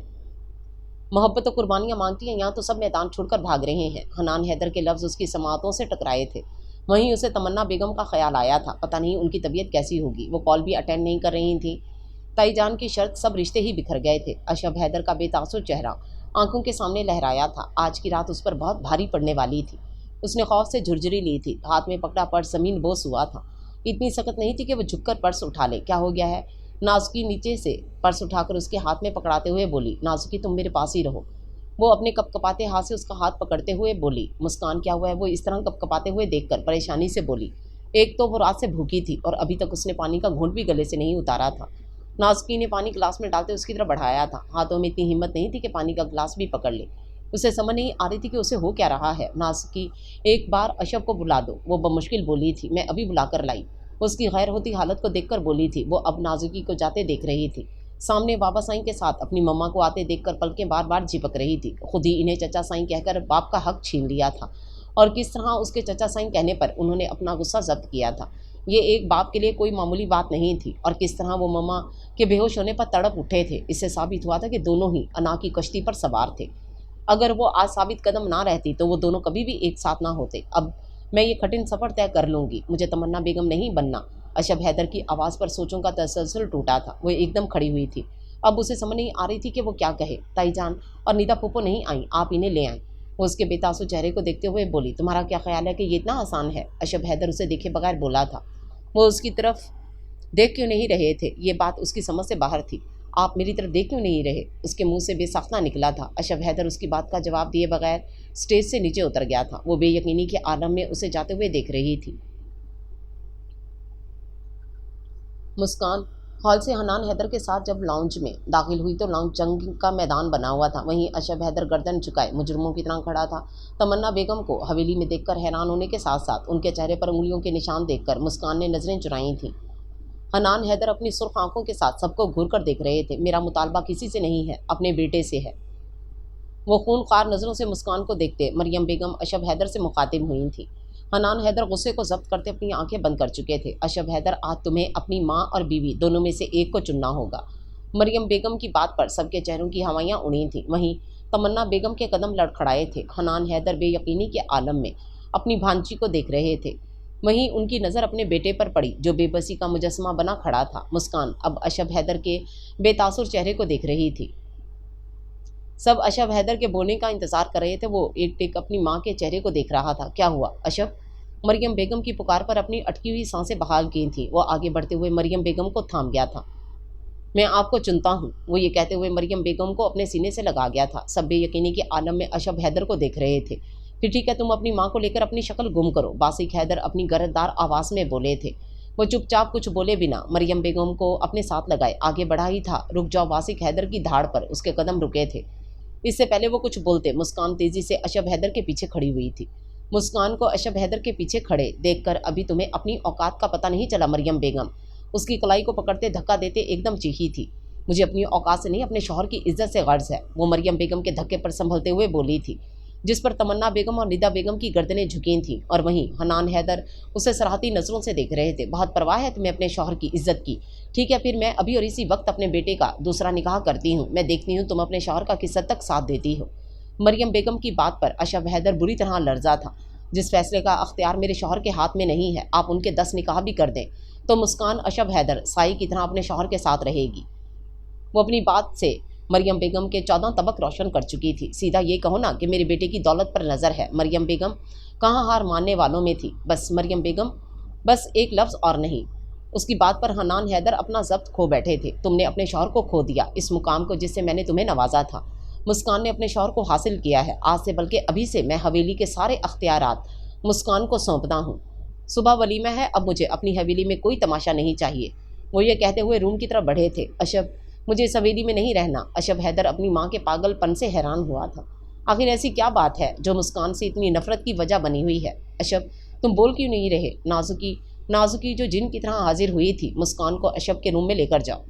محبت و قربانیاں مانگتی ہیں، یہاں تو سب میدان چھوڑ کر بھاگ رہے ہیں۔ حنان حیدر کے لفظ اس کی سماعتوں سے ٹکرائے تھے۔ وہیں اسے تمنا بیگم کا خیال آیا تھا۔ پتہ نہیں ان کی طبیعت کیسی ہوگی، وہ کال بھی اٹینڈ نہیں کر رہی تھیں۔ تائی جان کی شرط سب رشتے ہی بکھر گئے تھے۔ اشب حیدر کا بے تاثر چہرہ آنکھوں کے سامنے لہرایا تھا۔ آج کی رات اس پر بہت بھاری پڑنے والی تھی۔ اس نے خوف سے جھرجھری لی تھی، ہاتھ میں پکڑا پرس زمین بوس ہوا تھا۔ اتنی سخت نہیں تھی کہ وہ جھک کر پرس اٹھا لے۔ کیا ہو گیا ہے؟ نازکی نیچے سے پرس اٹھا کر اس کے ہاتھ میں پکڑاتے ہوئے بولی۔ نازکی، تم میرے پاس ہی رہو۔ وہ اپنے کپ کپاتے ہاتھ سے اس کا ہاتھ پکڑتے ہوئے بولی۔ مسکان، کیا ہوا ہے؟ وہ اس طرح کپ کپاتے ہوئے دیکھ کر پریشانی سے بولی۔ ایک تو وہ رات سے بھوکی تھی اور ابھی تک اس نے پانی کا گھونٹ بھی گلے سے نہیں اتارا تھا۔ نازکی نے پانی گلاس میں ڈالتے اس کی طرف بڑھایا تھا۔ ہاتھوں میں اتنی ہمت نہیں تھی کہ پانی کا گلاس بھی پکڑ لے۔ اسے سمجھ نہیں آ رہی تھی کہ اسے ہو کیا رہا ہے۔ نازکی، ایک بار اشب کو بلا دو، وہ بمشکل بولی تھی۔ میں ابھی بلا کر لائی۔ اس کی غیر ہوتی حالت کو دیکھ کر بولی تھی۔ وہ اب نازکی کو جاتے دیکھ رہی تھی۔ سامنے بابا سائیں کے ساتھ اپنی مما کو آتے دیکھ کر پلکیں بار بار جھپک رہی تھی۔ خود ہی انہیں چچا سائیں کہہ کر باپ کا حق چھین لیا تھا، اور کس طرح اس کے چچا سائیں کہنے پر انہوں نے اپنا غصہ ضبط کیا تھا۔ یہ ایک باپ کے لیے کوئی معمولی بات نہیں تھی، اور کس طرح وہ مما کے بے ہوش ہونے پر تڑپ اٹھے تھے۔ اس سے ثابت ہوا تھا کہ دونوں ہی انا کی کشتی پر سوار تھے۔ اگر وہ آج ثابت قدم نہ رہتی تو وہ دونوں کبھی بھی ایک ساتھ نہ ہوتے۔ اب میں یہ کٹھن سفر طے کر لوں گی، مجھے تمنا بیگم نہیں بننا۔ اشب حیدر کی آواز پر سوچوں کا تسلسل ٹوٹا تھا۔ وہ ایک دم کھڑی ہوئی تھی۔ اب اسے سمجھ نہیں آ رہی تھی کہ وہ کیا کہے۔ تائی جان اور ندا پھوپھو نہیں آئیں، آپ انہیں لے آئیں۔ وہ اس کے بے تاثر چہرے کو دیکھتے ہوئے بولی۔ تمہارا کیا خیال ہے کہ یہ اتنا آسان ہے؟ اشب حیدر اسے دیکھے بغیر بولا تھا۔ وہ اس کی طرف دیکھ کیوں نہیں رہے تھے؟ یہ بات اس کی سمجھ سے باہر تھی۔ آپ میری طرف دیکھ کیوں نہیں رہے؟ اس کے منہ سے بے ساختہ نکلا تھا۔ اشب حیدر اس کی بات کا جواب دیے بغیر اسٹیج سے نیچے اتر گیا تھا۔ وہ بے یقینی کے عالم میں اسے جاتے ہوئے دیکھ رہی تھی۔ مسکان ہال سے حنان حیدر کے ساتھ جب لاؤنج میں داخل ہوئی تو لاؤنج جنگ کا میدان بنا ہوا تھا۔ وہیں اشب حیدر گردن جھکائے مجرموں کی طرح کھڑا تھا۔ تمنا بیگم کو حویلی میں دیکھ کر حیران ہونے کے ساتھ ساتھ ان کے چہرے پر انگلیوں کے نشان دیکھ کر مسکان نے نظریں چرائی تھیں۔ حنان حیدر اپنی سرخ آنکھوں کے ساتھ سب کو گھور کر دیکھ رہے تھے۔ میرا مطالبہ کسی سے نہیں ہے، اپنے بیٹے سے ہے۔ وہ خون خوار نظروں سے مسکان کو دیکھتے مریم بیگم اشب حیدر سے مخاطب ہوئی تھیں۔ حنان حیدر غصے کو ضبط کرتے اپنی آنکھیں بند کر چکے تھے۔ اشب حیدر، آج تمہیں اپنی ماں اور بیوی دونوں میں سے ایک کو چننا ہوگا۔ مریم بیگم کی بات پر سب کے چہروں کی ہوائیاں اڑی تھیں۔ وہیں تمنا بیگم کے قدم لڑکھڑائے تھے۔ حنان حیدر بے یقینی کے عالم میں اپنی بھانجی کو دیکھ رہے تھے۔ وہیں ان کی نظر اپنے بیٹے پر پڑی جو بے بسی کا مجسمہ بنا کھڑا تھا۔ مسکان اب اشب حیدر کے بے تاثر چہرے کو دیکھ رہی تھی۔ سب اشب حیدر کے بولنے کا انتظار کر رہے تھے۔ وہ ایک ٹک اپنی ماں کے چہرے کو دیکھ رہا تھا۔ کیا ہوا اشب؟ مریم بیگم کی پکار پر اپنی اٹکی ہوئی سانسیں بحال کی تھیں۔ وہ آگے بڑھتے ہوئے مریم بیگم کو تھام گیا تھا۔ میں آپ کو چنتا ہوں، وہ یہ کہتے ہوئے مریم بیگم کو اپنے سینے سے لگا گیا تھا۔ سب بے یقینی کے عالم میں اشب حیدر کو دیکھ رہے تھے۔ پھر ٹھیک ہے، تم اپنی ماں کو لے کر اپنی شکل گم کرو، باسق حیدر اپنی گرددار آواز میں بولے تھے۔ وہ چپ چاپ کچھ بولے بنا مریم بیگم کو اپنے ساتھ لگائے آگے بڑھا ہی تھا۔ رک جاؤ، باسق حیدر کی دھاڑ پر اس کے قدم رکے تھے۔ اس سے پہلے وہ کچھ بولتے مسکان تیزی سے اشب حیدر کے پیچھے کھڑی ہوئی تھی۔ مسکان کو اشب حیدر کے پیچھے کھڑے دیکھ کر ابھی تمہیں اپنی اوقات کا پتہ نہیں چلا مریم بیگم، اس کی کلائی کو پکڑتے دھکا دیتے ایک دم چیخی تھی۔ مجھے اپنی اوقات سے نہیں، اپنے شوہر کی عزت سے غرض ہے، وہ مریم بیگم کے دھکے پر سنبھلتے ہوئے بولی تھی، جس پر تمنا بیگم اور ندا بیگم کی گردنیں جھکی تھیں، اور وہیں حنان حیدر اسے سراہتی نظروں سے دیکھ رہے تھے۔ بہت پرواہ ہے تمہیں اپنے شوہر کی عزت کی؟ ٹھیک ہے، پھر میں ابھی اور اسی وقت اپنے بیٹے کا دوسرا نکاح کرتی ہوں۔ میں دیکھتی ہوں تم اپنے شوہر کا کس حد تک ساتھ دیتی ہو۔ مریم بیگم کی بات پر اشب حیدر بری طرح لرزا تھا۔ جس فیصلے کا اختیار میرے شوہر کے ہاتھ میں نہیں ہے، آپ ان کے 10 نکاح بھی کر دیں تو مسکان اشب حیدر سائی کی طرح اپنے شوہر کے ساتھ رہے گی۔ وہ اپنی بات سے مریم بیگم کے 14 طبق روشن کر چکی تھی۔ سیدھا یہ کہو نا کہ میرے بیٹے کی دولت پر نظر ہے۔ مریم بیگم کہاں ہار ماننے والوں میں تھی۔ بس مریم بیگم، بس ایک لفظ اور نہیں۔ اس کی بات پر حنان حیدر اپنا ضبط کھو بیٹھے تھے۔ تم نے اپنے شوہر کو کھو دیا، اس مقام کو جس سے میں نے تمہیں نوازا تھا۔ مسکان نے اپنے شوہر کو حاصل کیا ہے۔ آج سے بلکہ ابھی سے میں حویلی کے سارے اختیارات مسکان کو سونپتا ہوں۔ صبح ولیمہ ہے، اب مجھے اپنی حویلی میں کوئی تماشا نہیں چاہیے۔ وہ یہ کہتے ہوئے روم کی طرف بڑھے تھے۔ اشب، مجھے اس حویلی میں نہیں رہنا۔ اشب حیدر اپنی ماں کے پاگل پن سے حیران ہوا تھا۔ آخر ایسی کیا بات ہے جو مسکان سے اتنی نفرت کی وجہ بنی ہوئی ہے؟ اشب، تم بول کیوں نہیں رہے؟ نازکی جو جن کی طرح حاضر ہوئی تھی، مسکان کو اشب کے روم میں لے کر جاؤ۔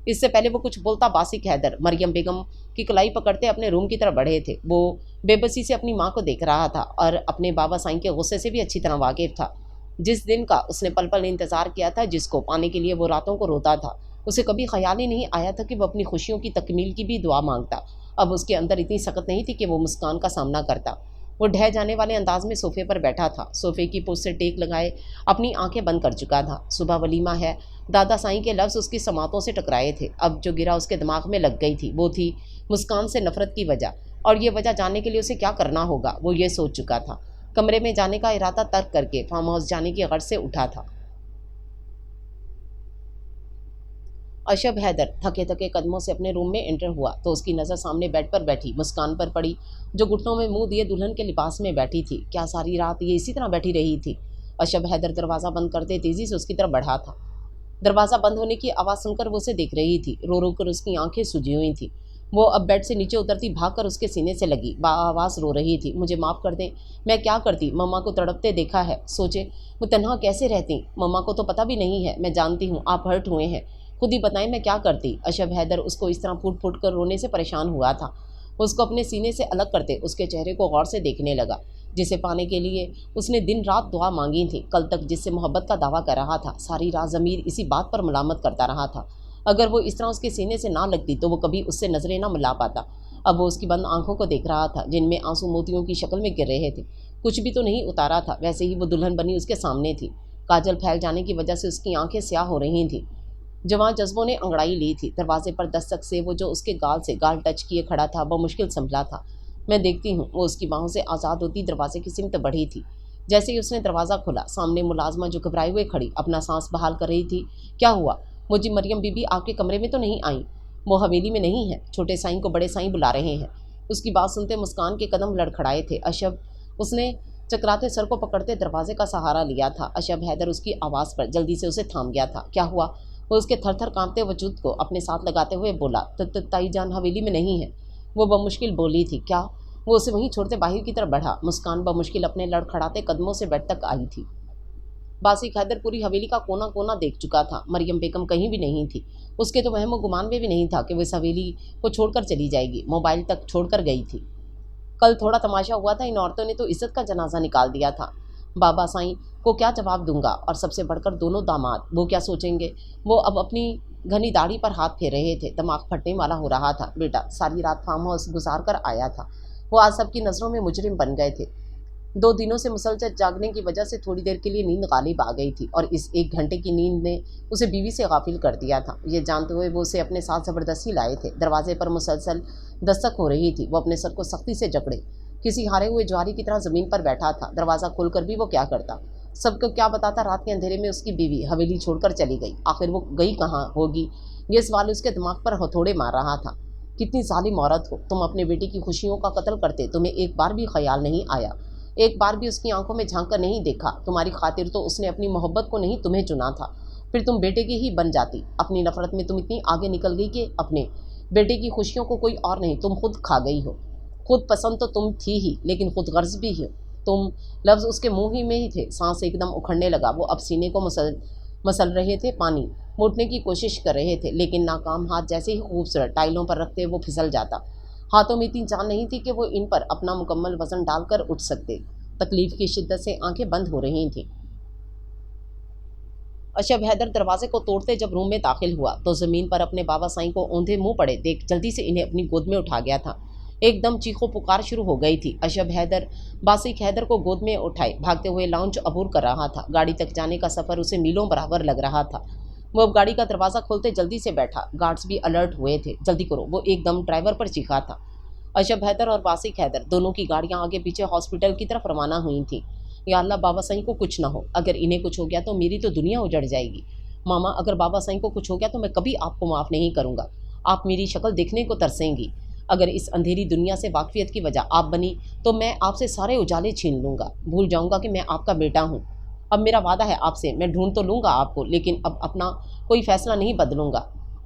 اس سے پہلے وہ کچھ بولتا باسق حیدر مریم بیگم کی کلائی پکڑتے اپنے روم کی طرف بڑھے تھے۔ وہ بے بسی سے اپنی ماں کو دیکھ رہا تھا اور اپنے بابا سائیں کے غصے سے بھی اچھی طرح واقف تھا۔ جس دن کا اس نے پل پل انتظار کیا تھا، جس کو پانے کے لیے وہ راتوں کو روتا تھا، اسے کبھی خیال ہی نہیں آیا تھا کہ وہ اپنی خوشیوں کی تکمیل کی بھی دعا مانگتا۔ اب اس کے اندر اتنی سخت نہیں تھی کہ وہ مسکان کا سامنا کرتا۔ وہ ڈھہ جانے والے انداز میں صوفے پر بیٹھا تھا، صوفے کی پشت سے ٹیک لگائے اپنی آنکھیں بند کر چکا تھا۔ صبح ولیمہ ہے، دادا سائیں کے لفظ اس کی سماعتوں سے ٹکرائے تھے۔ اب جو گرا اس کے دماغ میں لگ گئی تھی، وہ تھی مسکان سے نفرت کی وجہ، اور یہ وجہ جاننے کے لیے اسے کیا کرنا ہوگا وہ یہ سوچ چکا تھا۔ کمرے میں جانے کا ارادہ ترک کر کے فارم ہاؤس جانے کی غرض سے اٹھا تھا۔ اشب حیدر تھکے تھکے قدموں سے اپنے روم میں انٹر ہوا تو اس کی نظر سامنے بیڈ پر بیٹھی مسکان پر پڑی، جو گھٹنوں میں منہ دیے دلہن کے لباس میں بیٹھی تھی۔ کیا ساری رات یہ اسی طرح بیٹھی رہی تھی؟ اشب حیدر دروازہ بند کرتے تیزی سے اس کی طرف بڑھا تھا۔ دروازہ بند ہونے کی آواز سن کر وہ اسے دیکھ رہی تھی۔ رو رو کر اس کی آنکھیں سجی ہوئی تھیں۔ وہ اب بیڈ سے نیچے اترتی بھاگ کر اس کے سینے سے لگی، آواز رو رہی تھی، مجھے معاف کر دیں، میں کیا کرتی؟ مما کو تڑپتے دیکھا ہے، سوچے وہ تنہا کیسے رہتی۔ مما کو تو پتہ بھی نہیں ہے، میں جانتی ہوں آپ ہرٹ ہوئے ہیں، خود ہی بتائیں میں کیا کرتی۔ اشب حیدر اس کو اس طرح پھوٹ پھوٹ کر رونے سے پریشان ہوا تھا۔ اس کو اپنے سینے سے الگ کرتے اس کے چہرے کو غور سے دیکھنے لگا، جسے پانے کے لیے اس نے دن رات دعا مانگی تھی۔ کل تک جس سے محبت کا دعویٰ کر رہا تھا، ساری رات ضمیر اسی بات پر ملامت کرتا رہا تھا۔ اگر وہ اس طرح اس کے سینے سے نہ لگتی تو وہ کبھی اس سے نظریں نہ ملا پاتا۔ اب وہ اس کی بند آنکھوں کو دیکھ رہا تھا، جن میں آنسو موتیوں کی شکل میں گر رہے تھے۔ کچھ بھی تو نہیں اتارا تھا، ویسے ہی وہ دلہن بنی اس کے سامنے تھی۔ کاجل پھیل جانے کی وجہ سے اس کی آنکھیں سیاہ ہو رہی تھیں۔ جوان جذبوں نے انگڑائی لی تھی۔ دروازے پر دستک سے وہ جو اس کے گال سے گال ٹچ کیے کھڑا تھا، وہ مشکل سنبھلا تھا۔ میں دیکھتی ہوں، وہ اس کی باہوں سے آزاد ہوتی دروازے کی سمت بڑھی تھی۔ جیسے ہی اس نے دروازہ کھولا، سامنے ملازمہ جو گھبرائے ہوئے کھڑی اپنا سانس بحال کر رہی تھی۔ کیا ہوا؟ مجھے مریم بی بی آپ کے کمرے میں تو نہیں آئیں؟ وہ حویلی میں نہیں ہے، چھوٹے سائیں کو بڑے سائیں بلا رہے ہیں۔ اس کی بات سنتے مسکان کے قدم لڑکھڑائے تھے۔ اشب، اس نے چکراتے سر کو پکڑتے دروازے کا سہارا لیا تھا۔ اشب حیدر اس کی آواز پر جلدی سے اسے تھام گیا تھا۔ کیا ہوا؟ وہ اس کے تھر تھر کانپتے وجود کو اپنے ساتھ لگاتے ہوئے بولا، تائی جان حویلی میں نہیں ہے۔ وہ بمشکل بولی تھی۔ کیا؟ وہ اسے وہیں چھوڑتے باہر کی طرف بڑھا۔ مسکان بمشکل اپنے لڑکھڑاتے قدموں سے بیڈ تک آئی تھی۔ باسق حیدر پوری حویلی کا کونا کونا دیکھ چکا تھا۔ مریم بیگم کہیں بھی نہیں تھی۔ اس کے تو وہم و گمان میں بھی نہیں تھا کہ وہ اس حویلی کو چھوڑ کر چلی جائے گی۔ موبائل تک چھوڑ کر گئی تھی۔ کل تھوڑا تماشا ہوا تھا، ان عورتوں نے تو عزت کا جنازہ نکال دیا تھا۔ بابا سائیں کو کیا جواب دوں گا، اور سب سے بڑھ کر دونوں داماد، وہ کیا سوچیں گے؟ وہ اب اپنی گھنی داڑھی پر ہاتھ پھیر رہے تھے۔ دماغ پھٹنے والا ہو رہا تھا۔ بیٹا ساری رات فارم ہاؤس گزار کر آیا تھا، وہ آج سب کی نظروں میں مجرم بن گئے تھے۔ 2 دنوں سے مسلسل جاگنے کی وجہ سے تھوڑی دیر کے لیے نیند غالب آ گئی تھی، اور اس 1 گھنٹے کی نیند نے اسے بیوی سے غافل کر دیا تھا۔ یہ جانتے ہوئے وہ اسے اپنے ساتھ زبردستی لائے تھے۔ دروازے پر مسلسل دستک ہو رہی تھی۔ وہ اپنے سر کو سختی سے جکڑے کسی ہارے ہوئے جواری کی طرح زمین پر بیٹھا تھا۔ دروازہ کھول کر بھی وہ کیا کرتا؟ سب کو کیا بتاتا رات کے اندھیرے میں اس کی بیوی حویلی چھوڑ کر چلی گئی؟ آخر وہ گئی کہاں ہوگی؟ یہ سوال اس کے دماغ پر ہتھوڑے مار رہا تھا۔ کتنی ظالم عورت ہو تم! اپنے بیٹے کی خوشیوں کا قتل کرتے تمہیں ایک بار بھی خیال نہیں آیا، ایک بار بھی اس کی آنکھوں میں جھانک کر نہیں دیکھا۔ تمہاری خاطر تو اس نے اپنی محبت کو نہیں تمہیں چنا تھا، پھر تم بیٹے کی ہی بن جاتی۔ اپنی نفرت میں تم اتنی آگے نکل گئی کہ اپنے بیٹے کی خوشیوں کو کوئی اور نہیں، تم خود کھا گئی ہو۔ خود پسند تو تم تھی ہی، لیکن خود غرض بھی ہو تم۔ لفظ اس کے منہ ہی میں ہی تھے، سانس ایک دم اکھڑنے لگا۔ وہ اب سینے کو مسل رہے تھے، پانی موٹنے کی کوشش کر رہے تھے، لیکن ناکام۔ ہاتھ جیسے ہی خوبصورت ٹائلوں پر رکھتے وہ پھسل جاتا۔ ہاتھوں میں اتنی جان نہیں تھی کہ وہ ان پر اپنا مکمل وزن ڈال کر اٹھ سکتے۔ تکلیف کی شدت سے آنکھیں بند ہو رہی تھیں۔ اشب حیدر دروازے کو توڑتے جب روم میں داخل ہوا تو زمین پر اپنے بابا سائیں کو اوندھے منہ پڑے دیکھ جلدی سے انہیں اپنی گود میں اٹھا گیا تھا۔ ایک دم چیخو پکار شروع ہو گئی تھی۔ اشب حیدر باسق حیدر کو گود میں اٹھائے بھاگتے ہوئے لاؤنج عبور کر رہا تھا۔ گاڑی تک جانے کا سفر اسے میلوں برابر لگ رہا تھا۔ वो अब गाड़ी का दरवाज़ा खोलते जल्दी से बैठा। गार्ड्स भी अलर्ट हुए थे। जल्दी करो, वो एकदम ड्राइवर पर चीखा था। अशब हैदर और वासिक हैदर दोनों की गाड़ियां आगे पीछे हॉस्पिटल की तरफ रवाना हुई थीं। या अल्लाह, बाबा साईं को कुछ ना हो। अगर इन्हें कुछ हो गया तो मेरी तो दुनिया उजड़ जाएगी। मामा, अगर बाबा साईं को कुछ हो गया तो मैं कभी आपको माफ़ नहीं करूँगा। आप मेरी शक्ल देखने को तरसेंगी। अगर इस अंधेरी दुनिया से वाकफियत की वजह आप बनी तो मैं आपसे सारे उजाले छीन लूँगा। भूल जाऊँगा कि मैं आपका बेटा हूँ। अब मेरा वादा है आपसे, मैं ढूंढ तो लूँगा आपको, लेकिन अब अपना कोई फैसला नहीं बदलूँगा।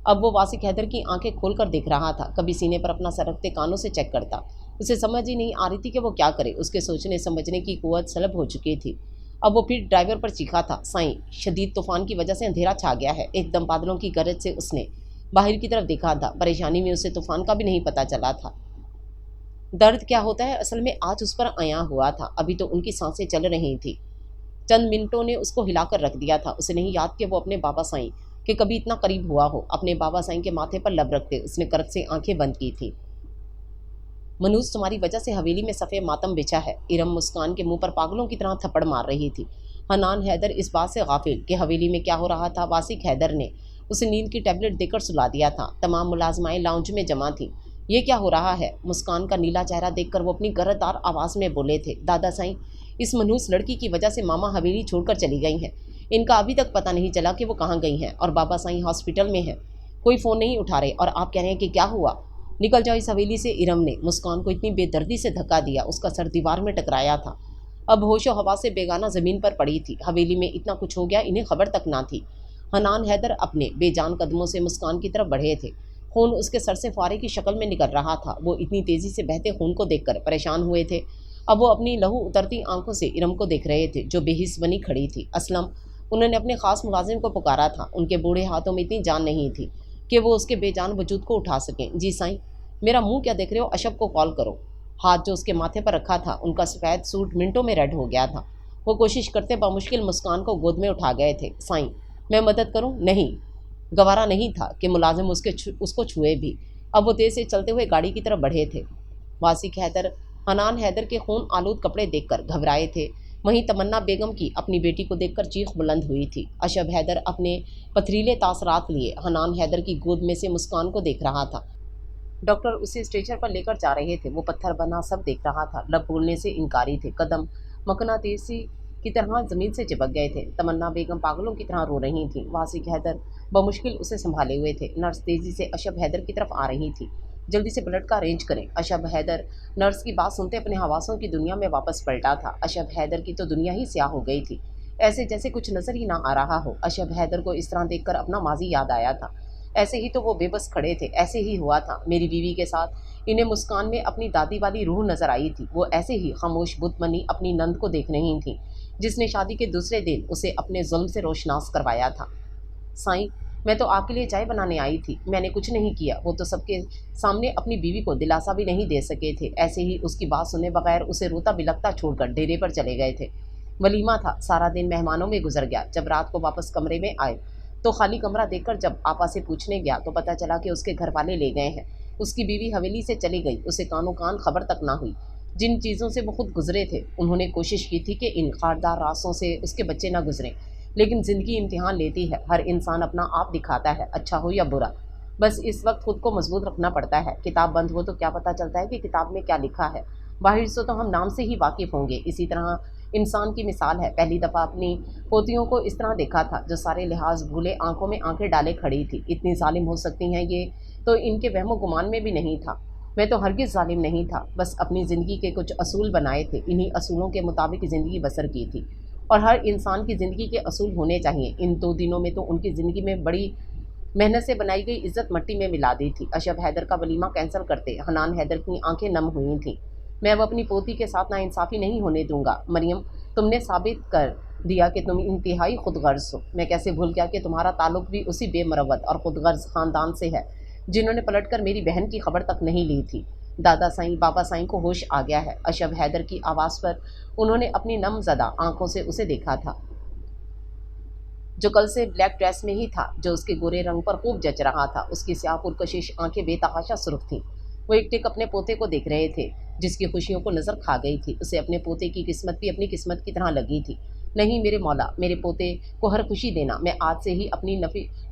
अब वो वासिक हैदर की आंखें खोलकर देख रहा था। कभी सीने पर अपना सर रखते कानों से चेक करता। उसे समझ ही नहीं आ रही थी कि वो क्या करे। उसके सोचने समझने की कुव्वत सलब हो चुकी थी। अब वो फिर ड्राइवर पर चीखा था, साईं, शदीद तूफान की वजह से अंधेरा छा गया है। एकदम बादलों की गरज से उसने बाहर की तरफ देखा था। परेशानी में उसे तूफान का भी नहीं पता चला था। दर्द क्या होता है असल में आज उस पर आया हुआ था। अभी तो उनकी सांसें चल रही थी। चंद मिनटों ने उसको हिलाकर रख दिया था। उसे नहीं याद कि वो अपने बाबा साईं के कभी इतना करीब हुआ हो। अपने बाबा साईं के माथे पर लब रखते उसने करक से आंखें बंद की थी। मनूज, तुम्हारी वजह से हवेली में सफ़ेद मातम बिछा है। इरम मुस्कान के मुंह पर पागलों की तरह थप्पड़ मार रही थी। हनान हैदर इस बात से गाफिल कि हवेली में क्या हो रहा था। वासिक हैदर ने उसे नींद की टैबलेट देकर सुला दिया था। तमाम मुलाजमाएं लाउंज में जमा थीं। ये क्या हो रहा है? मुस्कान का नीला चेहरा देखकर वो अपनी गरजदार आवाज़ में बोले थे, दादा साईं, इस मनूस लड़की की वजह से मामा हवेली छोड़कर चली गई हैं। इनका अभी तक पता नहीं चला कि वो कहाँ गई हैं। और बाबा साईं हॉस्पिटल में हैं, कोई फ़ोन नहीं उठा रहे, और आप कह रहे हैं कि क्या हुआ? निकल जाओ इस हवेली से। इरम ने मुस्कान को इतनी बेदर्दी से धक्का दिया, उसका सर दीवार में टकराया था। अब होशो हवा से बेगाना ज़मीन पर पड़ी थी। हवेली में इतना कुछ हो गया, इन्हें खबर तक ना थी। हनान हैदर अपने बेजान कदमों से मुस्कान की तरफ बढ़े थे। खून उसके सर से फुआरे की शक्ल में निकल रहा था। वो इतनी तेज़ी से बहते खून को देखकर परेशान हुए थे। अब वो अपनी लहू उतरती आंखों से इरम को देख रहे थे, जो बेहिस बनी खड़ी थी। असलम, उन्होंने अपने ख़ास मुलाजिम को पुकारा था। उनके बूढ़े हाथों में इतनी जान नहीं थी कि वो उसके बेजान वजूद को उठा सकें। जी साईं। मेरा मुंह क्या देख रहे हो? अशब को कॉल करो। हाथ जो उसके माथे पर रखा था, उनका सफ़ेद सूट मिनटों में रेड हो गया था। वो कोशिश करते बामुश्किल मुस्कान को गोद में उठा गए थे। साईं, मैं मदद करूं? नहीं। गवारा नहीं था कि मुलाजिम उसको छुए भी। अब वो तेज़ से चलते हुए गाड़ी की तरफ बढ़े थे। वासिक हैदर हनान हैदर के खून आलूद कपड़े देखकर घबराए थे। वहीं तमन्ना बेगम की अपनी बेटी को देखकर चीख बुलंद हुई थी। अशब हैदर अपने पथरीले तासरात लिए हनान हैदर की गोद में से मुस्कान को देख रहा था। डॉक्टर उसे स्ट्रेचर पर लेकर जा रहे थे। वो पत्थर बना सब देख रहा था। लब बोलने से इनकारी थे। कदम मकनातीसी की तरह ज़मीन से चिपक गए थे। तमन्ना बेगम पागलों की तरह रो रही थी। वासिक हैदर बमुश्किल उसे संभाले हुए थे। नर्स तेज़ी से अशब हैदर की तरफ आ रही थी। जल्दी से ब्लड का अरेंज करें। अशब हैदर नर्स की बात सुनते अपने हवासों की दुनिया में वापस पलटा था। अशब हैदर की तो दुनिया ही स्याह हो गई थी, ऐसे जैसे कुछ नज़र ही ना आ रहा हो। अशब हैदर को इस तरह देखकर अपना माजी याद आया था। ऐसे ही तो वो बेबस खड़े थे। ऐसे ही हुआ था मेरी बीवी के साथ। इन्हें मुस्कान में अपनी दादी वाली रूह नजर आई थी। वो ऐसे ही खामोश बुत बनी अपनी नंद को देख रही थी, जिसने शादी के दूसरे दिन उसे अपने जुल्म से रोशनास करवाया था। साईं, मैं तो आपके लिए चाय बनाने आई थी, मैंने कुछ नहीं किया। वो तो सबके सामने अपनी बीवी को दिलासा भी नहीं दे सके थे। ऐसे ही उसकी बात सुने बगैर उसे रोता बिलखता छोड़कर डेरे पर चले गए थे। वलीमा था। सारा दिन मेहमानों में गुजर गया। जब रात को वापस कमरे में आए तो खाली कमरा देखकर जब आपा से पूछने गया तो पता चला कि उसके घर वाले ले गए हैं। उसकी बीवी हवेली से चली गई। उसे कानों कान खबर तक ना हुई। जिन चीज़ों से वो खुद गुजरे थे, उन्होंने कोशिश की थी कि इन खारदार रास्तों से उसके बच्चे ना गुजरें, लेकिन ज़िंदगी इम्तिहान लेती है। हर इंसान अपना आप दिखाता है, अच्छा हो या बुरा। बस इस वक्त खुद को मजबूत रखना पड़ता है। किताब बंद हो तो क्या पता चलता है कि किताब में क्या लिखा है। बाहर से तो हम नाम से ही वाकिफ़ होंगे। इसी तरह इंसान की मिसाल है। पहली दफ़ा अपनी पोतियों को इस तरह देखा था, जो सारे लिहाज भूले आंखों में आंखें डाले खड़ी थी। इतनी जालिम हो सकती हैं ये तो इनके वहमो गुमान में भी नहीं था। मैं तो हरगिज़ जालिम नहीं था, बस अपनी ज़िंदगी के कुछ असूल बनाए थे। इन्हीं असूलों के मुताबिक ज़िंदगी बसर की थी। और हर इंसान की ज़िंदगी के असूल होने चाहिए। इन 2 दिनों में तो उनकी ज़िंदगी में बड़ी मेहनत से बनाई गई इज्जत मट्टी में मिला दी थी। अशब हैदर का वलीमा कैंसिल करते हनान हैदर की आंखें नम हुई थीं। मैं अब अपनी पोती के साथ नाइंसाफ़ी नहीं होने दूंगा। मरियम, तुमने साबित कर दिया कि तुम इंतहाई खुदगर्ज हो। मैं कैसे भूल गया कि तुम्हारा ताल्लुक भी उसी बेमरवत और खुदगर्ज ख़ानदान से है जिन्होंने पलटकर मेरी बहन की खबर तक नहीं ली थी। दादा साईं, बाबा साईं को होश आ गया है। अशब हैदर की आवाज़ पर उन्होंने अपनी नमज़दा आंखों से उसे देखा था, जो कल से ब्लैक ड्रेस में ही था, जो उसके गोरे रंग पर खूब जच रहा था। उसकी स्याह पुरकशिश आंखें बेतहाशा सुर्ख थीं। वो एक टिक अपने पोते को देख रहे थे, जिसकी खुशियों को नज़र खा गई थी। उसे अपने पोते की किस्मत भी अपनी किस्मत की तरह लगी थी। نہیں میرے مولا، میرے پوتے کو ہر خوشی دینا، میں آج سے ہی اپنی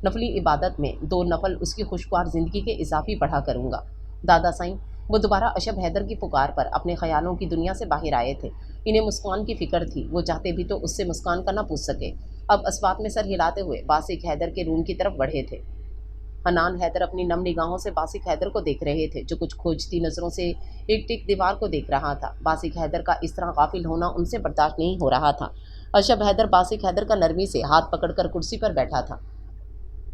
نفلی عبادت میں 2 نفل اس کی خوشگوار زندگی کے اضافی پڑھا کروں گا۔ دادا سائیں وہ دوبارہ اشب حیدر کی پکار پر اپنے خیالوں کی دنیا سے باہر آئے تھے۔ انہیں مسکان کی فکر تھی، وہ چاہتے بھی تو اس سے مسکان کا نہ پوچھ سکے۔ اب اسبات میں سر ہلاتے ہوئے باسق حیدر کے روم کی طرف بڑھے تھے۔ حنان حیدر اپنی نم نگاہوں سے باسق حیدر کو دیکھ رہے تھے، جو کچھ کھوجتی نظروں سے ایک ٹک دیوار کو دیکھ رہا تھا۔ باسق حیدر کا اس طرح غافل ہونا ان سے برداشت نہیں ہو رہا تھا۔ اشب حیدر باسق حیدر کا نرمی سے ہاتھ پکڑ کر کرسی پر بیٹھا تھا۔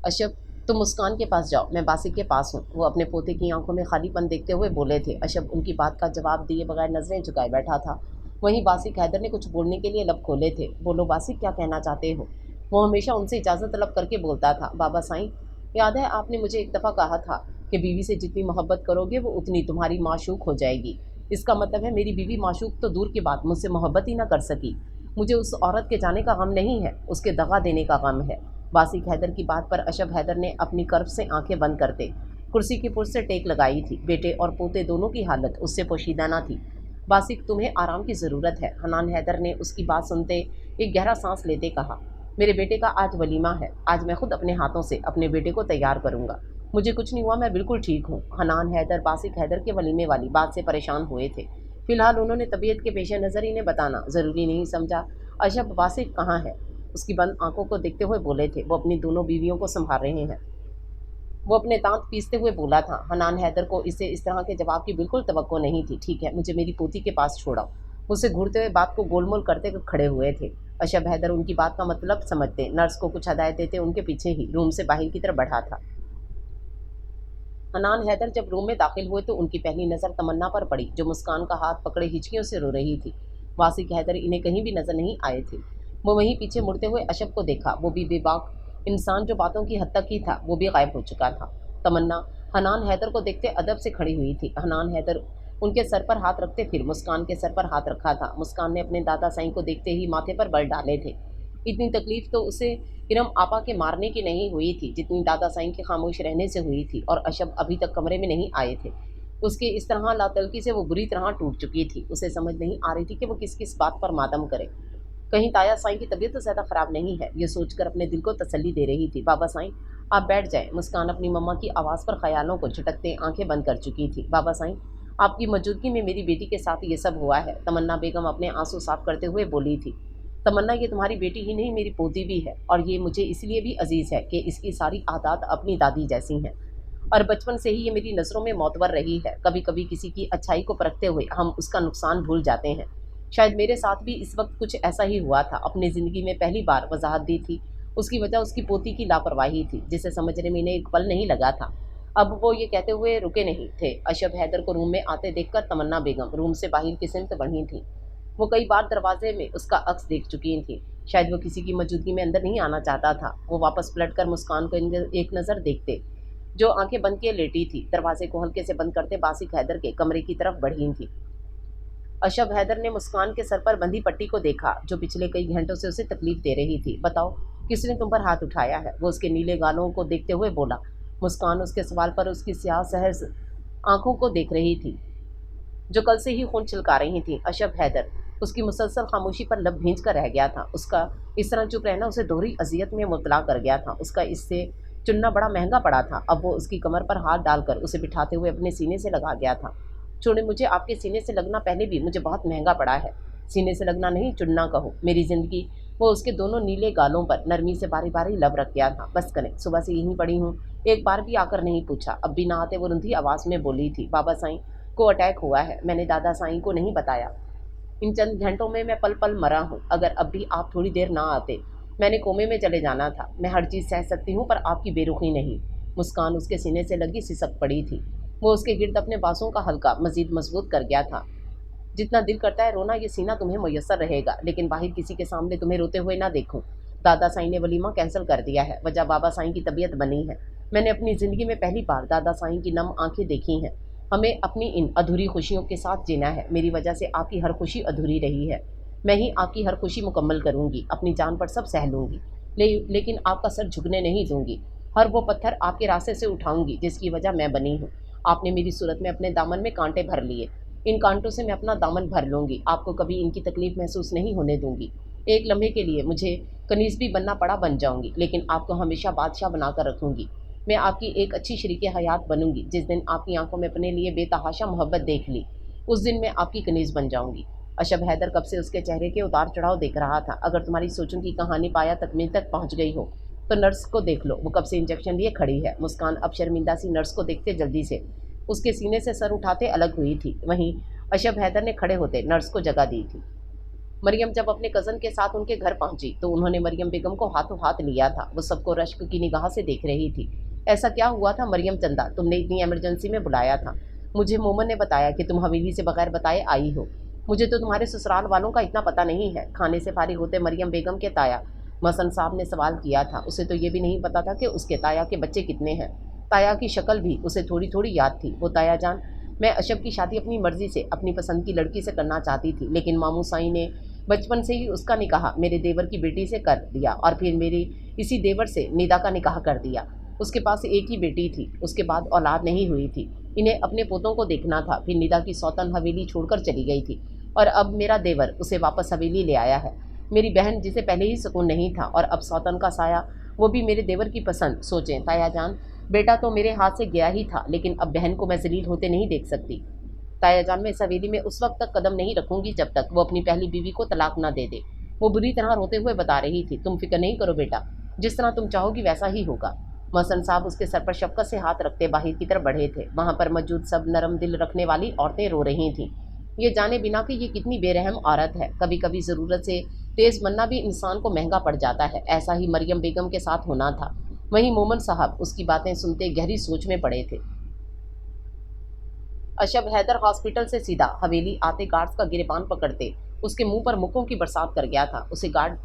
اشب تم مسکان کے پاس جاؤ، میں باسق کے پاس ہوں، وہ اپنے پوتے کی آنکھوں میں خالی پن دیکھتے ہوئے بولے تھے۔ اشب ان کی بات کا جواب دیے بغیر نظریں جھکائے بیٹھا تھا۔ وہیں باسق حیدر نے کچھ بولنے کے لیے لب کھولے تھے۔ بولو باسق، کیا کہنا چاہتے ہو؟ وہ ہمیشہ ان سے اجازت طلب کر کے بولتا تھا۔ بابا سائیں، یاد ہے آپ نے مجھے ایک دفعہ کہا تھا کہ بیوی سے جتنی محبت کرو گے وہ اتنی تمہاری معشوق ہو جائے گی۔ اس کا مطلب ہے میری بیوی معشوق تو دور کی بات مجھ سے محبت ہی نہ کر سکی۔ مجھے اس عورت کے جانے کا غم نہیں ہے، اس کے دغا دینے کا غم ہے۔ باسق حیدر کی بات پر اشب حیدر نے اپنی کرب سے آنکھیں بند کرتے کرسی کی پشت سے ٹیک لگائی تھی۔ بیٹے اور پوتے دونوں کی حالت اس سے پوشیدہ نہ تھی۔ باسق تمہیں آرام کی ضرورت ہے، حنان حیدر نے اس کی بات سنتے ایک گہرا سانس لیتے کہا۔ میرے بیٹے کا آج ولیمہ ہے، آج میں خود اپنے ہاتھوں سے اپنے بیٹے کو تیار کروں گا۔ مجھے کچھ نہیں ہوا، میں بالکل ٹھیک ہوں۔ حنان حیدر باسق حیدر کے ولیمے والی بات سے پریشان ہوئے تھے۔ فی الحال انہوں نے طبیعت کے پیش نظر انہیں بتانا ضروری نہیں سمجھا۔ اشب باسق کہاں ہے؟ اس کی بند آنکھوں کو دیکھتے ہوئے بولے تھے۔ وہ اپنی دونوں بیویوں کو سنبھال رہے ہیں۔ وہ اپنے دانت پیستے ہوئے بولا تھا۔ حنان حیدر کو اسے اس طرح کے جواب کی بالکل توقع نہیں تھی۔ ٹھیک ہے، مجھے میری پوتی کے پاس چھوڑاؤ۔ اسے گھورتے ہوئے بات کو گول مول کرتے کھڑے ہوئے تھے۔ اشب حیدر ان کی بات کا مطلب سمجھتے نرس کو کچھ ہدایت دیتے ان کے پیچھے ہی روم سے باہر کی طرف بڑھا تھا۔ حنان حیدر جب روم میں داخل ہوئے تو ان کی پہلی نظر تمنا پر پڑی، جو مسکان کا ہاتھ پکڑے ہچکیوں سے رو رہی تھی۔ باسق حیدر انہیں کہیں بھی نظر نہیں آئے تھے۔ وہ وہیں پیچھے مڑتے ہوئے اشب کو دیکھا، وہ بھی بے باک انسان جو باتوں کی حد تک ہی تھا، وہ بھی غائب ہو چکا تھا۔ تمنا حنان حیدر کو دیکھتے ادب سے کھڑی ہوئی تھی۔ حنان حیدر ان کے سر پر ہاتھ رکھتے پھر مسکان کے سر پر ہاتھ رکھا تھا۔ مسکان نے اپنے دادا سائیں کو دیکھتے ہی ماتھے پر بل ڈالے تھے۔ اتنی تکلیف تو اسے ارم آپا کے مارنے کی نہیں ہوئی تھی جتنی دادا سائیں کے خاموش رہنے سے ہوئی تھی، اور اشب ابھی تک کمرے میں نہیں آئے تھے۔ اس کے اس طرح لاتلکی سے وہ بری طرح ٹوٹ چکی تھی۔ اسے سمجھ نہیں آ رہی تھی کہ وہ کس کس بات پر ماتم کرے۔ کہیں تایا سائیں کی طبیعت تو زیادہ خراب نہیں ہے، یہ سوچ کر اپنے دل کو تسلی دے رہی تھی۔ بابا سائیں آپ بیٹھ جائیں۔ مسکان اپنی مما کی آواز پر خیالوں کو جھٹکتے آنکھیں بند کر چکی تھی۔ بابا سائیں آپ کی موجودگی میں میری بیٹی کے ساتھ یہ سب ہوا ہے، تمنا بیگم اپنے آنسو صاف کرتے ہوئے بولی تھی۔ تمنا یہ تمہاری بیٹی ہی نہیں میری پوتی بھی ہے، اور یہ مجھے اس لیے بھی عزیز ہے کہ اس کی ساری عادات اپنی دادی جیسی ہیں، اور بچپن سے ہی یہ میری نظروں میں معتبر رہی ہے۔ کبھی کبھی کسی کی اچھائی کو پرکھتے ہوئے ہم اس کا نقصان بھول جاتے ہیں۔ شاید میرے ساتھ بھی اس وقت کچھ ایسا ہی ہوا تھا۔ اپنی زندگی میں پہلی بار وضاحت دی تھی، اس کی وجہ اس کی پوتی کی لاپرواہی تھی، جسے سمجھنے میں انہیں ایک پل نہیں لگا تھا۔ اب وہ یہ کہتے ہوئے رکے نہیں تھے۔ اشب حیدر کو روم میں آتے دیکھ کر تمنا بیگم روم سے باہر کی سمت بڑھی تھیں۔ وہ کئی بار دروازے میں اس کا عکس دیکھ چکی تھیں۔ شاید وہ کسی کی موجودگی میں اندر نہیں آنا چاہتا تھا۔ وہ واپس پلٹ کر مسکان کو ایک نظر دیکھتے، جو آنکھیں بند کیے لیٹی تھی، دروازے کو ہلکے سے بند کرتے باسق حیدر کے کمرے کی طرف بڑھی تھی۔ اشب حیدر نے مسکان کے سر پر بندھی پٹی کو دیکھا، جو پچھلے کئی گھنٹوں سے اسے تکلیف دے رہی تھی۔ بتاؤ کس نے تم پر ہاتھ اٹھایا ہے؟ وہ اس کے نیلے گالوں کو دیکھتے ہوئے بولا۔ مسکان اس کے سوال پر اس کی سیاہ سہز آنکھوں کو دیکھ رہی تھی، جو کل سے ہی خون چھلکا رہی تھیں۔ اشب حیدر اس کی مسلسل خاموشی پر لب بھینج کر رہ گیا تھا۔ اس کا اس طرح چپ رہنا اسے دوہری اذیت میں مبتلا کر گیا تھا۔ اس کا اس سے چننا بڑا مہنگا پڑا تھا۔ اب وہ اس کی کمر پر ہاتھ ڈال کر اسے بٹھاتے ہوئے اپنے سینے سے لگا گیا تھا۔ چھوڑے مجھے، آپ کے سینے سے لگنا پہلے بھی مجھے بہت مہنگا پڑا ہے۔ سینے سے لگنا نہیں، چننا کہو، میری زندگی۔ وہ اس کے دونوں نیلے گالوں پر نرمی سے باری باری لب رکھ گیا تھا۔ بس کریں، صبح سے یہیں پڑی ہوں، ایک بار بھی آ کر نہیں پوچھا۔ اب بھی نہ آتے وہ رندھی آواز میں بولی تھی۔ بابا سائیں کو اٹیک ہوا ہے، میں نے دادا سائیں کو نہیں بتایا۔ ان چند گھنٹوں میں پل پل مرا ہوں۔ اگر اب بھی آپ تھوڑی دیر نہ آتے، میں نے کومے میں چلے جانا تھا۔ میں ہر چیز سہ سکتی ہوں، پر آپ کی بے رخی نہیں۔ مسکان اس کے سینے سے لگی سسک پڑی تھی۔ وہ اس کے گرد اپنے بازوں کا حلقہ مزید مضبوط کر گیا تھا۔ جتنا دل کرتا ہے رونا، یہ سینہ تمہیں میسر رہے گا، لیکن باہر کسی کے سامنے تمہیں روتے ہوئے نہ دیکھوں۔ دادا سائیں نے ولیمہ کینسل کر دیا ہے، وجہ بابا سائیں کی طبیعت بنی ہے۔ میں نے اپنی زندگی میں پہلی بار دادا سائیں کی نم آنکھیں دیکھی ہیں۔ ہمیں اپنی ان ادھوری خوشیوں کے ساتھ جینا ہے۔ میری وجہ سے آپ کی ہر خوشی ادھوری رہی ہے، میں ہی آپ کی ہر خوشی مکمل کروں گی، اپنی جان پر سب سہ لوں گی، لیکن آپ کا سر جھکنے نہیں دوں گی۔ ہر وہ پتھر آپ کے راستے سے اٹھاؤں گی جس کی وجہ میں بنی ہوں۔ آپ نے میری صورت میں اپنے دامن میں کانٹے بھر لیے، ان کانٹوں سے میں اپنا دامن بھر لوں گی۔ آپ کو کبھی ان کی تکلیف محسوس نہیں ہونے دوں گی۔ ایک لمحے کے لیے مجھے کنیز بھی بننا پڑا بن جاؤں گی، لیکن آپ کو ہمیشہ بادشاہ بنا کر رکھوں گی۔ میں آپ کی ایک اچھی شریک حیات بنوں گی۔ جس دن آپ کی آنکھوں میں اپنے لیے بے تحاشا محبت دیکھ لی، اس دن میں آپ کی کنیز بن جاؤں گی۔ اشب حیدر کب سے اس کے چہرے کے اتار چڑھاؤ دیکھ رہا تھا۔ اگر تمہاری سوچوں کی کہانی پایا تکمیل تک پہنچ گئی ہو تو نرس کو دیکھ لو، وہ کب سے انجیکشن لیے کھڑی ہے۔ مسکان اب شرمندہ سی نرس کو دیکھتے جلدی سے اس کے سینے سے سر اٹھاتے الگ ہوئی تھی، وہیں اشب حیدر نے کھڑے ہوتے نرس کو جگہ دی تھی۔ مریم جب اپنے کزن کے ساتھ ان کے گھر پہنچی تو انہوں نے مریم بیگم کو ہاتھوں ہاتھ لیا تھا۔ وہ سب کو رشک کی نگاہ سے دیکھ رہی تھی۔ ایسا کیا ہوا تھا مریم چندہ؟ تم نے اتنی ایمرجنسی میں بلایا تھا؟ مجھے مومن نے بتایا کہ تم حویلی سے بغیر بتائے آئی ہو۔ مجھے تو تمہارے سسرال والوں کا اتنا پتہ نہیں ہے۔ کھانے سے فارغ ہوتے مریم بیگم کے تایا محسن صاحب نے سوال کیا تھا۔ اسے تو یہ بھی نہیں پتا تھا کہ اس کے تایا کے بچے کتنے ہیں۔ تایا کی شکل بھی اسے تھوڑی تھوڑی یاد تھی۔ وہ تایا جان، میں اشب کی شادی اپنی مرضی سے اپنی پسند کی لڑکی سے کرنا چاہتی تھی، لیکن ماموں سائیں نے بچپن سے ہی اس کا نکاح میرے دیور کی بیٹی سے کر دیا اور پھر میری اسی دیور سے ندا کا نکاح کر دیا۔ اس کے پاس ایک ہی بیٹی تھی، اس کے بعد اولاد نہیں ہوئی تھی۔ انہیں اپنے پوتوں کو دیکھنا تھا۔ پھر ندا کی سوتن حویلی چھوڑ کر چلی گئی تھی اور اب میرا دیور اسے واپس حویلی لے آیا ہے۔ میری بہن جسے پہلے ہی سکون نہیں تھا اور اب سوتن کا سایہ، وہ بھی میرے دیور کی پسند۔ سوچیں تایا جان، بیٹا تو میرے ہاتھ سے گیا ہی تھا، لیکن اب بہن کو میں ذلیل ہوتے نہیں دیکھ سکتی۔ تایا جان، میں اس حویلی میں اس وقت تک قدم نہیں رکھوں گی جب تک وہ اپنی پہلی بیوی کو طلاق نہ دے دے۔ وہ بری طرح روتے ہوئے بتا رہی تھی۔ تم فکر نہیں کرو بیٹا، جس طرح تم چاہو گی ویسا ہی ہوگا۔ محسن صاحب اس کے سر پر شفقت سے ہاتھ رکھتے باہر کی طرف بڑھے تھے۔ وہاں پر موجود سب نرم دل رکھنے والی عورتیں رو رہی تھیں، یہ جانے بنا کہ یہ کتنی بے رحم عورت ہے۔ کبھی کبھی ضرورت سے تیز بننا بھی انسان کو مہنگا پڑ جاتا ہے۔ ایسا ہی مریم بیگم کے ساتھ ہونا تھا۔ وہیں مومن صاحب اس کی باتیں سنتے گہری سوچ میں پڑے تھے۔ اشب حیدر ہاسپٹل سے سیدھا حویلی آتے گارڈز کا گریبان پکڑتے اس کے منہ پر مکوں کی برسات کر گیا تھا۔ اسے گارڈ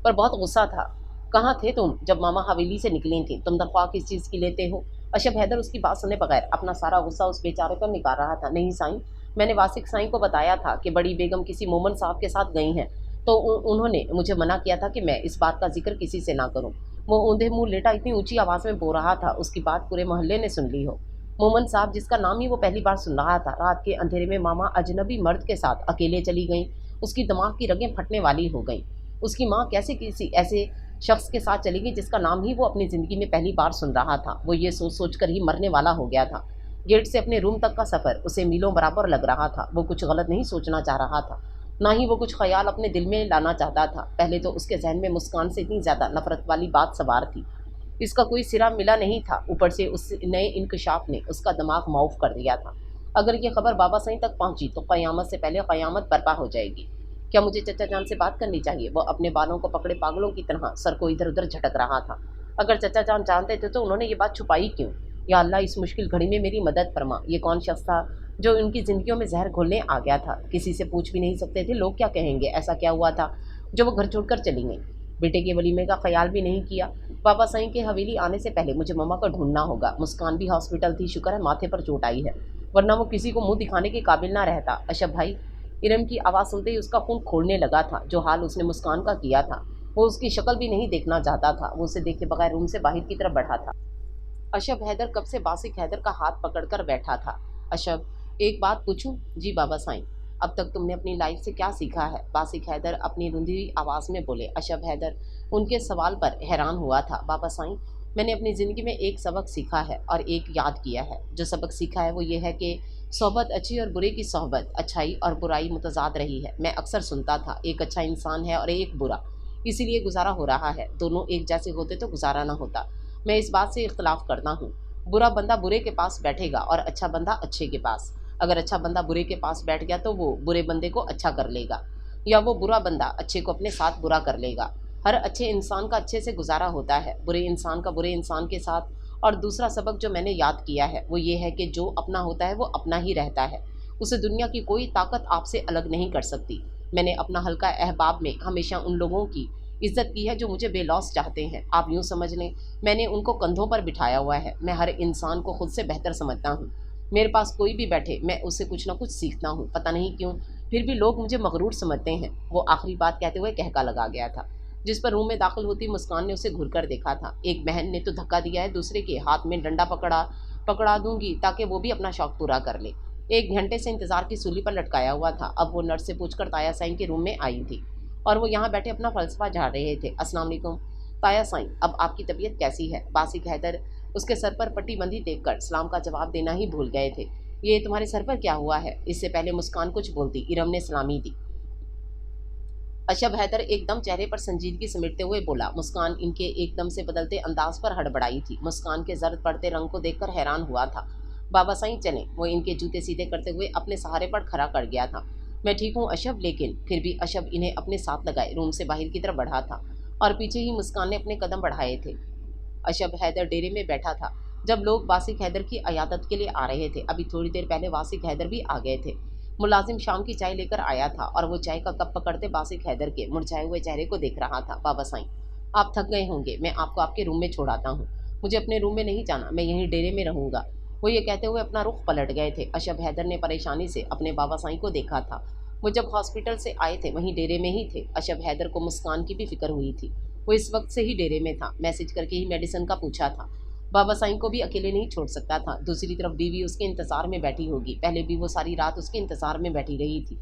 پر بہت غصہ تھا۔ کہاں تھے تم جب ماما حویلی سے نکلی تھیں؟ تم تنخواہ کس چیز کی لیتے ہو؟ اشب حیدر اس کی بات سنے بغیر اپنا سارا غصہ اس بیچارے پر نکال رہا تھا۔ نہیں سائیں، میں نے واسق سائیں کو بتایا تھا کہ بڑی بیگم کسی مومن صاحب کے ساتھ گئی ہیں، تو انہوں نے مجھے منع کیا تھا کہ میں اس بات کا ذکر کسی سے نہ کروں۔ وہ اوندھے منہ لیٹا اتنی اونچی آواز میں بول رہا تھا اس کی بات پورے محلے نے سن لی ہو۔ مومن صاحب جس کا نام ہی وہ پہلی بار سن رہا تھا، رات کے اندھیرے میں ماما اجنبی مرد کے ساتھ اکیلے چلی گئیں۔ اس کی دماغ کی رگیں پھٹنے والی ہو گئیں۔ اس کی ماں کیسے کسی ایسے شخص کے ساتھ چلی گئی جس کا نام ہی وہ اپنی زندگی میں پہلی بار سن رہا تھا؟ وہ یہ سوچ سوچ کر ہی مرنے والا ہو گیا تھا۔ گیٹ سے اپنے روم تک کا سفر اسے میلوں برابر لگ رہا تھا۔ وہ کچھ غلط نہیں سوچنا چاہ رہا تھا، نہ ہی وہ کچھ خیال اپنے دل میں لانا چاہتا تھا۔ پہلے تو اس کے ذہن میں مسکان سے اتنی زیادہ نفرت والی بات سوار تھی، اس کا کوئی سرا ملا نہیں تھا۔ اوپر سے اس نئے انکشاف نے اس کا دماغ معاف کر دیا تھا۔ اگر یہ خبر بابا سائیں تک پہنچی تو قیامت سے پہلے قیامت برپا ہو جائے گی۔ کیا مجھے چچا جان سے بات کرنی چاہیے؟ وہ اپنے بالوں کو پکڑے پاگلوں کی طرح سر کو ادھر ادھر جھٹک رہا تھا۔ اگر چچا جان جانتے تھے تو انہوں نے یہ بات چھپائی کیوں؟ یا اللہ، اس مشکل گھڑی میں میری مدد فرما۔ یہ کون شخص تھا جو ان کی زندگیوں میں زہر گھولنے آ گیا تھا؟ کسی سے پوچھ بھی نہیں سکتے تھے، لوگ کیا کہیں گے؟ ایسا کیا ہوا تھا جو وہ گھر چھوڑ کر چلی گئیں؟ بیٹے کے ولیمے کا خیال بھی نہیں کیا؟ بابا سائیں کے حویلی آنے سے پہلے مجھے مما کو ڈھونڈنا ہوگا۔ مسکان بھی ہاسپٹل تھی، شکر ہے ماتھے پر چوٹ آئی ہے، ورنہ وہ کسی کو منہ دکھانے کے قابل نہ رہتا۔ اشب بھائی، ارم کی آواز سنتے ہی اس کا خون کھولنے لگا تھا۔ جو حال اس نے مسکان کا کیا تھا، وہ اس کی شکل بھی نہیں دیکھنا چاہتا تھا۔ وہ اسے دیکھے بغیر روم سے باہر کی طرف بڑھا تھا۔ اشب حیدر کب سے باسق حیدر کا ہاتھ پکڑ کر بیٹھا تھا۔ اشب، ایک بات پوچھوں؟ جی بابا سائیں۔ اب تک تم نے اپنی لائف سے کیا سیکھا ہے؟ باسق حیدر اپنی رندی ہوئی آواز میں بولے۔ اشب حیدر ان کے سوال پر حیران ہوا تھا۔ بابا سائیں، میں نے اپنی زندگی میں ایک سبق سیکھا ہے اور ایک یاد کیا ہے۔ جو سبق سیکھا ہے وہ یہ ہے کہ صحبت اچھی اور برے کی صحبت اچھائی اور برائی متضاد رہی ہے۔ میں اکثر سنتا تھا ایک اچھا انسان ہے اور ایک برا، اسی لیے گزارا ہو رہا ہے۔ دونوں ایک جیسے ہوتے تو گزارا نہ ہوتا۔ میں اس بات سے اختلاف کرتا ہوں۔ برا بندہ برے کے پاس بیٹھے گا اور اچھا بندہ اچھے کے پاس۔ اگر اچھا بندہ برے کے پاس بیٹھ گیا تو وہ برے بندے کو اچھا کر لے گا، یا وہ برا بندہ اچھے کو اپنے ساتھ برا کر لے گا۔ ہر اچھے انسان کا اچھے سے گزارا ہوتا ہے، برے انسان کا برے انسان کے ساتھ۔ اور دوسرا سبق جو میں نے یاد کیا ہے وہ یہ ہے کہ جو اپنا ہوتا ہے وہ اپنا ہی رہتا ہے، اسے دنیا کی کوئی طاقت آپ سے الگ نہیں کر سکتی۔ میں نے اپنا حلقہ احباب میں ہمیشہ ان لوگوں کی عزت کی ہے جو مجھے بے لوث چاہتے ہیں۔ آپ یوں سمجھ لیں میں نے ان کو کندھوں پر بٹھایا ہوا ہے۔ میں ہر انسان کو خود سے بہتر سمجھتا ہوں۔ میرے پاس کوئی بھی بیٹھے میں اس سے کچھ نہ کچھ سیکھتا ہوں، پتہ نہیں کیوں پھر بھی لوگ مجھے مغرور سمجھتے ہیں۔ وہ آخری بات کہتے ہوئے کہکا لگا گیا تھا، جس پر روم میں داخل ہوتی مسکان نے اسے گھر کر دیکھا تھا۔ ایک بہن نے تو دھکا دیا ہے، دوسرے کے ہاتھ میں ڈنڈا پکڑا دوں گی تاکہ وہ بھی اپنا شوق پورا کر لے۔ 1 گھنٹے سے انتظار کی سولی پر لٹکایا ہوا تھا۔ اب وہ نرس سے پوچھ کر تایا سائیں کے روم میں آئی تھی۔ और वो यहाँ बैठे अपना फ़लसफ़ा झाड़ रहे थे। अस्सलाम वालेकुम ताया साईं, अब आपकी तबीयत कैसी है? बासिक हैदर उसके सर पर पट्टी बंधी देखकर सलाम का जवाब देना ही भूल गए थे। ये तुम्हारे सर पर क्या हुआ है? इससे पहले मुस्कान कुछ बोलती इरम ने सलामी दी। अशब हैदर एकदम चेहरे पर संजीदगी समेटते हुए बोला। मुस्कान इनके एकदम से बदलते अंदाज पर हड़बड़ाई थी। मुस्कान के जर्द पड़ते रंग को देखकर हैरान हुआ था। बाबा साईं चले, वो इनके जूते सीधे करते हुए अपने सहारे पर खड़ा कर गया था। मैं ठीक हूँ अशब, लेकिन फिर भी अशब इन्हें अपने साथ लगाए रूम से बाहर की तरफ बढ़ा था और पीछे ही मुस्कान ने अपने कदम बढ़ाए थे। अशब हैदर डेरे में बैठा था जब लोग वासिक हैदर की अयादत के लिए आ रहे थे। अभी थोड़ी देर पहले वासिक हैदर भी आ गए थे। मुलाजिम शाम की चाय लेकर आया था और वो चाय का कप पकड़ते वासिक हैदर के मुरझाए हुए चेहरे को देख रहा था। बाबा साईं, आप थक गए होंगे, मैं आपको आपके रूम में छोड़ आता हूँ। मुझे अपने रूम में नहीं जाना, मैं यहीं डेरे में रहूँगा। वो ये कहते हुए अपना रुख पलट गए थे। अशब हैदर ने परेशानी से अपने बाबा साईं को देखा था। वो जब हॉस्पिटल से आए थे वहीं डेरे में ही थे। अशब हैदर को मुस्कान की भी फिक्र हुई थी। वो इस वक्त से ही डेरे में था। मैसेज करके ही मेडिसिन का पूछा था। बाबा साईं को भी अकेले नहीं छोड़ सकता था। दूसरी तरफ बीवी उसके इंतज़ार में बैठी होगी। पहले भी वो सारी रात उसके इंतज़ार में बैठी रही थी।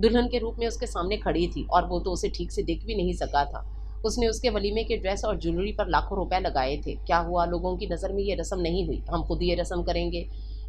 दुल्हन के रूप में उसके सामने खड़ी थी और वो तो उसे ठीक से देख भी नहीं सका था। उसने उसके वलीमे के ड्रेस और ज्वेलरी पर लाखों रुपए लगाए थे। क्या हुआ, लोगों की नज़र में ये रस्म नहीं हुई, हम खुद ये रस्म करेंगे।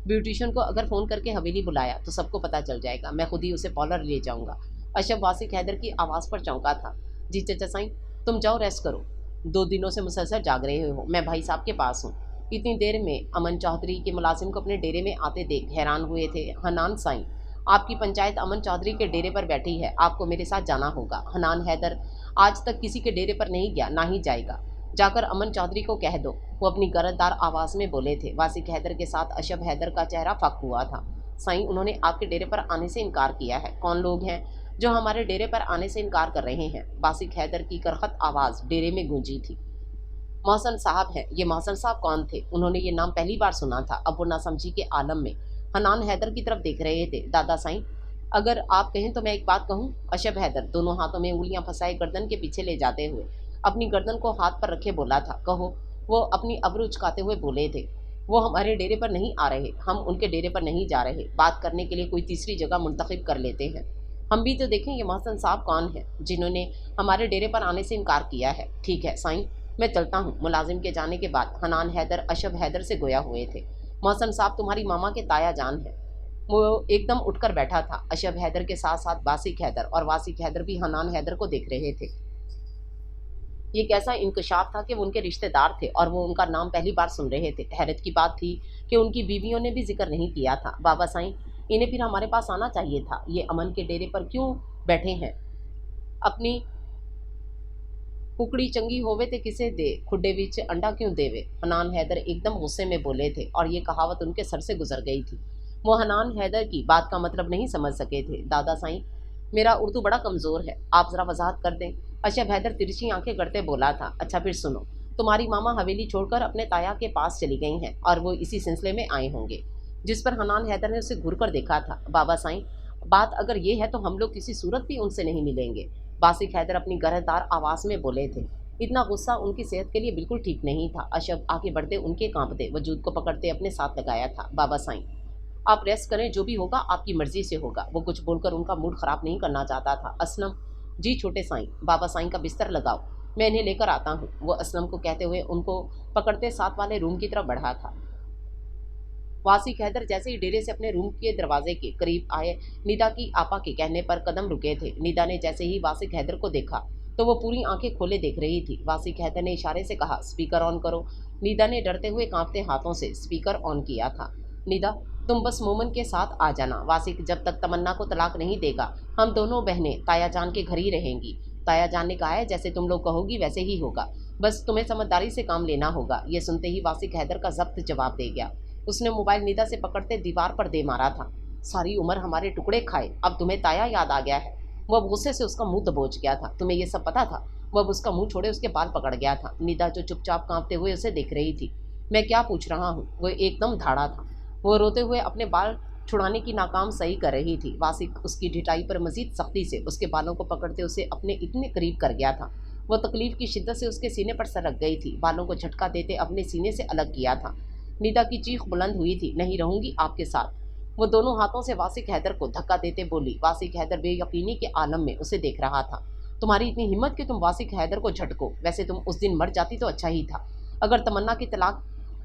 ब्यूटिशियन को अगर फ़ोन करके हवेली बुलाया तो सबको पता चल जाएगा। मैं खुद ही उसे पार्लर ले जाऊँगा। अशब वासिक हैदर की आवाज़ पर चौंका था। जी चाचा साईं, तुम जाओ रेस्ट करो, 2 दिनों से मुसलसल जाग रहे हो। मैं भाई साहब के पास हूँ। इतनी देर में अमन चौधरी के मुलाजिम को अपने डेरे में आते देख हैरान हुए थे। हनान साईं, आपकी पंचायत अमन चौधरी के डेरे पर बैठी है, आपको मेरे साथ जाना होगा। हनान हैदर आज तक किसी के डेरे पर नहीं गया, ना ही जाएगा। जाकर अमन चौधरी को कह दो, वो अपनी गरजदार आवाज़ में बोले थे। वासिक हैदर के साथ अशब हैदर का चेहरा फक हुआ था। साईं, उन्होंने आपके डेरे पर आने से इनकार किया है। कौन लोग हैं जो हमारे डेरे पर आने से इनकार कर रहे हैं? वासिक हैदर की करखत आवाज़ डेरे में गूंजी थी। मोहसन साहब हैं। ये मोहसन साहब कौन थे? उन्होंने ये नाम पहली बार सुना था। अब वो नासमझी के आलम में हनान हैदर की तरफ देख रहे थे। दादा साईं, अगर आप कहें तो मैं एक बात कहूँ? अशब हैदर दोनों हाथों में उंगलियां फंसाए गर्दन के पीछे ले जाते हुए अपनी गर्दन को हाथ पर रखे बोला था। कहो। वो अपनी अब्र उचकाते हुए बोले थे। वो हमारे डेरे पर नहीं आ रहे, हम उनके डेरे पर नहीं जा रहे। बात करने के लिए कोई तीसरी जगह मुंतखब कर लेते हैं। हम भी तो देखें ये मोहसन साहब कौन है जिन्होंने हमारे डेरे पर आने से इनकार किया है। ठीक है साईं, मैं चलता हूँ। मुलाजिम के जाने के बाद हनान हैदर अशब हैदर से गोया हुए थे। मोहसन साहब तुम्हारी मामा के ताया जान है। वो एकदम उठकर बैठा था। अशब हैदर के साथ साथ वासिक हैदर और वासिक हैदर भी हनान हैदर को देख रहे थे। ये कैसा इंकशाफ था कि वो उनके रिश्तेदार थे और वो उनका नाम पहली बार सुन रहे थे। हैरत की बात थी कि उनकी बीवियों ने भी जिक्र नहीं किया था। बाबा साईं, इन्हें फिर हमारे पास आना चाहिए था। ये अमन के डेरे पर क्यों बैठे हैं? अपनी कुकड़ी चंगी होवे ते किसे दे, खुडे विच अंडा क्यों देवे? हनान हैदर एकदम गुस्से में बोले थे और ये कहावत उनके सर से गुजर गई थी। वो हनान हैदर की बात का मतलब नहीं समझ सके थे। दादा साईं, मेरा उर्दू बड़ा कमज़ोर है, आप ज़रा वजाहत कर दें। अशब हैदर तिरछी आंखें करते बोला था। अच्छा फिर सुनो, तुम्हारी मामा हवेली छोड़कर अपने ताया के पास चली गई हैं और वो इसी सिलसिले में आए होंगे। जिस पर हनान हैदर ने उसे घूर कर देखा था। बाबा साईं, बात अगर ये है तो हम लोग किसी सूरत भी उनसे नहीं मिलेंगे। वासिक हैदर अपनी गरजदार आवाज़ में बोले थे। इतना गुस्सा उनकी सेहत के लिए बिल्कुल ठीक नहीं था। अशब आगे बढ़ते उनके कांपते वजूद को पकड़ते अपने साथ लगाया था। बाबा साईं, आप रेस्ट करें, जो भी होगा आपकी मर्जी से होगा। वो कुछ बोलकर उनका मूड ख़राब नहीं करना चाहता था। असलम, जी छोटे साईं, बाबा साईं का बिस्तर लगाओ, मैं इन्हें लेकर आता हूँ। वो असलम को कहते हुए उनको पकड़ते साथ वाले रूम की तरफ बढ़ा था। वासिक हैदर जैसे ही डेरे से अपने रूम के दरवाजे के करीब आए, निदा की आपा के कहने पर कदम रुके थे। निदा ने जैसे ही वासिक हैदर को देखा तो वो पूरी आंखें खोले देख रही थी। वासिक हैदर ने इशारे से कहा, स्पीकर ऑन करो। निदा ने डरते हुए कांपते हाथों से स्पीकर ऑन किया था। निदा, तुम बस मोमन के साथ आ जाना। वासिक जब तक तमन्ना को तलाक नहीं देगा हम दोनों बहनें ताया जान के घर ही रहेंगी। ताया जान ने कहा है जैसे तुम लोग कहोगी वैसे ही होगा, बस तुम्हें समझदारी से काम लेना होगा। ये सुनते ही वासिक हैदर का जब्त जवाब दे गया। उसने मोबाइल निदा से पकड़ते दीवार पर दे मारा था। सारी उम्र हमारे टुकड़े खाए, अब तुम्हें ताया याद आ गया है? वो अब गुस्से से उसका मुंह दबोच गया था। तुम्हें ये सब पता था? वो अब उसका मुंह छोड़े उसके बाल पकड़ गया था। निदा जो चुपचाप कांपते हुए उसे देख रही थी। मैं क्या पूछ रहा हूँ? वो एकदम धाड़ा था। वो रोते हुए अपने बाल छुड़ाने की नाकाम सही कर रही थी। वासिक उसकी ढिठाई पर मजीद सख्ती से उसके बालों को पकड़ते उसे अपने इतने करीब कर गया था। वो तकलीफ की शिद्दत से उसके सीने पर सरक गई थी। बालों को झटका देते अपने सीने से अलग किया था। निदा की चीख बुलंद हुई थी, नहीं रहूंगी आपके साथ। वो दोनों हाथों से वासिक हैदर को धक्का देते बोली। वासिक हैदर बेयकीनी के आलम में उसे देख रहा था। तुम्हारी इतनी हिम्मत कि तुम वासिक हैदर को झटको। वैसे तुम उस दिन मर जाती तो अच्छा ही था। अगर तमन्ना की तलाक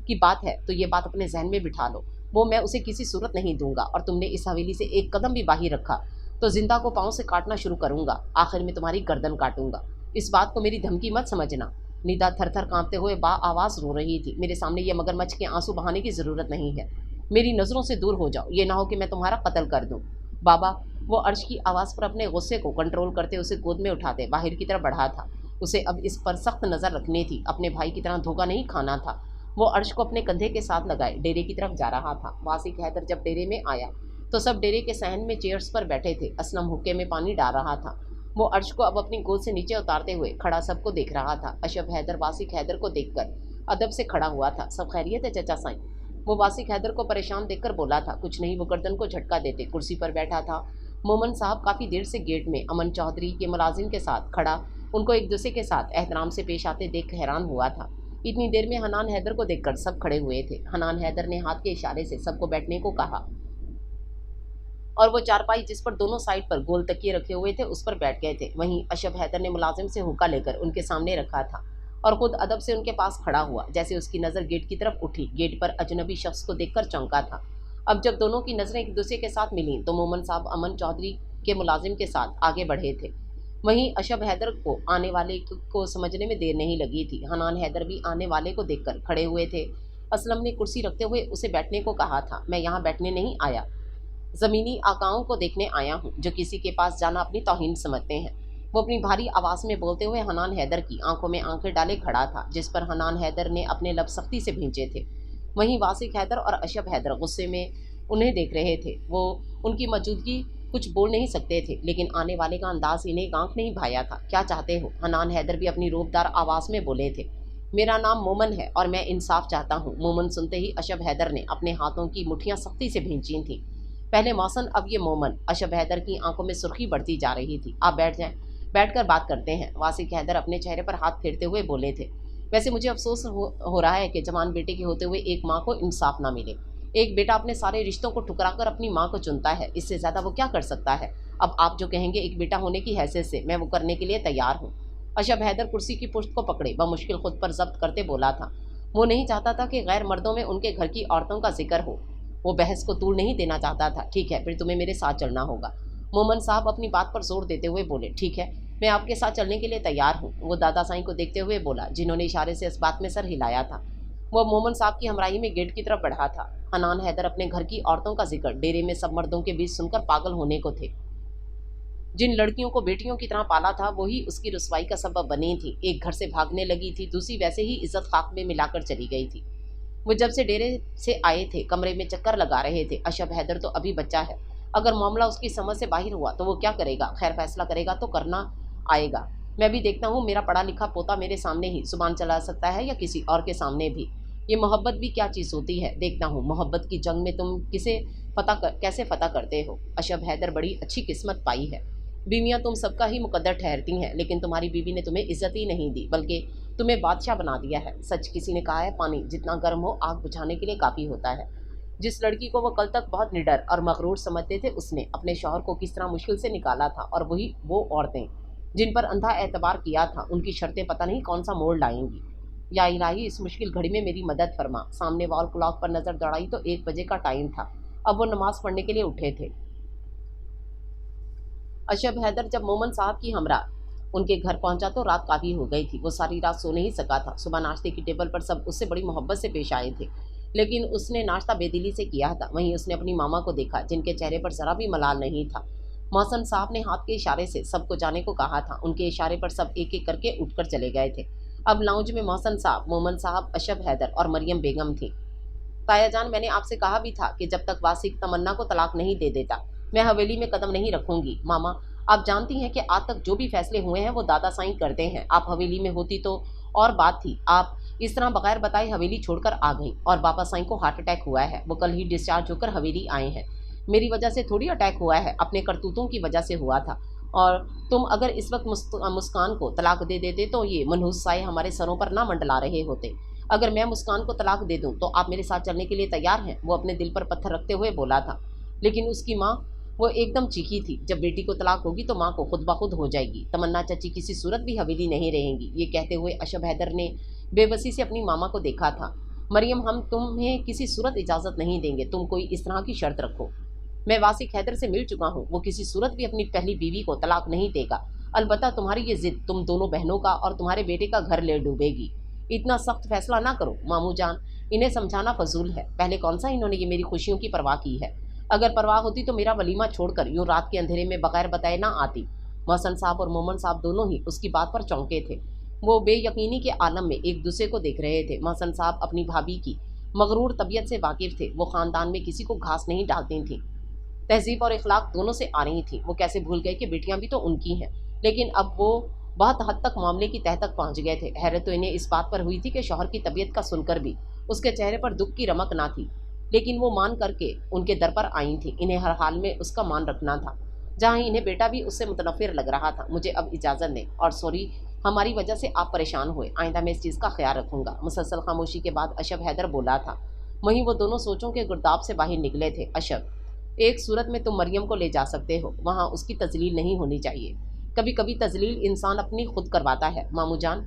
की बात है तो ये बात अपने जहन में बिठा लो। वो मैं उसे किसी सूरत नहीं दूंगा, और तुमने इस हवेली से एक कदम भी बाहर रखा तो जिंदा को पाँव से काटना शुरू करूंगा, आखिर में तुम्हारी गर्दन काटूंगा। इस बात को मेरी धमकी मत समझना। निदा थर थर कांपते हुए बा आवाज़ रो रही थी। मेरे सामने ये मगरमच्छ के आंसू बहाने की ज़रूरत नहीं है। मेरी नज़रों से दूर हो जाओ, ये ना हो कि मैं तुम्हारा कत्ल कर दूँ। बाबा, वो अर्श की आवाज़ पर अपने गुस्से को कंट्रोल करते उसे गोद में उठाते बाहर की तरफ बढ़ा था। उसे अब इस पर सख्त नज़र रखनी थी, अपने भाई की तरह धोखा नहीं खाना था। वो अर्श को अपने कंधे के साथ लगाए डेरे की तरफ जा रहा था। वासिक हैदर जब डेरे में आया तो सब डेरे के सहन में चेयर्स पर बैठे थे। असलम हुक्के में पानी डाल रहा था। वो अर्श को अब अपनी गोद से नीचे उतारते हुए खड़ा सबको देख रहा था। अशब हैदर वासिक हैदर को देखकर अदब से खड़ा हुआ था। सब खैरियत है चचा साईं? वो वासिक हैदर को परेशान देखकर बोला था। कुछ नहीं, वो गर्दन को झटका देते कुर्सी पर बैठा था। मोमन साहब काफ़ी देर से गेट में अमन चौधरी के मुलाजिम के साथ खड़ा उनको एक दूसरे के साथ एहतराम से पेश आते देख हैरान हुआ था। इतनी देर में हनान हैदर को देखकर सब खड़े हुए थे। हनान हैदर ने हाथ के इशारे से सबको बैठने को कहा और वो चारपाई जिस पर दोनों साइड पर गोल तकिए रखे हुए थे उस पर बैठ गए थे। वहीं अशब हैदर ने मुलाजिम से हुक्का लेकर उनके सामने रखा था और खुद अदब से उनके पास खड़ा हुआ। जैसे उसकी नज़र गेट की तरफ उठी, गेट पर अजनबी शख्स को देखकर चौंका था। अब जब दोनों की नज़रें एक दूसरे के साथ मिलीं तो मोमन साहब अमन चौधरी के मुलाजिम के साथ आगे बढ़े थे। वहीं अशब हैदर को आने वाले को समझने में देर नहीं लगी थी। हनान हैदर भी आने वाले को देखकर खड़े हुए थे। असलम ने कुर्सी रखते हुए उसे बैठने को कहा था। मैं यहाँ बैठने नहीं आया, ज़मीनी आकाओं को देखने आया हूँ जो किसी के पास जाना अपनी तौहीन समझते हैं। वो अपनी भारी आवाज़ में बोलते हुए हनान हैदर की आंखों में आंखें डाले खड़ा था, जिस पर हनान हैदर ने अपने लब सख्ती से भींचे थे। वहीं वासिक हैदर और अशब हैदर गुस्से में उन्हें देख रहे थे। वो उनकी मौजूदगी कुछ बोल नहीं सकते थे, लेकिन आने वाले का अंदाज इन्हें गांठ नहीं भाया था। क्या चाहते हो? हनान हैदर भी अपनी रूपदार आवाज़ में बोले थे। मेरा नाम मोमन है और मैं इंसाफ चाहता हूँ। मोमन सुनते ही अशब हैदर ने अपने हाथों की मुठ्ठियाँ सख्ती से भींची थीं। पहले मौसन, अब ये मोमन। अशब हैदर की आंखों में सुर्खी बढ़ती जा रही थी। आप बैठ जाएं, बैठकर बात करते हैं। वासिक हैदर अपने चेहरे पर हाथ फेरते हुए बोले थे। वैसे मुझे अफसोस हो रहा है कि जवान बेटे के होते हुए एक माँ को इंसाफ ना मिले। एक बेटा अपने सारे रिश्तों को ठुकराकर अपनी माँ को चुनता है, इससे ज़्यादा वो क्या कर सकता है। अब आप जो कहेंगे एक बेटा होने की हैसियत से मैं वो करने के लिए तैयार हूँ। अशब हैदर कुर्सी की पुश्त को पकड़े बमुश्किल खुद पर जब्त करते बोला था। वो नहीं चाहता था कि गैर मर्दों में उनके घर की औरतों का जिक्र हो। वो बहस को तूल नहीं देना चाहता था। ठीक है, फिर तुम्हें मेरे साथ चलना होगा। मोमन साहब अपनी बात पर जोर देते हुए बोले। ठीक है, मैं आपके साथ चलने के लिए तैयार हूँ। वो दादा साईं को देखते हुए बोला, जिन्होंने इशारे से इस बात में सर हिलाया था। वो मोमन साहब की हमराही में गेट की तरफ बढ़ा था। हनान हैदर अपने घर की औरतों का जिक्र डेरे में सब मर्दों के बीच सुनकर पागल होने को थे। जिन लड़कियों को बेटियों की तरह पाला था वही उसकी रुसवाई का सबब बनी थी। एक घर से भागने लगी थी, दूसरी वैसे ही इज्जत खाक में मिलाकर चली गई थी। वो जब से डेरे से आए थे कमरे में चक्कर लगा रहे थे। अशब हैदर तो अभी बच्चा है, अगर मामला उसकी समझ से बाहर हुआ तो वो क्या करेगा? खैर, फैसला करेगा तो करना आएगा। मैं भी देखता हूँ मेरा पढ़ा लिखा पोता मेरे सामने ही जुबान चला सकता है या किसी और के सामने भी। ये मोहब्बत भी क्या चीज़ होती है देखता हूँ। मोहब्बत की जंग में तुम कैसे फ़तह करते हो। अशब हैदर बड़ी अच्छी किस्मत पाई है। बीवियाँ तुम सबका ही मुकद्दर ठहरती हैं, लेकिन तुम्हारी बीवी ने तुम्हें इज्जत ही नहीं दी, बल्कि तुम्हें बादशाह बना दिया है। सच किसी ने कहा है, पानी जितना गर्म हो आग बुझाने के लिए काफ़ी होता है। जिस लड़की को वो कल तक बहुत निडर और मगरूर समझते थे उसने अपने शौहर को किस तरह मुश्किल से निकाला था, और वही वो औरतें जिन पर अंधा एतबार किया था उनकी शर्तें पता नहीं कौन सा मोड़ लाएंगी। या इलाही, इस मुश्किल घड़ी में मेरी मदद फरमा। सामने वॉल क्लॉक पर नज़र दौड़ाई तो 1 बजे का टाइम था। अब वो नमाज पढ़ने के लिए उठे थे। अशब हैदर जब मोमन साहब की हमरा उनके घर पहुंचा तो रात काफ़ी हो गई थी। वो सारी रात सो नहीं सका था। सुबह नाश्ते की टेबल पर सब उससे बड़ी मोहब्बत से पेश आए थे, लेकिन उसने नाश्ता बेदिली से किया था। वहीं उसने अपनी मामा को देखा, जिनके चेहरे पर ज़रा भी मलाल नहीं था। मौसन साहब ने हाथ के इशारे से सबको जाने को कहा था। उनके इशारे पर सब एक एक करके उठकर चले गए थे। अब लाउंज में मौसन साहब, मोमन साहब, अशब हैदर और मरियम बेगम थी। ताया जान, मैंने आपसे कहा भी था कि जब तक वासिक तमन्ना को तलाक नहीं दे देता मैं हवेली में कदम नहीं रखूंगी। मामा, आप जानती हैं कि आज तक जो भी फैसले हुए हैं वो दादा साईं करते हैं। आप हवेली में होती तो और बात थी। आप इस तरह बगैर बताए हवेली छोड़कर आ गई, और बाबा साईं को हार्ट अटैक हुआ है। वो कल ही डिस्चार्ज होकर हवेली आए हैं। मेरी वजह से थोड़ी अटैक हुआ है, अपने करतूतों की वजह से हुआ था। और तुम अगर इस वक्त मुस्कान को तलाक दे देते तो ये मनहूस साए हमारे सरों पर ना मंडला रहे होते। अगर मैं मुस्कान को तलाक दे दूं तो आप मेरे साथ चलने के लिए तैयार हैं? वो अपने दिल पर पत्थर रखते हुए बोला था। लेकिन उसकी माँ वो एकदम चीखी थी, जब बेटी को तलाक होगी तो माँ को खुद ब खुद हो जाएगी, तमन्ना चाची किसी सूरत भी हवेली नहीं रहेंगी। ये कहते हुए अशब हैदर ने बेबसी से अपनी मामा को देखा था। मरियम, हम तुम्हें किसी सूरत इजाज़त नहीं देंगे, तुम कोई इस तरह की शर्त रखो। मैं वासिक हैदर से मिल चुका हूँ, वो किसी सूरत भी अपनी पहली बीवी को तलाक नहीं देगा। अलबत्ता तुम्हारी ये जिद तुम दोनों बहनों का और तुम्हारे बेटे का घर ले डूबेगी। इतना सख्त फैसला ना करो मामू जान, इन्हें समझाना फजूल है। पहले कौन सा इन्होंने ये मेरी खुशियों की परवाह की है? अगर परवाह होती तो मेरा वलीमा छोड़कर यूँ रात के अंधेरे में बगैर बताए ना आती। मोहसन साहब और मोमन साहब दोनों ही उसकी बात पर चौंके थे। वो बेयकीनी के आलम में एक दूसरे को देख रहे थे। मोहसन साहब अपनी भाभी की मगरूर तबीयत से वाकिफ थे। वो ख़ानदान में किसी को घास नहीं डालती थीं। तहजीब और इखलाक दोनों से आ रही थी। वो कैसे भूल गए कि बेटियां भी तो उनकी हैं। लेकिन अब वो बहुत हद तक मामले की तह तक पहुंच गए थे। हैरत तो इन्हें इस बात पर हुई थी कि शौहर की तबीयत का सुनकर भी उसके चेहरे पर दुख की रमक ना थी, लेकिन वो मान करके उनके दर पर आई थी। इन्हें हर हाल में उसका मान रखना था। जहाँ इन्हें बेटा भी उससे मुतनफ़िर लग रहा था। मुझे अब इजाज़त दें, और सॉरी, हमारी वजह से आप परेशान हुए। आइंदा मैं इस चीज़ का ख्याल रखूँगा। मुसलसल खामोशी के बाद अशब हैदर बोला था। वहीं वो दोनों सोचों के गुर्दाब से बाहर निकले थे। अशब, एक सूरत में तुम मरियम को ले जा सकते हो, वहाँ उसकी तजलील नहीं होनी चाहिए। कभी कभी तजलील इंसान अपनी खुद करवाता है मामू जान,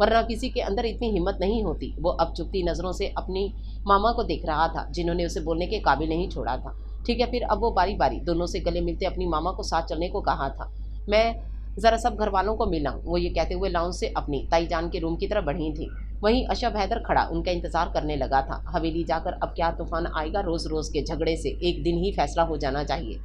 वरना किसी के अंदर इतनी हिम्मत नहीं होती। वो अब चुपती नज़रों से अपनी मामा को देख रहा था, जिन्होंने उसे बोलने के काबिल नहीं छोड़ा था। ठीक है, फिर अब वो बारी बारी दोनों से गले मिलते अपनी मामा को साथ चलने को कहा था। मैं ज़रा सब घर वालों को मिला, वो ये कहते हुए लाउंज से अपनी ताई जान के रूम की तरफ बढ़ी थी। वहीं अशब हैदर खड़ा उनका इंतजार करने लगा था। हवेली जाकर अब क्या तूफान आएगा, रोज़ रोज़ के झगड़े से एक दिन ही फैसला हो जाना चाहिए।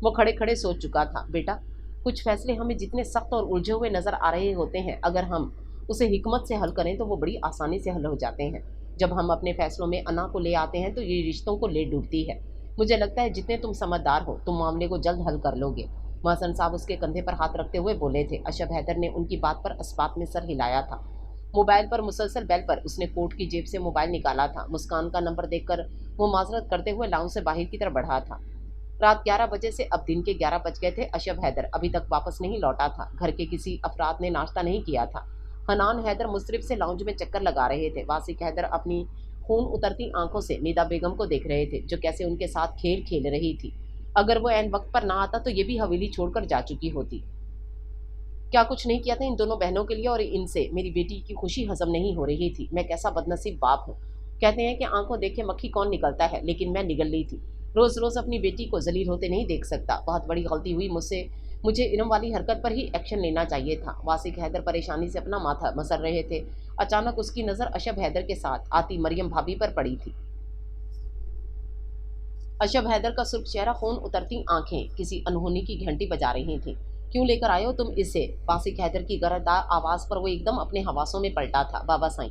वो खड़े खड़े सोच चुका था। बेटा, कुछ फैसले हमें जितने सख्त और उलझे हुए नज़र आ रहे होते हैं, अगर हम उसे हिकमत से हल करें तो वो बड़ी आसानी से हल हो जाते हैं। जब हम अपने फैसलों में अना को ले आते हैं तो ये रिश्तों को ले डूबती है। मुझे लगता है जितने तुम समझदार हो, तुम मामले को जल्द हल कर लोगे। महसन साहब उसके कंधे पर हाथ रखते हुए बोले थे। अशब हैदर ने उनकी बात पर इस्बात में सर हिलाया था। मोबाइल पर मुसलसल बेल पर उसने कोट की जेब से मोबाइल निकाला था। मुस्कान का नंबर देखकर वो माजरत करते हुए लाउंज से बाहर की तरफ बढ़ा था। रात 11 बजे से अब दिन के 11 बज गए थे। अशब हैदर अभी तक वापस नहीं लौटा था। घर के किसी अफराद ने नाश्ता नहीं किया था। हनान हैदर मुसरिफ से लाउंज में चक्कर लगा रहे थे। वासिक हैदर अपनी खून उतरती आंखों से निदा बेगम को देख रहे थे, जो कैसे उनके साथ खेल खेल रही थी। अगर वो ऐन वक्त पर ना आता तो ये भी हवेली छोड़कर जा चुकी होती। क्या कुछ नहीं किया था इन दोनों बहनों के लिए, और इनसे मेरी बेटी की खुशी हजम नहीं हो रही थी। मैं कैसा बदनसीब बाप हूँ। कहते हैं कि आंखों देखे मक्खी कौन निकलता है, लेकिन मैं निगल ली थी। रोज़ रोज़ अपनी बेटी को जलील होते नहीं देख सकता। बहुत बड़ी गलती हुई मुझसे। मुझे इल्म वाली हरकत पर ही एक्शन लेना चाहिए था। वासिक हैदर परेशानी से अपना माथा मसर रहे थे। अचानक उसकी नज़र अशब हैदर के साथ आती मरियम भाभी पर पड़ी थी। अशब हैदर का सुर्ख चेहरा, खून उतरती आंखें किसी अनहोनी की घंटी बजा रही थीं। क्यों लेकर आए हो तुम इसे? वासिक हैदर की गरजदार आवाज़ पर वो एकदम अपने हवासों में पलटा था। बाबा साईं,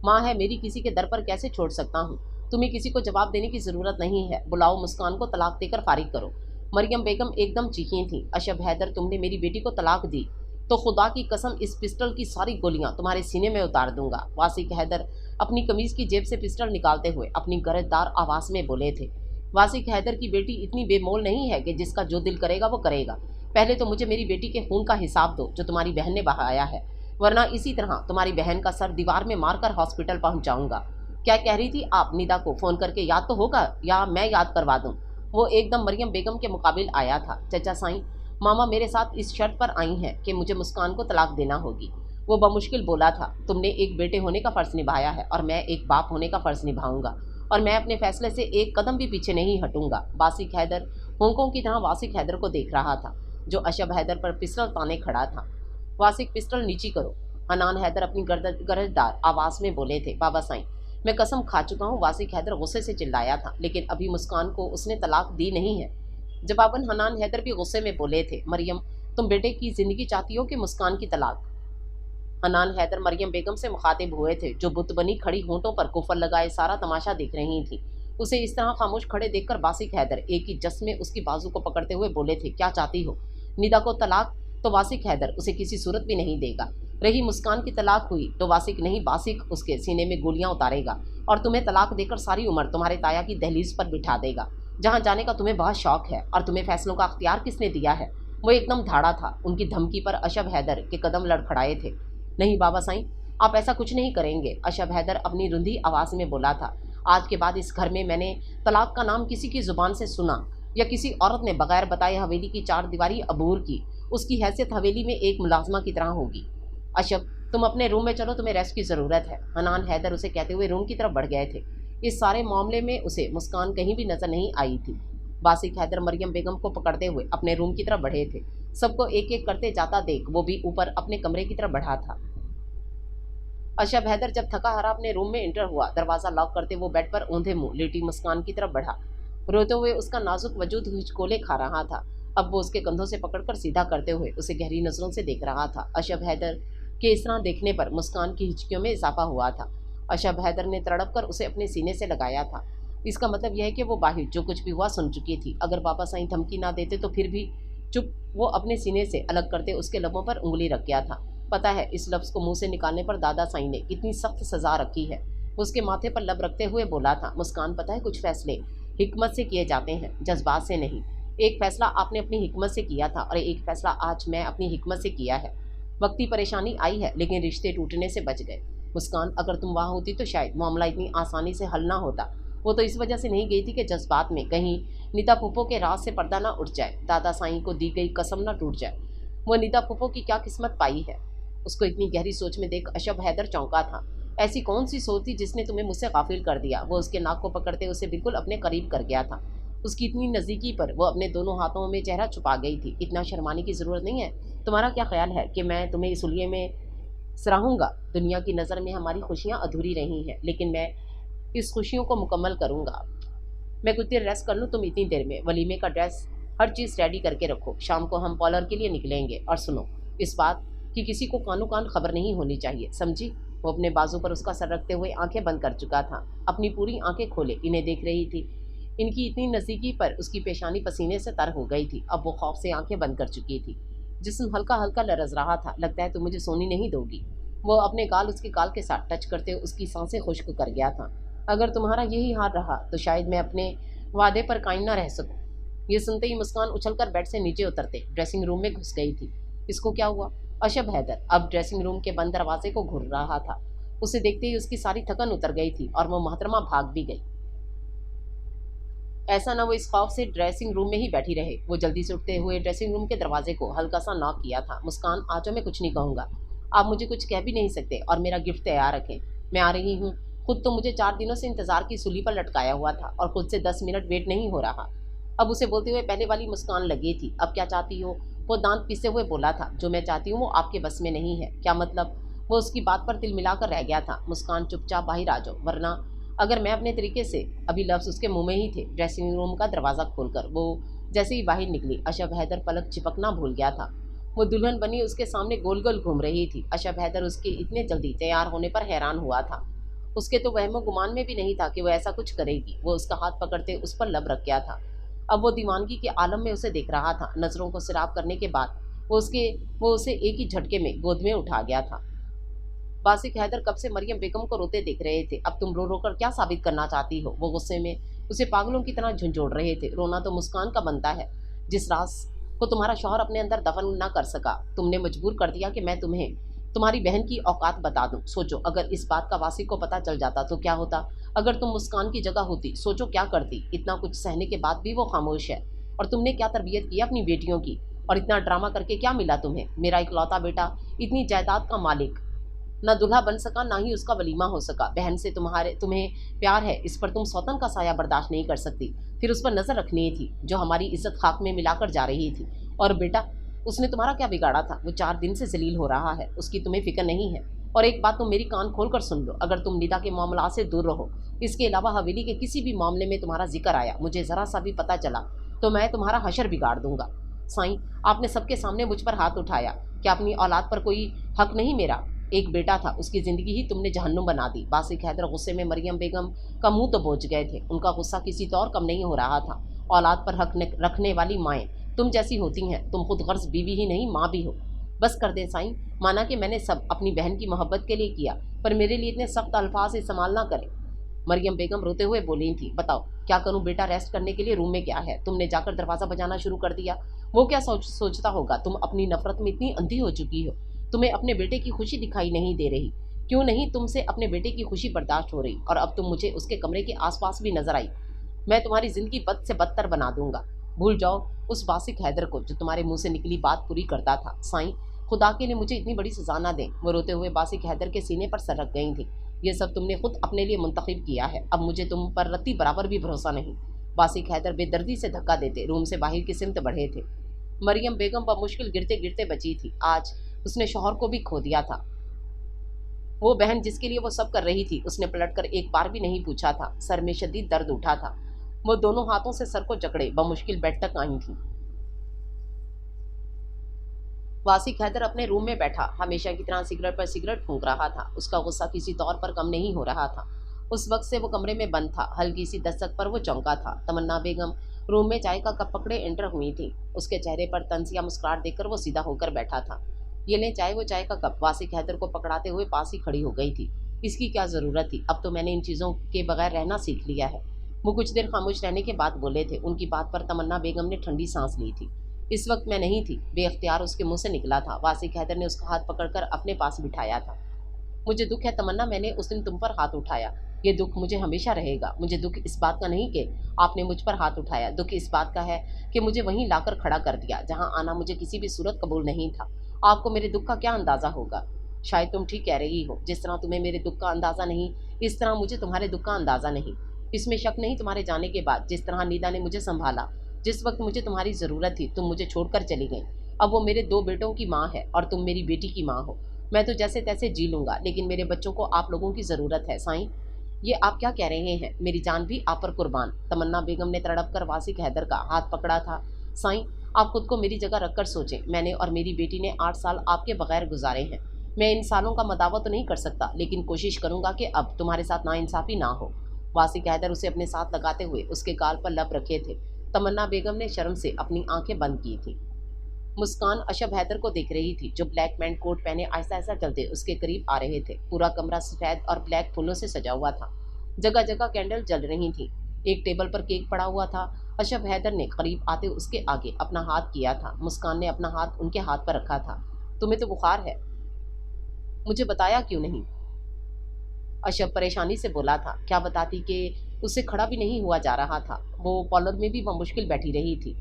माँ है मेरी, किसी के दर पर कैसे छोड़ सकता हूँ? तुम्हें किसी को जवाब देने की ज़रूरत नहीं है। बुलाओ मुस्कान को, तलाक देकर फारिग करो। मरियम बेगम एकदम चीखी थी। अशब हैदर, तुमने मेरी बेटी को तलाक दी तो खुदा की कसम इस पिस्टल की सारी गोलियां तुम्हारे सीने में उतार दूंगा। वासिक हैदर अपनी कमीज़ की जेब से पिस्टल निकालते हुए अपनी गरजदार आवाज़ में बोले थे। वासिक हैदर की बेटी इतनी बेमोल नहीं है कि जिसका जो दिल करेगा वो करेगा। पहले तो मुझे मेरी बेटी के खून का हिसाब दो जो तुम्हारी बहन ने बहाया है, वरना इसी तरह तुम्हारी बहन का सर दीवार में मारकर हॉस्पिटल पहुंचाऊंगा। क्या कह रही थी आप? निदा को फ़ोन करके याद तो होगा, या मैं याद करवा दूं? वो एकदम मरियम बेगम के मुकाबिल आया था। चचा साईं, मामा मेरे साथ इस शर्त पर आई हैं कि मुझे मुस्कान को तलाक देना होगी। वो बमुश्किल बोला था। तुमने एक बेटे होने का फ़र्ज़ निभाया है और मैं एक बाप होने का फ़र्ज़ निभाऊंगा, और मैं अपने फैसले से एक कदम भी पीछे नहीं हटूंगा। वासिक हैदर होंकों की तरह वासिक हैदर को देख रहा था, जो अशब हैदर पर पिस्टल ताने खड़ा था। वासिक, पिस्टल नीची करो। हनान हैदर अपनी गरजदार आवाज़ में बोले थे। बाबा साईं, मैं कसम खा चुका हूँ। वासिक हैदर गुस्से से चिल्लाया था, लेकिन अभी मुस्कान को उसने तलाक दी नहीं है। जवाबन हनान हैदर भी गुस्से में बोले थे। मरियम, तुम बेटे की ज़िंदगी चाहती हो कि मुस्कान की तलाक? हनान हैदर मरियम बेगम से मुखातिब हुए थे, जो बुत बनी खड़ी होंठों पर कुफर लगाए सारा तमाशा देख रही थी। उसे इस तरह खामोश खड़े देखकर वासिक हैदर एक ही जस में उसकी बाजू को पकड़ते हुए बोले थे। क्या चाहती हो? निदा को तलाक? तो वासिक हैदर उसे किसी सूरत भी नहीं देगा। रही मुस्कान की तलाक हुई तो वासिक नहीं, वासिक उसके सीने में गोलियां उतारेगा और तुम्हें तलाक देकर सारी उम्र तुम्हारे ताया की दहलीज पर बिठा देगा, जहाँ जाने का तुम्हें बहुत शौक है। और तुम्हें फैसलों का अख्तियार किसने दिया है? वो एकदम धाड़ा था। उनकी धमकी पर अशब हैदर के कदम लड़खड़ाए थे। नहीं बाबा साईं, आप ऐसा कुछ नहीं करेंगे। अशब हैदर अपनी रुंधी आवाज़ में बोला था। आज के बाद इस घर में मैंने तलाक का नाम किसी की ज़ुबान से सुना या किसी औरत ने बगैर बताए हवेली की चार दीवारी अबूर की, उसकी हैसियत हवेली में एक मुलाजमा की तरह होगी। अशब, तुम अपने रूम में चलो, तुम्हें रेस्ट की ज़रूरत है, हनान हैदर उसे कहते हुए रूम की तरफ बढ़ गए थे। इस सारे मामले में उसे मुस्कान कहीं भी नजर नहीं आई थी। बासिक हैदर मरियम बेगम को पकड़ते हुए अपने रूम की तरफ बढ़े थे। सबको एक एक करते जाता देख वो भी ऊपर अपने कमरे की तरफ बढ़ा था। अशब हैदर जब थका हारा अपने रूम में एंटर हुआ, दरवाज़ा लॉक करते वो बेड पर औंधे मुंह लेटी मुस्कान की तरफ बढ़ा। रोते हुए उसका नाजुक वजूद हिचकोले खा रहा था। अब वो उसके कंधों से पकड़कर सीधा करते हुए उसे गहरी नजरों से देख रहा था। अशब हैदर के इस तरह देखने पर मुस्कान की हिचकियों में इजाफा हुआ था। अशब हैदर ने तड़प कर उसे अपने सीने से लगाया था। इसका मतलब यह है कि वो बाहिर जो कुछ भी हुआ सुन चुकी थी। अगर पापा साईं धमकी ना देते तो फिर भी चुप। वो अपने सीने से अलग करते उसके लबों पर उंगली रख गया था। पता है इस लफ्ज़ को मुंह से निकालने पर दादा साईं ने कितनी सख्त सज़ा रखी है। उसके माथे पर लब रखते हुए बोला था, मुस्कान पता है कुछ फैसले हिकमत से किए जाते हैं, जज्बात से नहीं। एक फ़ैसला आपने अपनी हिकमत से किया था और एक फ़ैसला आज मैं अपनी हिकमत से किया है। वक्ती परेशानी आई है लेकिन रिश्ते टूटने से बच गए। मुस्कान, अगर तुम वहाँ होती तो शायद मामला इतनी आसानी से हल ना होता। वो तो इस वजह से नहीं गई थी कि जज्बात में कहीं नीता फूफो के राज से पर्दा ना उठ जाए, दादा साईं को दी गई कसम ना टूट जाए। वो नीता फूफो की क्या किस्मत पाई है। उसको इतनी गहरी सोच में देख अशब हैदर चौंका था। ऐसी कौन सी सोच थी जिसने तुम्हें मुझसे गाफिल कर दिया। वो उसके नाक को पकड़ते उसे बिल्कुल अपने करीब कर गया था। उसकी इतनी नज़दीकी पर वो अपने दोनों हाथों में चेहरा छुपा गई थी। इतना शर्माने की ज़रूरत नहीं है। तुम्हारा क्या ख्याल है कि मैं तुम्हें इस हुलिये में सराहूँगा। दुनिया की नज़र में हमारी खुशियाँ अधूरी रही हैं लेकिन मैं इस खुशियों को मुकम्मल करूँगा। मैं कुछ देर रेस्ट कर लूँ, तुम इतनी देर में वलीमे का ड्रेस हर चीज़ रेडी करके रखो। शाम को हम पॉलर के लिए निकलेंगे। और सुनो, इस बात कि किसी को कानो कान खबर नहीं होनी चाहिए, समझी। वो अपने बाजू पर उसका सर रखते हुए आंखें बंद कर चुका था। अपनी पूरी आंखें खोले इन्हें देख रही थी। इनकी इतनी नज़दीकी पर उसकी पेशानी पसीने से तर हो गई थी। अब वो खौफ से आंखें बंद कर चुकी थी। जिस्म हल्का हल्का लरज रहा था। लगता है तुम मुझे सोनी नहीं दोगी। वो अपने गाल उसके गाल के साथ टच करते उसकी सांसें खुश्क कर गया था। अगर तुम्हारा यही हाल रहा तो शायद मैं अपने वादे पर कायम न रह सकूं। ये सुनते ही मुस्कान उछलकर बेड से नीचे उतरते ड्रेसिंग रूम में घुस गई थी। इसको क्या हुआ। अशब हैदर अब ड्रेसिंग रूम के बंद दरवाजे को घूर रहा था। उसे देखते ही उसकी सारी थकन उतर गई थी और वो मोहतरमा भाग भी गई। ऐसा ना वो इस खौफ से ड्रेसिंग रूम में ही बैठी रहे। वो जल्दी से उठते हुए ड्रेसिंग रूम के दरवाजे को हल्का सा नॉक किया था। मुस्कान, आज मैं कुछ नहीं कहूँगा, आप मुझे कुछ कह भी नहीं सकते और मेरा गिफ्ट तैयार रखें, मैं आ रही हूँ। खुद तो मुझे 4 दिनों से इंतज़ार की सूली पर लटकाया हुआ था और खुद से 10 मिनट वेट नहीं हो रहा। अब उसे बोलते हुए पहले वाली मुस्कान लगी थी। अब क्या चाहती हो। वो दांत पीसते हुए बोला था, जो मैं चाहती हूँ वो आपके बस में नहीं है। क्या मतलब। वो उसकी बात पर तिल मिलाकर रह गया था। मुस्कान, चुपचाप बाहर आ जाओ, वरना अगर मैं अपने तरीके से। अभी लफ्ज़ उसके मुंह में ही थे। ड्रेसिंग रूम का दरवाज़ा खोलकर वो जैसे ही बाहर निकली, अशब हैदर पलक चिपकना भूल गया था। वो दुल्हन बनी उसके सामने गोल गोल घूम रही थी। अशब हैदर उसके इतने जल्दी तैयार होने पर हैरान हुआ था। उसके तो वहमो गुमान में भी नहीं था कि वो ऐसा कुछ करेगी। वो उसका हाथ पकड़ते उस पर लब रख गया था। अब वो दीवानगी के आलम में उसे देख रहा था। नज़रों को सिराब करने के बाद वो उसे एक ही झटके में गोद में उठा गया था। बासिक हैदर कब से मरियम बेगम को रोते देख रहे थे। अब तुम रो रो कर क्या साबित करना चाहती हो। वो गुस्से में उसे पागलों की तरह झंझोड़ रहे थे। रोना तो मुस्कान का बनता है। जिस राज को तुम्हारा शौहर अपने अंदर दफन ना कर सका, तुमने मजबूर कर दिया कि मैं तुम्हें तुम्हारी बहन की औकात बता दूं। सोचो, अगर इस बात का वासिक को पता चल जाता तो क्या होता। अगर तुम मुस्कान की जगह होती, सोचो क्या करती। इतना कुछ सहने के बाद भी वो खामोश है। और तुमने क्या तरबियत की अपनी बेटियों की, और इतना ड्रामा करके क्या मिला तुम्हें। मेरा इकलौता बेटा, इतनी जायदाद का मालिक, ना दूल्हा बन सका ना ही उसका वलीमा हो सका। बहन से तुम्हें प्यार है, इस पर तुम सौतन का साया बर्दाश्त नहीं कर सकती। फिर उस पर नज़र रखनी थी जो हमारी इज्जत खाक में मिलाकर जा रही थी। और बेटा, उसने तुम्हारा क्या बिगाड़ा था। वो 4 दिन से जलील हो रहा है, उसकी तुम्हें फिक्र नहीं है। और एक बात तुम मेरी कान खोल कर सुन लो, अगर तुम निदा के मामला से दूर रहो, इसके अलावा हवेली के किसी भी मामले में तुम्हारा जिक्र आया, मुझे ज़रा सा भी पता चला, तो मैं तुम्हारा हशर बिगाड़ दूंगा। साईं, आपने सबके सामने मुझ पर हाथ उठाया। क्या अपनी औलाद पर कोई हक नहीं मेरा। एक बेटा था, उसकी ज़िंदगी ही तुमने जहन्नुम बना दी। बासिक हैदर गुस्से में मरियम बेगम का मुंह तो बोझ गए थे। उनका गुस्सा किसी तौर कम नहीं हो रहा था। औलाद पर हक रखने वाली माएँ तुम जैसी होती हैं। तुम खुद गर्ज बीवी ही नहीं, माँ भी हो। बस कर दे साईं, माना कि मैंने सब अपनी बहन की मोहब्बत के लिए किया, पर मेरे लिए इतने सख्त अल्फाज इस्तेमाल ना करें। मरियम बेगम रोते हुए बोली थी, बताओ क्या करूं बेटा, रेस्ट करने के लिए रूम में क्या है। तुमने जाकर दरवाज़ा बजाना शुरू कर दिया। वो क्या सोचता होगा। तुम अपनी नफरत में इतनी अंधी हो चुकी हो। तुम्हें अपने बेटे की खुशी दिखाई नहीं दे रही। क्यों नहीं तुमसे अपने बेटे की खुशी बर्दाश्त हो रही। और अब तुम मुझे उसके कमरे के आसपास भी नजर आई, मैं तुम्हारी ज़िंदगी बद से बदतर बना दूंगा। भूल जाओ उस बासिक हैदर को जो तुम्हारे मुंह से निकली बात पूरी करता था। साईं, खुदा के लिए मुझे इतनी बड़ी सजा ना दें। वो रोते हुए बासिक हैदर के सीने पर सर रख गई थी। ये सब तुमने खुद अपने लिए मुंतखब किया है, अब मुझे तुम पर रत्ती बराबर भी भरोसा नहीं। बासिक हैदर बेदर्दी से धक्का देते रूम से बाहर की सिमत बढ़े थे। मरियम बेगम बमुश्किल गिरते गिरते बची थी। आज उसने शौहर को भी खो दिया था। वो बहन जिसके लिए वो सब कर रही थी, उसने पलटकर एक बार भी नहीं पूछा था। सर में शदीद दर्द उठा था। वो दोनों हाथों से सर को जकड़े बमुश्किल बेड तक आई थी। वासिक हैदर अपने रूम में बैठा हमेशा की तरह सिगरेट पर सिगरेट फूंक रहा था। उसका गुस्सा किसी तौर पर कम नहीं हो रहा था। उस वक्त से वो कमरे में बंद था। हल्की सी दस्तक पर वो चौंका था। तमन्ना बेगम रूम में चाय का कप पकड़े एंटर हुई थी। उसके चेहरे पर तंजिया मुस्कुराहट देखकर वो सीधा होकर बैठा था। ये ले चाय, वो चाय का कप वासिक हैदर को पकड़ाते हुए पास ही खड़ी हो गई थी। इसकी क्या ज़रूरत थी, अब तो मैंने इन चीज़ों के बगैर रहना सीख लिया है। वो कुछ देर खामोश रहने के बाद बोले थे। उनकी बात पर तमन्ना बेगम ने ठंडी सांस ली थी। इस वक्त मैं नहीं थी, बेअख्तियार उसके मुंह से निकला था। वासिक हैदर ने उसका हाथ पकड़कर अपने पास बिठाया था। मुझे दुख है तमन्ना, मैंने उस दिन तुम पर हाथ उठाया। ये दुख मुझे हमेशा रहेगा। मुझे दुख इस बात का नहीं कि आपने मुझ पर हाथ उठाया, दुख इस बात का है कि मुझे वहीं लाकर खड़ा कर दिया जहां आना मुझे किसी भी सूरत कबूल नहीं था। आपको मेरे दुख का क्या अंदाज़ा होगा? शायद तुम ठीक कह रही हो। जिस तरह तुम्हें मेरे दुख का अंदाज़ा नहीं, इस तरह मुझे तुम्हारे दुख का अंदाज़ा नहीं। इसमें शक नहीं, तुम्हारे जाने के बाद जिस तरह नीदा ने मुझे संभाला, जिस वक्त मुझे तुम्हारी ज़रूरत थी, तुम मुझे छोड़कर चली गई। अब वो मेरे 2 बेटों की माँ है और तुम मेरी बेटी की माँ हो। मैं तो जैसे तैसे जी लूँगा, लेकिन मेरे बच्चों को आप लोगों की ज़रूरत है। साईं, ये आप क्या कह रहे हैं? मेरी जान भी आप पर कुर्बान। तमन्ना बेगम ने तड़प कर वासिक हैदर का हाथ पकड़ा था। साईं, आप खुद को मेरी जगह रखकर सोचें। मैंने और मेरी बेटी ने 8 साल आपके बगैर गुजारे हैं। मैं इन सालों का मदावा तो नहीं कर सकता, लेकिन कोशिश करूंगा कि अब तुम्हारे साथ नाइंसाफ़ी ना हो। वासिक हैदर उसे अपने साथ लगाते हुए उसके गाल पर लब रखे थे। तमन्ना बेगम ने शर्म से अपनी आंखें बंद की थी। मुस्कान अशब हैदर को देख रही थी, जो ब्लैक मैन कोट पहने आहिस्ता आहिस्ता चलते उसके करीब आ रहे थे। पूरा कमरा सफेद और ब्लैक फूलों से सजा हुआ था। जगह जगह कैंडल जल रही थी। एक टेबल पर केक पड़ा हुआ था। अशब हैदर ने करीब आते उसके आगे अपना हाथ किया था। मुस्कान ने अपना हाथ उनके हाथ पर रखा था। तुम्हें तो बुखार है, मुझे बताया क्यों नहीं? अशब परेशानी से बोला था। क्या बताती कि उससे खड़ा भी नहीं हुआ जा रहा था। वो पॉलर में भी मुश्किल बैठी रही थी,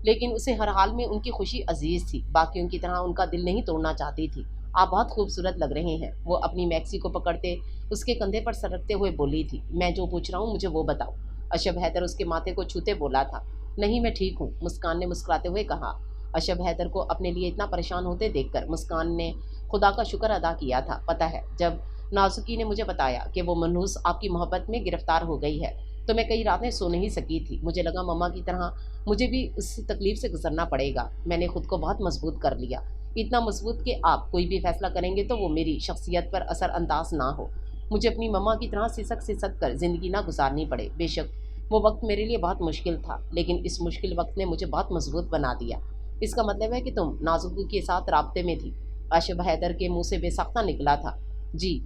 लेकिन उसे हर हाल में उनकी खुशी अजीज थी। बाकियों की तरह उनका दिल नहीं तोड़ना चाहती थी। आप बहुत खूबसूरत लग रहे हैं। वो अपनी मैक्सी को पकड़ते उसके कंधे पर सरकते हुए बोली थी। मैं जो पूछ रहा हूँ मुझे वो बताओ। अशब हैदर उसके माथे को छूते बोला था। नहीं, मैं ठीक हूँ, मुस्कान ने मुस्कुराते हुए कहा। अशब हैदर को अपने लिए इतना परेशान होते देखकर मुस्कान ने खुदा का शुक्र अदा किया था। पता है, जब नाजुकी ने मुझे बताया कि वो मनहूस आपकी मोहब्बत में गिरफ्तार हो गई है, तो मैं कई रातें सो नहीं सकी थी। मुझे लगा मम्मा की तरह मुझे भी उस तकलीफ से गुजरना पड़ेगा। मैंने खुद को बहुत मजबूत कर लिया, इतना मजबूत कि आप कोई भी फैसला करेंगे तो वो मेरी शख्सियत पर असर अंदाज ना हो। मुझे अपनी मम्मा की तरह सिसक कर ज़िंदगी ना गुजारनी पड़े। बेशक वो वक्त मेरे लिए बहुत मुश्किल था, लेकिन इस मुश्किल वक्त ने मुझे बहुत मजबूत बना दिया। इसका मतलब है कि तुम नाजुकी के साथ राब्ते में थी। अशब हैदर के मुंह से बेसाख्ता निकला था। जी,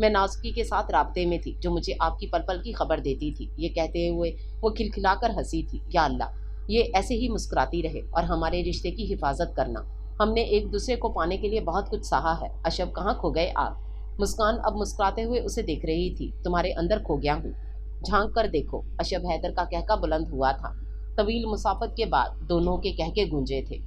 मैं नाजुकी के साथ राब्ते में थी, जो मुझे आपकी पल पल की खबर देती थी। ये कहते हुए वो खिलखिलाकर हंसी थी। या अल्लाह, ये ऐसे ही मुस्कुराती रहे और हमारे रिश्ते की हिफाजत करना। हमने एक दूसरे को पाने के लिए बहुत कुछ सहा है। अशब, कहाँ खो गए आप? मुस्कान अब मुस्कुराते हुए उसे देख रही थी। तुम्हारे अंदर खो गया हूँ, झांक कर देखो। अशब हैदर का कहका बुलंद हुआ था। तवील मुसाफत के बाद दोनों के कहके गूंजे थे।